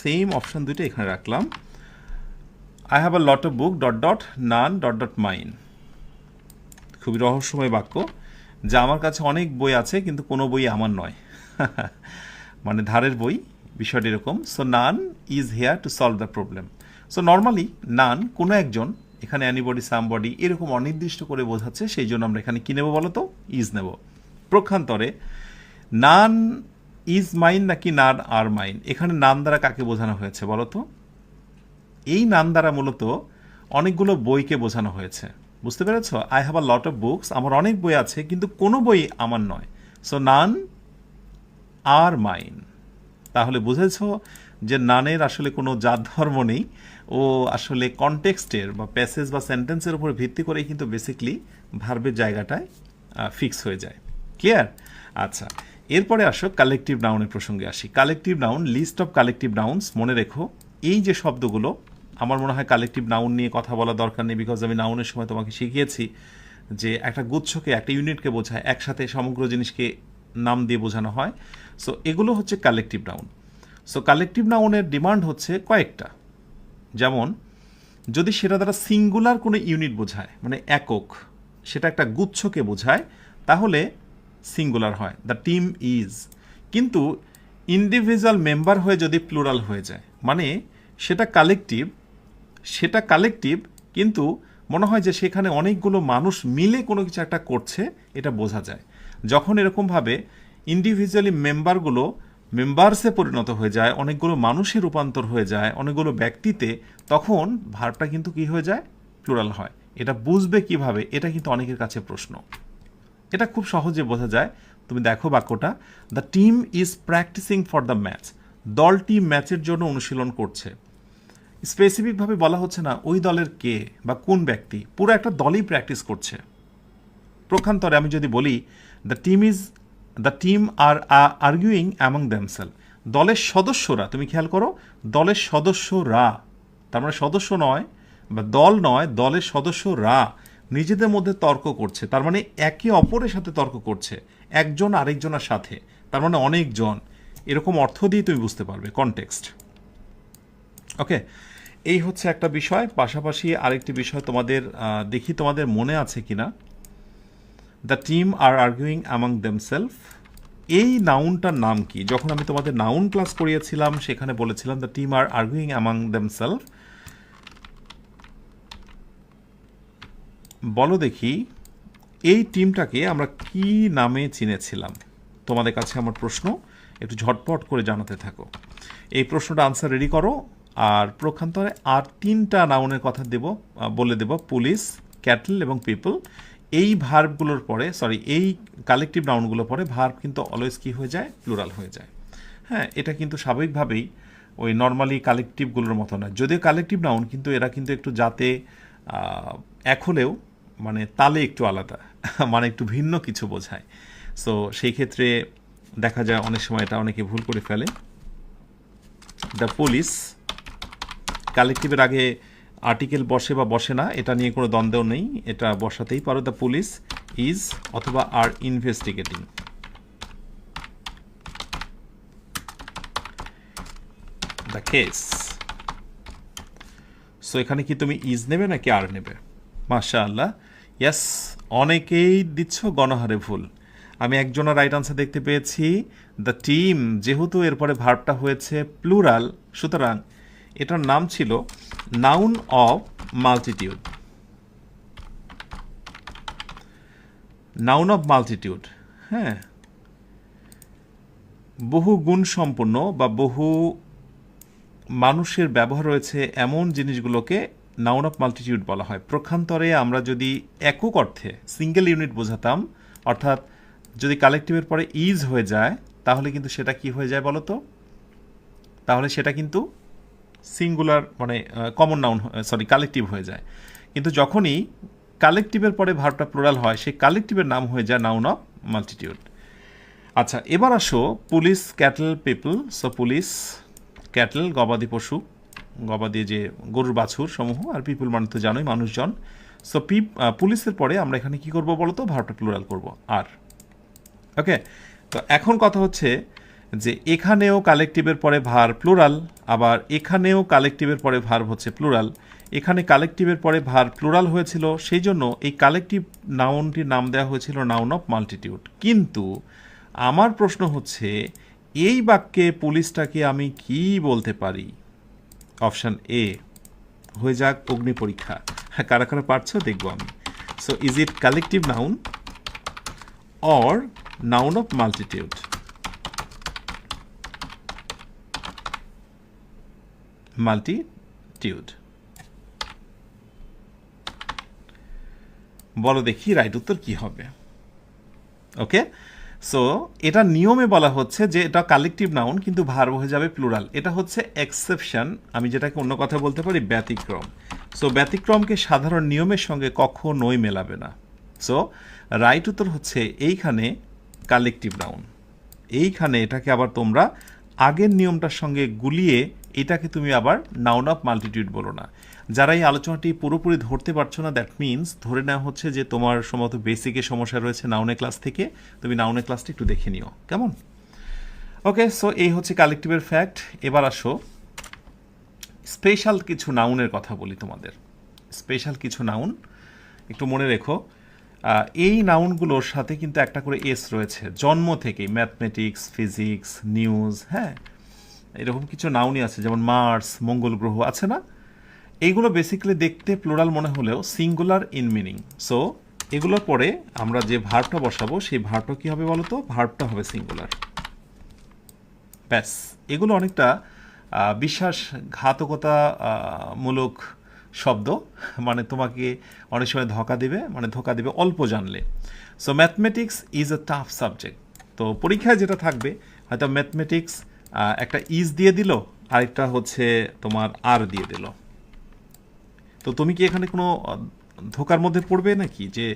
সেম অপশান দুটো এখানে রাখলাম। I have a lot of book dot dot none dot dot mine. খুবই রহস্যময় বাক্য, যা আমার কাছে অনেক বই আছে কিন্তু কোনো বই আমার নয়। মানে ধারের বই, বিষয়টি এরকম। So none is here to solve the problem. So normally none কোনো একজন, এখানে অ্যানিবডি, সামবডি এরকম অনির্দিষ্ট করে বোঝাচ্ছে, সেই জন্য আমরা এখানে কী নেব বলো তো? ইজ নেব। প্রক্ষান্তরে নান ইজ মাইন নাকি নান আর মাইন, এখানে নান দ্বারা কাকে বোঝানো হয়েছে বলো তো? এই নান দ্বারা মূলত অনেকগুলো বইকে বোঝানো হয়েছে। বুঝতে পেরেছ? I have a lot of books, আমার অনেক বই আছে কিন্তু কোনো বই আমার নয়। So naan are mine. তাহলে বুঝেছ যে নানের আসলে কোনো জাত ধর্ম নেই, ও আসলে কনটেক্সটের বা প্যাসেজ বা সেন্টেন্সের উপর ভিত্তি করেই কিন্তু বেসিকলি ভার্বের জায়গাটায় ফিক্স হয়ে যায়। ক্লিয়ার? আচ্ছা, এরপরে আসো কালেকটিভ নাউনের প্রসঙ্গে আসি। Collective noun, list of collective nouns. মনে রেখো এই যে শব্দগুলো, আমার মনে হয় কালেকটিভ নাউন নিয়ে কথা বলা দরকার নেই, বিকজ আমি নাউনের সময় তোমাকে শিখিয়েছি যে একটা গুচ্ছকে, একটা ইউনিটকে বোঝায়, একসাথে সমগ্র জিনিসকে নাম দিয়ে বোঝানো হয়। সো এগুলো হচ্ছে কালেকটিভ নাউন। সো কালেকটিভ নাউনের ডিমান্ড হচ্ছে কয়েকটা। যেমন যদি সেটা দ্বারা সিঙ্গুলার কোনো ইউনিট বোঝায়, মানে একক, সেটা একটা গুচ্ছকে বোঝায়, তাহলে সিঙ্গুলার হয়, দ্য টিম ইজ। কিন্তু ইন্ডিভিজুয়াল মেম্বার হয়ে যদি প্লুরাল হয়ে যায়, মানে সেটা কালেকটিভ কিন্তু মনে হয় যে সেখানে অনেকগুলো মানুষ মিলে কোনো কিছু একটা করছে, এটা বোঝা যায়। যখন এরকমভাবে ইন্ডিভিজুয়ালি মেম্বারগুলো মেম্বার্সে পরিণত হয়ে যায়, অনেকগুলো মানুষের রূপান্তর হয়ে যায়, অনেকগুলো ব্যক্তিতে, তখন ভার্বটা কিন্তু কি হয়ে যায়? প্লুরাল হয়। এটা বুঝবে কিভাবে? এটা কিন্তু অনেকের কাছে প্রশ্ন। এটা খুব সহজে বোঝা যায়। তুমি দেখো বাক্যটা, the team is practising for the match. দলটি ম্যাচের জন্য অনুশীলন করছে। স্পেসিফিকভাবে বলা হচ্ছে না ওই দলের কে বা কোন ব্যক্তি, পুরো একটা দলই প্র্যাকটিস করছে। প্রক্ষান্তরে আমি যদি বলি the team are arguing among themselves, দলের সদস্যরা, তুমি খেয়াল করো, দলের সদস্যরা, তার মানে সদস্য নয় বা দল নয়, দলের সদস্যরা নিজেদের মধ্যে তর্ক করছে। তার মানে একে অপরের সাথে তর্ক করছে, একজন আরেকজনের সাথে, তার মানে অনেকজন। এরকম অর্থ দিয়ে তুমি বুঝতে পারবে কনটেক্সট। ওকে, এই হচ্ছে একটা বিষয়। পাশাপাশি আরেকটি বিষয় তোমাদের দেখি তোমাদের মনে আছে কিনা। The team are arguing among themselves, এই নাউনটার নাম কি? যখন আমি তোমাদের নাউন ক্লাস করিয়েছিলাম সেখানে বলেছিলাম the team are arguing among themselves. বলো দেখি এই টিমটাকে আমরা কি নামে চিনেছিলাম? তোমাদের কাছে আমার প্রশ্ন, একটু ঝটপট করে জানাতে থাকো। এই প্রশ্নটা আনসার রেডি করো। আর প্রক্ষান্তরে আর তিনটা নাউনের কথা বলে দেব, পুলিশ, ক্যাটল এবং পিপল। এই ভার্বগুলোর পরে, এই কালেকটিভ নাউনগুলোর পরে ভার্ব কিন্তু অলওয়েজ কি হয়ে যায়? প্লুরাল হয়ে যায়। হ্যাঁ, এটা কিন্তু স্বাভাবিকভাবেই ওই নর্মালি কালেকটিভগুলোর মতো না, যদিও কালেকটিভ নাউন কিন্তু এরা কিন্তু একটু যাতে এক হলেও মানে তালে একটু আলাদা মানে একটু ভিন্ন কিছু বোঝায়। সো সেই ক্ষেত্রে দেখা যায় অনেক সময় এটা অনেকে ভুল করে ফেলে। দ্য পুলিশ কালেকটিভের আগে আর্টিকেল বসে বা বসে না এটা নিয়ে কোনো দ্বন্দ্ব নেই, এটা বসাতেই পারো। দ্য পুলিশ ইজ অথবা আর ইনভেস্টিগেটিং। দ্য কেস, সো এখানে কি তুমি ইজ নেবে নাকি আর নেবে? মাশাআল্লাহ, ইয়াস, অনেকেই দিচ্ছ গণহারে ভুল। আমি একজনের রাইট আনসার দেখতে পেয়েছি দ্য টিম, যেহেতু এরপরে ভার্বটা হয়েছে প্লুরাল, সুতরাং এটার নাম ছিল noun of multitude. Noun of multitude, হ্যাঁ, বহু গুণ সম্পন্ন বা বহু মানুষের ব্যবহার রয়েছে এমন জিনিসগুলোকে নাউন অফ মাল্টিটিউড বলা হয়। প্রক্ষান্তরে আমরা যদি একক অর্থে সিঙ্গেল ইউনিট বোঝাতাম, অর্থাৎ যদি কালেকটিভের পরে ইজ হয়ে যায় তাহলে কিন্তু সেটা কি হয়ে যায় বলো তো? তাহলে সেটা কিন্তু সিঙ্গুলার মানে কমন নাউন, সরি কালেকটিভ হয়ে যায়। কিন্তু যখনই কালেকটিভের পরে ভার্বটা প্লুরাল হয় সেই কালেকটিভের নাম হয়ে যায় নাউন অফ মাল্টিটিউড। আচ্ছা, এবার আসো police, cattle, people. So police cattle গবাদি পশু, গবাদি যে গরুর বাছুর সমূহ, আর পিপল মানে তো জানোই মানুষজন। সো পুলিশের পরে আমরা এখানে কি করব বলো তো? ভার্বটা প্লুরাল করব আর। ওকে, তো এখন কথা হচ্ছে যে এখানেও কালেকটিভের পরে ভার্ব প্লুরাল, আবার এখানেও কালেকটিভের পরে ভার্ব হচ্ছে প্লুরাল। এখানে কালেকটিভের পরে ভার্ব প্লুরাল হয়েছিল, সেই জন্য এই কালেকটিভ নাউনটির নাম দেওয়া হয়েছিল নাউন অফ মাল্টিটিউড। কিন্তু আমার প্রশ্ন হচ্ছে এই বাক্যে পুলিশটাকে আমি কি বলতে পারি? অপশান এ হয়ে যাক অগ্নি পরীক্ষা। হ্যাঁ, কারা কারা পারছো দেখবো আমি। So is it collective noun or noun of multitude? Multitude, বলো দেখি রাইট উত্তর কি হবে। ওকে, সো এটা নিয়মে বলা হচ্ছে যে এটা কালেকটিভ নাউন কিন্তু ভার্ব হয়ে যাবে প্লুরাল। এটা হচ্ছে এক্সেপশন, আমি যেটাকে অন্য কথা বলতে পারি ব্যতিক্রম। সো ব্যতিক্রমকে সাধারণ নিয়মের সঙ্গে কখনোই মেলাবে না। সো রাইট উত্তর হচ্ছে এইখানে কালেকটিভ নাউন। এইখানে এটাকে আবার তোমরা আগের নিয়মটার সঙ্গে গুলিয়ে এটাকে তুমি আবার নাউন অফ মাল্টিটিউড বলো না। যারা এই আলোচনাটি পুরোপুরি ধরতে পারছো না, দ্যাট মিনস ধরে নেওয়া হচ্ছে যে তোমার সম্ভবত বেসিকে সমস্যা রয়েছে নাউনের ক্লাস থেকে, তুমি নাউনের ক্লাসটা একটু দেখে নিও, কেমন? ওকে, সো এই হচ্ছে কালেকটিভের ফ্যাক্ট। এবার আসো স্পেশাল কিছু নাউনের কথা বলি তোমাদের। স্পেশাল কিছু নাউন একটু মনে রেখো। এই নাউনগুলোর সাথে কিন্তু একটা করে এস রয়েছে জন্ম থেকেই, ম্যাথমেটিক্স, ফিজিক্স, নিউজ, হ্যাঁ, এরকম কিছু নাউনই আছে, যেমন মার্স, মঙ্গল গ্রহ আছে না? এইগুলো বেসিক্যালি দেখতে প্লুরাল মনে হলেও সিঙ্গুলার ইন মিনিং। সো এগুলোর পরে আমরা যে ভার্বটা বসাবো সেই ভার্বটা কী হবে বলো তো? ভার্বটা হবে সিঙ্গুলার। ব্যাস, এগুলো অনেকটা বিশ্বাসঘাতকতা মূলক শব্দ, মানে তোমাকে অনেক সময় ধোঁকা দেবে, মানে ধোঁকা দেবে অল্প জানলে। So mathematics is a tough subject. তো পরীক্ষায় যেটা থাকবে, হয়তো ম্যাথমেটিক্স একটা ইজ দিয়ে দিল, আরেকটা হচ্ছে তোমার আর দিয়ে দিল। তো তুমি কি এখানে কোনো ধোকার মধ্যে পড়বে নাকি যে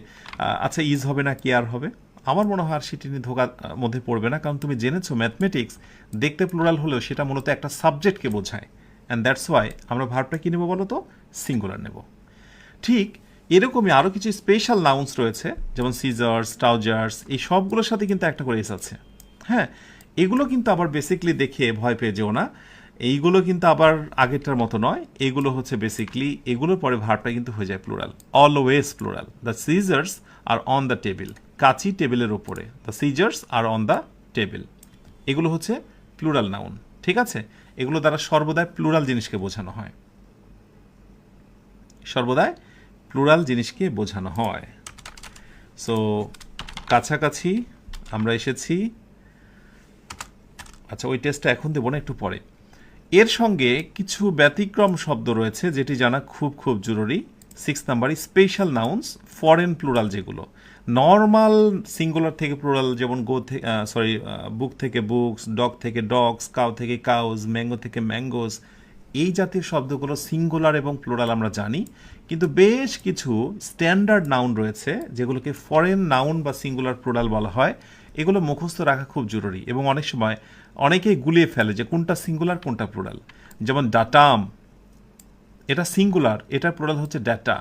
আচ্ছা ইজ হবে না কি আর হবে? আমার মনে হয় আর সেটি নিয়ে ধোকার মধ্যে পড়বে না, কারণ তুমি জেনেছো ম্যাথমেটিক্স দেখতে প্লুরাল হলেও সেটা মূলত একটা সাবজেক্টকে বোঝায়, অ্যান্ড দ্যাটস ওয়াই আমরা ভার্বটা কী নেব বলো তো? সিঙ্গুলার নেব। ঠিক এরকমই আরও কিছু স্পেশাল নাউন্স রয়েছে, যেমন সিজার্স, ট্রাউজার্স, এই সবগুলোর সাথে কিন্তু একটা করে এস আছে। হ্যাঁ, এগুলো কিন্তু আবার বেসিকলি দেখে ভয় পেয়ে যেও না, এইগুলো কিন্তু আবার আগেরটার মতো নয়। এগুলো হচ্ছে বেসিকলি এগুলোর পরে ভার্বটা কিন্তু হয়ে যায় plural, always plural. The scissors are on the table, কাঁচি টেবিলের ওপরে, the scissors are on the table, এগুলো হচ্ছে প্লুরাল নাউন। ঠিক আছে, এগুলো দ্বারা সর্বদাই প্লুরাল জিনিসকে বোঝানো হয়, সর্বদাই প্লুরাল জিনিসকে বোঝানো হয়। সো কাছাকাছি আমরা এসেছি। আচ্ছা, ওই টেস্টটা এখন দেবো না, একটু পরে। এর সঙ্গে কিছু ব্যতিক্রম শব্দ রয়েছে যেটি জানা খুব খুব জরুরি, 6 number special nouns foreign plural যেগুলো নর্মাল সিঙ্গুলার থেকে প্লুরাল যেমন বুক থেকে বুকস, ডগ থেকে ডগস, কাউ থেকে কাউজ, ম্যাঙ্গো থেকে ম্যাঙ্গোস, এই জাতীয় শব্দগুলো সিঙ্গুলার এবং প্লুরাল আমরা জানি, কিন্তু বেশ কিছু স্ট্যান্ডার্ড নাউন রয়েছে যেগুলোকে ফরেন নাউন বা সিঙ্গুলার প্লুরাল বলা হয়। এগুলো মুখস্থ রাখা খুব জরুরি এবং অনেক সময় অনেকেই গুলিয়ে ফেলে যে কোনটা সিঙ্গুলার কোনটা প্লুরাল। যেমন ডাটাম, এটা সিঙ্গুলার, এটার প্লুরাল হচ্ছে ডেটা।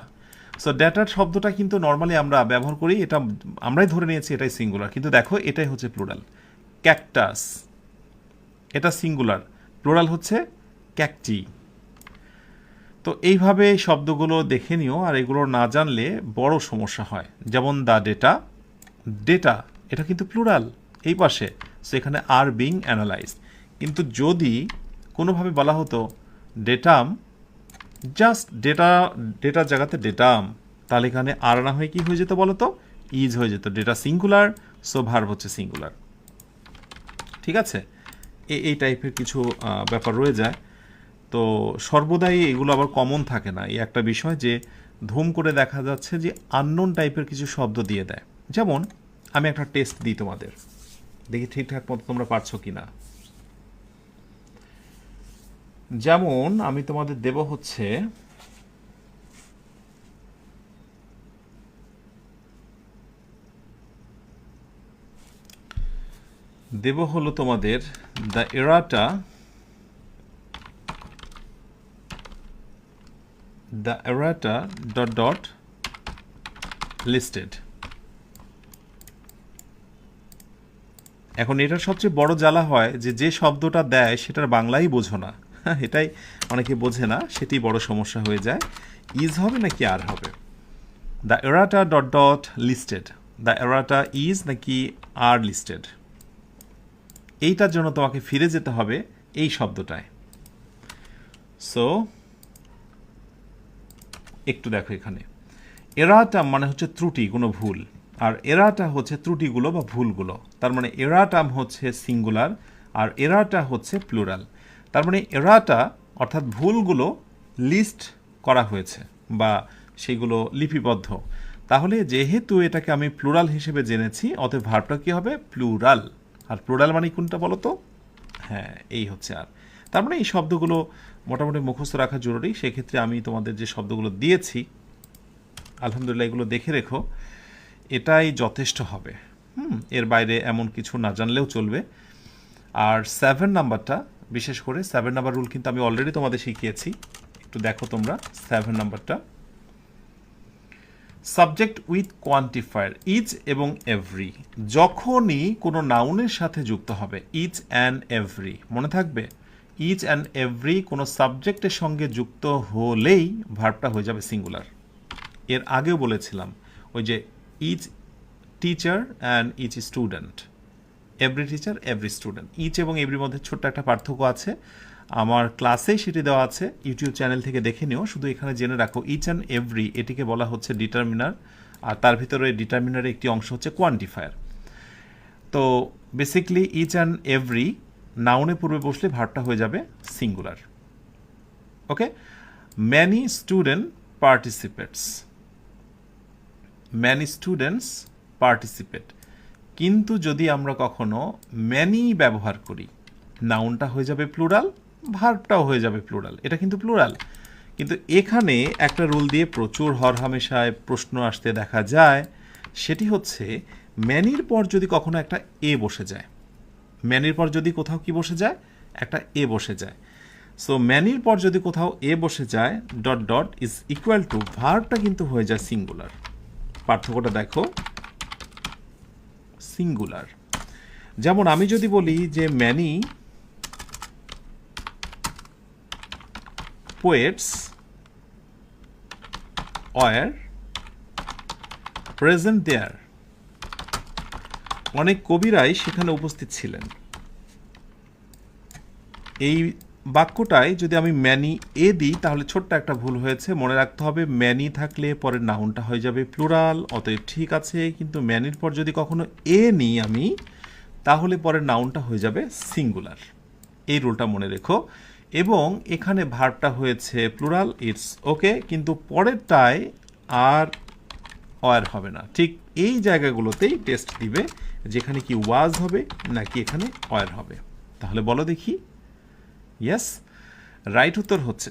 সো ডেটার শব্দটা কিন্তু নর্মালি আমরা ব্যবহার করি, এটা আমরাই ধরে নিয়েছি এটাই সিঙ্গুলার, কিন্তু দেখো এটাই হচ্ছে প্লুরাল। ক্যাকটাস, এটা সিঙ্গুলার, প্লুরাল হচ্ছে ক্যাকটি। তো এইভাবে শব্দগুলো দেখে নিও, আর এগুলো না জানলে বড় সমস্যা হয়। যেমন দ্য ডেটা, ডেটা এটা কিন্তু প্লুরাল এই পাশে, সো এখানে আর বিং অ্যানালাইজ। কিন্তু যদি কোনোভাবে বলা হতো ডেটাম, জাস্ট ডেটার জায়গাতে ডেটাম, তাহলে এখানে আর না হয়ে কি হয়ে যেত বলো তো, ইজ হয়ে যেত। ডেটা সিঙ্গুলার, সো ভার্ব হচ্ছে সিঙ্গুলার। ঠিক আছে, এই টাইপের কিছু ব্যাপার রয়ে যায়। তো সর্বদাই এগুলো আবার কমন থাকে না, এই একটা বিষয় যে ধুম করে দেখা যাচ্ছে যে আননোন টাইপের কিছু শব্দ দিয়ে দেয়। যেমন আমি একটা টেস্ট দিই তোমাদের, দেখি ঠিকঠাক মতো তোমরা পারছো কি না। যেমন আমি তোমাদের দেব হচ্ছে হলো তোমাদের দ্য এরাটা ডট লিস্টেড। এখন এটার সবচেয়ে বড় জ্বালা হয় যে শব্দটা দেয় সেটার বাংলাই বোঝো না, এটাই অনেকে বোঝে না, সেটি বড় সমস্যা হয়ে যায়। ইজ হবে নাকি আর হবে? The errata dot listed, the errata is নাকি আর লিস্টেড, এইটার জন্য তোমাকে ফিরে যেতে হবে এই শব্দটায়। সো একটু দেখো, এখানে এরাটাম মানে হচ্ছে ত্রুটি, কোনো ভুল, আর এরাটা হচ্ছে ত্রুটিগুলো বা ভুলগুলো। তার মানে এরাটাম হচ্ছে সিঙ্গুলার আর এরাটা হচ্ছে প্লুরাল। তার মানে এরাটা অর্থাৎ ভুলগুলো লিস্ট করা হয়েছে বা সেগুলো লিপিবদ্ধ। তাহলে যেহেতু এটাকে আমি প্লুরাল হিসেবে জেনেছি, অতএব ভার্বটা কী হবে? প্লুরাল। আর প্লুরাল মানে কোনটা বলো তো? হ্যাঁ, এই হচ্ছে আর। তার মানে এই শব্দগুলো মোটামুটি মুখস্থ রাখা জরুরি। সেক্ষেত্রে আমি তোমাদের যে শব্দগুলো দিয়েছি, আলহামদুলিল্লাহ এগুলো দেখে রেখো, এটাই যথেষ্ট হবে। এর বাইরে এমন কিছু না জানলেও চলবে। আর 7 নাম্বারটা, বিশেষ করে 7 নাম্বার রুল কিন্তু আমি অলরেডি তোমাদের শিখিয়েছি, একটু দেখো তোমরা 7 নাম্বারটা। সাবজেক্ট উইথ কোয়ান্টিফায়ার ইচ এবং এভরি, যখনই কোনো নাউনের সাথে যুক্ত হবে, ইচ অ্যান্ড এভরি, মনে থাকবে ইচ অ্যান্ড এভরি কোনো সাবজেক্টের সঙ্গে যুক্ত হলেই ভার্বটা হয়ে যাবে সিঙ্গুলার। এর আগেও বলেছিলাম ওই যে each teacher and each student, every teacher every student. Each এবং এভরির মধ্যে ছোট্ট একটা পার্থক্য আছে, আমার ক্লাসেই সেটি দেওয়া আছে, ইউটিউব চ্যানেল থেকে দেখে নিও। শুধু এখানে জেনে রাখো ইচ অ্যান্ড এভরি এটিকে বলা হচ্ছে ডিটারমিনার, আর তার ভিতরে ডিটারমিনারের একটি অংশ হচ্ছে কোয়ান্টিফায়ার। তো বেসিকলি ইচ অ্যান্ড এভরি নাউনের পূর্বে বসলে ভার্বটা হয়ে যাবে singular. Okay, many student participates, many students participate. কিন্তু যদি আমরা কখনো ম্যানি ব্যবহার করি, নাউনটা হয়ে যাবে প্লুরাল, ভার্বটাও হয়ে যাবে প্লুরাল, এটা কিন্তু প্লুরাল। কিন্তু এখানে একটা রুল দিয়ে প্রচুর হরহামেশায় প্রশ্ন আসতে দেখা যায়, সেটি হচ্ছে ম্যানির পর যদি কখনো একটা এ বসে যায়, ম্যানির পর যদি কোথাও কি বসে যায়, একটা এ বসে যায়। সো ম্যানির পর যদি কোথাও এ বসে যায়, dot dot is equal to ভার্বটা কিন্তু হয়ে যায় সিঙ্গুলার। পার্থক্যটা দেখো, সিঙ্গুলার। যেমন আমি যদি বলি যে ম্যানি পোয়েটস ওয়ার প্রেজেন্ট দেয়ার, অনেক কবিরাই সেখানে উপস্থিত ছিলেন। এই বাক্যটায় যদি আমি ম্যানি এ দিই তাহলে ছোট্ট একটা ভুল হয়েছে, মনে রাখতে হবে ম্যানি থাকলে পরের নাউনটা হয়ে যাবে প্লুরাল, অতএব ঠিক আছে। কিন্তু ম্যানির পর যদি কখনো এ নিই আমি, তাহলে পরের নাউনটা হয়ে যাবে সিঙ্গুলার। এই রুলটা মনে রেখো। এবং এখানে ভার্বটা হয়েছে প্লুরাল, ইটস ওকে, কিন্তু পরেরটায় আর ওয়ার হবে না। ঠিক এই জায়গাগুলোতেই টেস্ট দিবে, যেখানে কি ওয়াজ হবে নাকি এখানে ওয়ার হবে। তাহলে বলো দেখি। ইয়েস, রাইট উত্তর হচ্ছে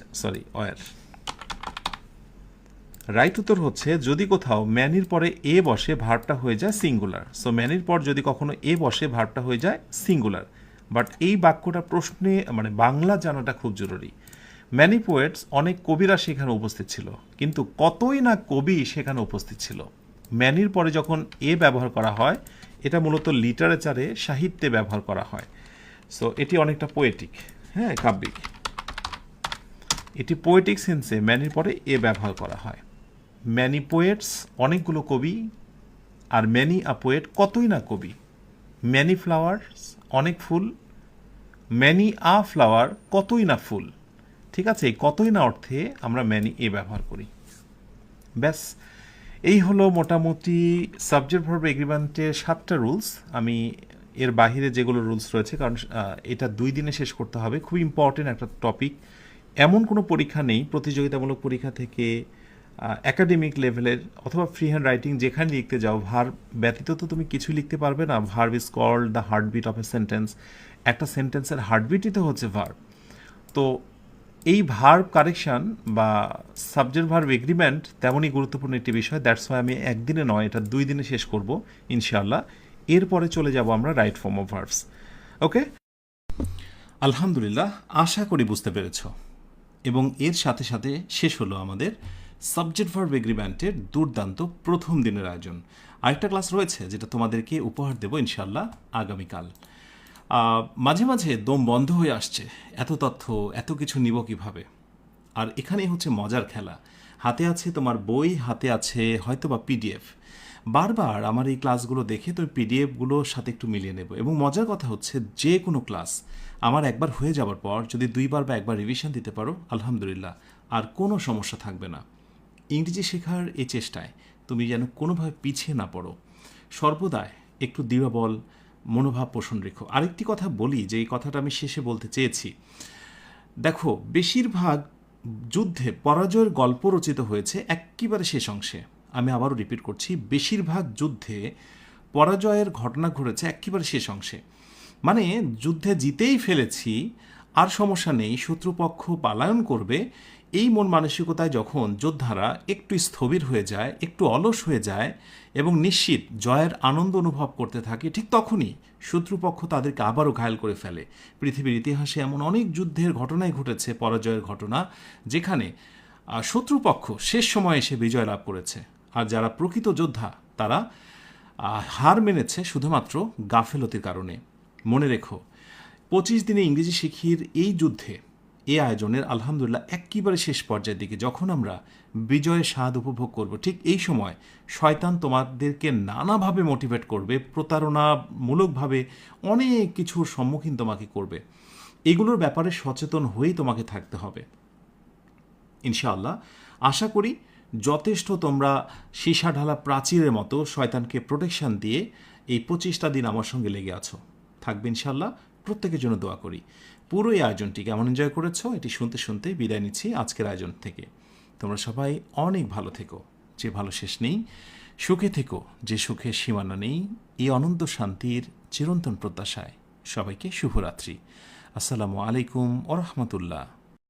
ওয়ার। রাইট উত্তর হচ্ছে যদি কোথাও ম্যানির পরে এ বসে ভার্বটা হয়ে যায় সিঙ্গুলার। সো ম্যানির পর যদি কখনো এ বসে ভার্বটা হয়ে যায় সিঙ্গুলার। বাট এই বাক্যটা প্রশ্নে মানে বাংলা জানাটা খুব জরুরি। ম্যানি পোয়েটস, অনেক কবিরা সেখানে উপস্থিত ছিল, কিন্তু কতই না কবি সেখানে উপস্থিত ছিল। ম্যানির পরে যখন এ ব্যবহার করা হয়, এটা মূলত লিটারেচারে সাহিত্যে ব্যবহার করা হয়। সো এটি অনেকটা পোয়েটিক, হ্যাঁ, কাব্যিক। এটি পোয়েটিক সেন্সে ম্যানির পরে এ ব্যবহার করা হয়। ম্যানি পোয়েটস, অনেকগুলো কবি, আর ম্যানি আ পোয়েট, কতই না কবি। ম্যানি ফ্লাওয়ার্স, অনেক ফুল। ম্যানি আ ফ্লাওয়ার, কতই না ফুল। ঠিক আছে, এই কতই না অর্থে আমরা ম্যানি এ ব্যবহার করি। ব্যাস, এই হলো মোটামুটি সাবজেক্ট ভার্ব এগ্রিমেন্টের 7টা রুলস। আমি এর বাহিরে যেগুলো রুলস রয়েছে, কারণ এটা 2 দিনে শেষ করতে হবে, খুব ইম্পর্টেন্ট একটা টপিক। এমন কোনো পরীক্ষা নেই প্রতিযোগিতামূলক পরীক্ষা থেকে একাডেমিক লেভেলের অথবা ফ্রি হ্যান্ড রাইটিং যেখানে লিখতে যাও, ভার্ব ব্যতীত তো তুমি কিছুই লিখতে পারবে না। Verb is called the heartbeat of a sentence. একটা সেন্টেন্সের হার্টবিটই তো হচ্ছে ভার্ব। তো এই ভার্ব কারেকশান বা সাবজেক্ট ভার্ব এগ্রিমেন্ট তেমনই গুরুত্বপূর্ণ একটি বিষয়। দ্যাটস ওয়াই আমি একদিনে নয়, এটা 2 দিনে শেষ করব ইনশাআল্লাহ। এরপরে চলে যাব আমরা রাইট ফর্ম অফ ভার্বস। ওকে, আলহামদুলিল্লাহ, আশা করি বুঝতে পেরেছ। এবং এর সাথে সাথে শেষ হলো আমাদের সাবজেক্ট ভার্ব এগ্রিমেন্টের দুর্দান্ত প্রথম দিনের আয়োজন। আরেকটা ক্লাস রয়েছে যেটা তোমাদেরকে উপহার দেব ইনশাআল্লাহ আগামীকাল। মাঝে মাঝে দম বন্ধ হয়ে আসছে, এত তথ্য এত কিছু নিব কিভাবে। আর এখানেই হচ্ছে মজার খেলা। হাতে আছে তোমার বই, হাতে আছে হয়তো বা পিডিএফ। বারবার আমার এই ক্লাসগুলো দেখে তুমি পিডিএফগুলোর সাথে একটু মিলিয়ে নেব। এবং মজার কথা হচ্ছে, যে কোনো ক্লাস আমার একবার হয়ে যাওয়ার পর যদি 2বার বা একবার রিভিশন দিতে পারো, আলহামদুলিল্লাহ, আর কোনো সমস্যা থাকবে না। ইংরেজি শেখার এই চেষ্টায় তুমি যেন কোনোভাবে পিছিয়ে না পড়ো। সর্বদাই একটু দৃঢ়বল মনোভাব পোষণ রেখো। আরেকটি কথা বলি, যে এই কথাটা আমি শেষে বলতে চেয়েছি। দেখো, বেশিরভাগ যুদ্ধে পরাজয়ের গল্প রচিত হয়েছে একেবারে শেষ অংশে। আমি আবারও রিপিট করছি, বেশিরভাগ যুদ্ধে পরাজয়ের ঘটনা ঘটেছে একেবারে শেষ অংশে। মানে যুদ্ধে জিতেই ফেলেছি, আর সমস্যা নেই, শত্রুপক্ষ পালায়ন করবে, এই মন মানসিকতায় যখন যোদ্ধারা একটু স্থবির হয়ে যায়, একটু অলস হয়ে যায় এবং নিশ্চিত জয়ের আনন্দ অনুভব করতে থাকে, ঠিক তখনই শত্রুপক্ষ তাদেরকে আবারও ঘায়েল করে ফেলে। পৃথিবীর ইতিহাসে এমন অনেক যুদ্ধের ঘটনাই ঘটেছে, পরাজয়ের ঘটনা, যেখানে শত্রুপক্ষ শেষ সময়ে এসে বিজয় লাভ করেছে। আর যারা প্রকৃত যোদ্ধা তারা হার মেনেছে শুধুমাত্র গাফেলতির কারণে। মনে রেখো, 25 দিনে ইংরেজি শিখির এই যুদ্ধে, এই আয়োজনের আলহামদুলিল্লাহ একেবারে শেষ পর্যায়ের দিকে যখন আমরা বিজয়ের স্বাদ উপভোগ করব, ঠিক এই সময় শয়তান তোমাদেরকে নানাভাবে মোটিভেট করবে, প্রতারণামূলকভাবে অনেক কিছুর সম্মুখীন তোমাকে করবে। এগুলোর ব্যাপারে সচেতন হয়েই তোমাকে থাকতে হবে ইনশাআল্লাহ। আশা করি যথেষ্ট তোমরা সীসা ঢালা প্রাচীরের মতো শয়তানকে প্রোটেকশন দিয়ে এই 25টা দিন আমার সঙ্গে লেগে আছো। থাকবে ইনশাআল্লাহ। প্রত্যেকের জন্য দোয়া করি। পুরো এই আয়োজনটি কেমন এনজয় করেছো, এটি শুনতে শুনতে বিদায় নিচ্ছি আজকের আয়োজন থেকে। তোমরা সবাই অনেক ভালো থেকো, যে ভালো শেষ নেই। সুখে থেকো, যে সুখের সীমানা নেই। এই অনন্ত শান্তির চিরন্তন প্রত্যাশায় সবাইকে শুভরাত্রি। আসসালামু আলাইকুম ওয়া রাহমাতুল্লাহ।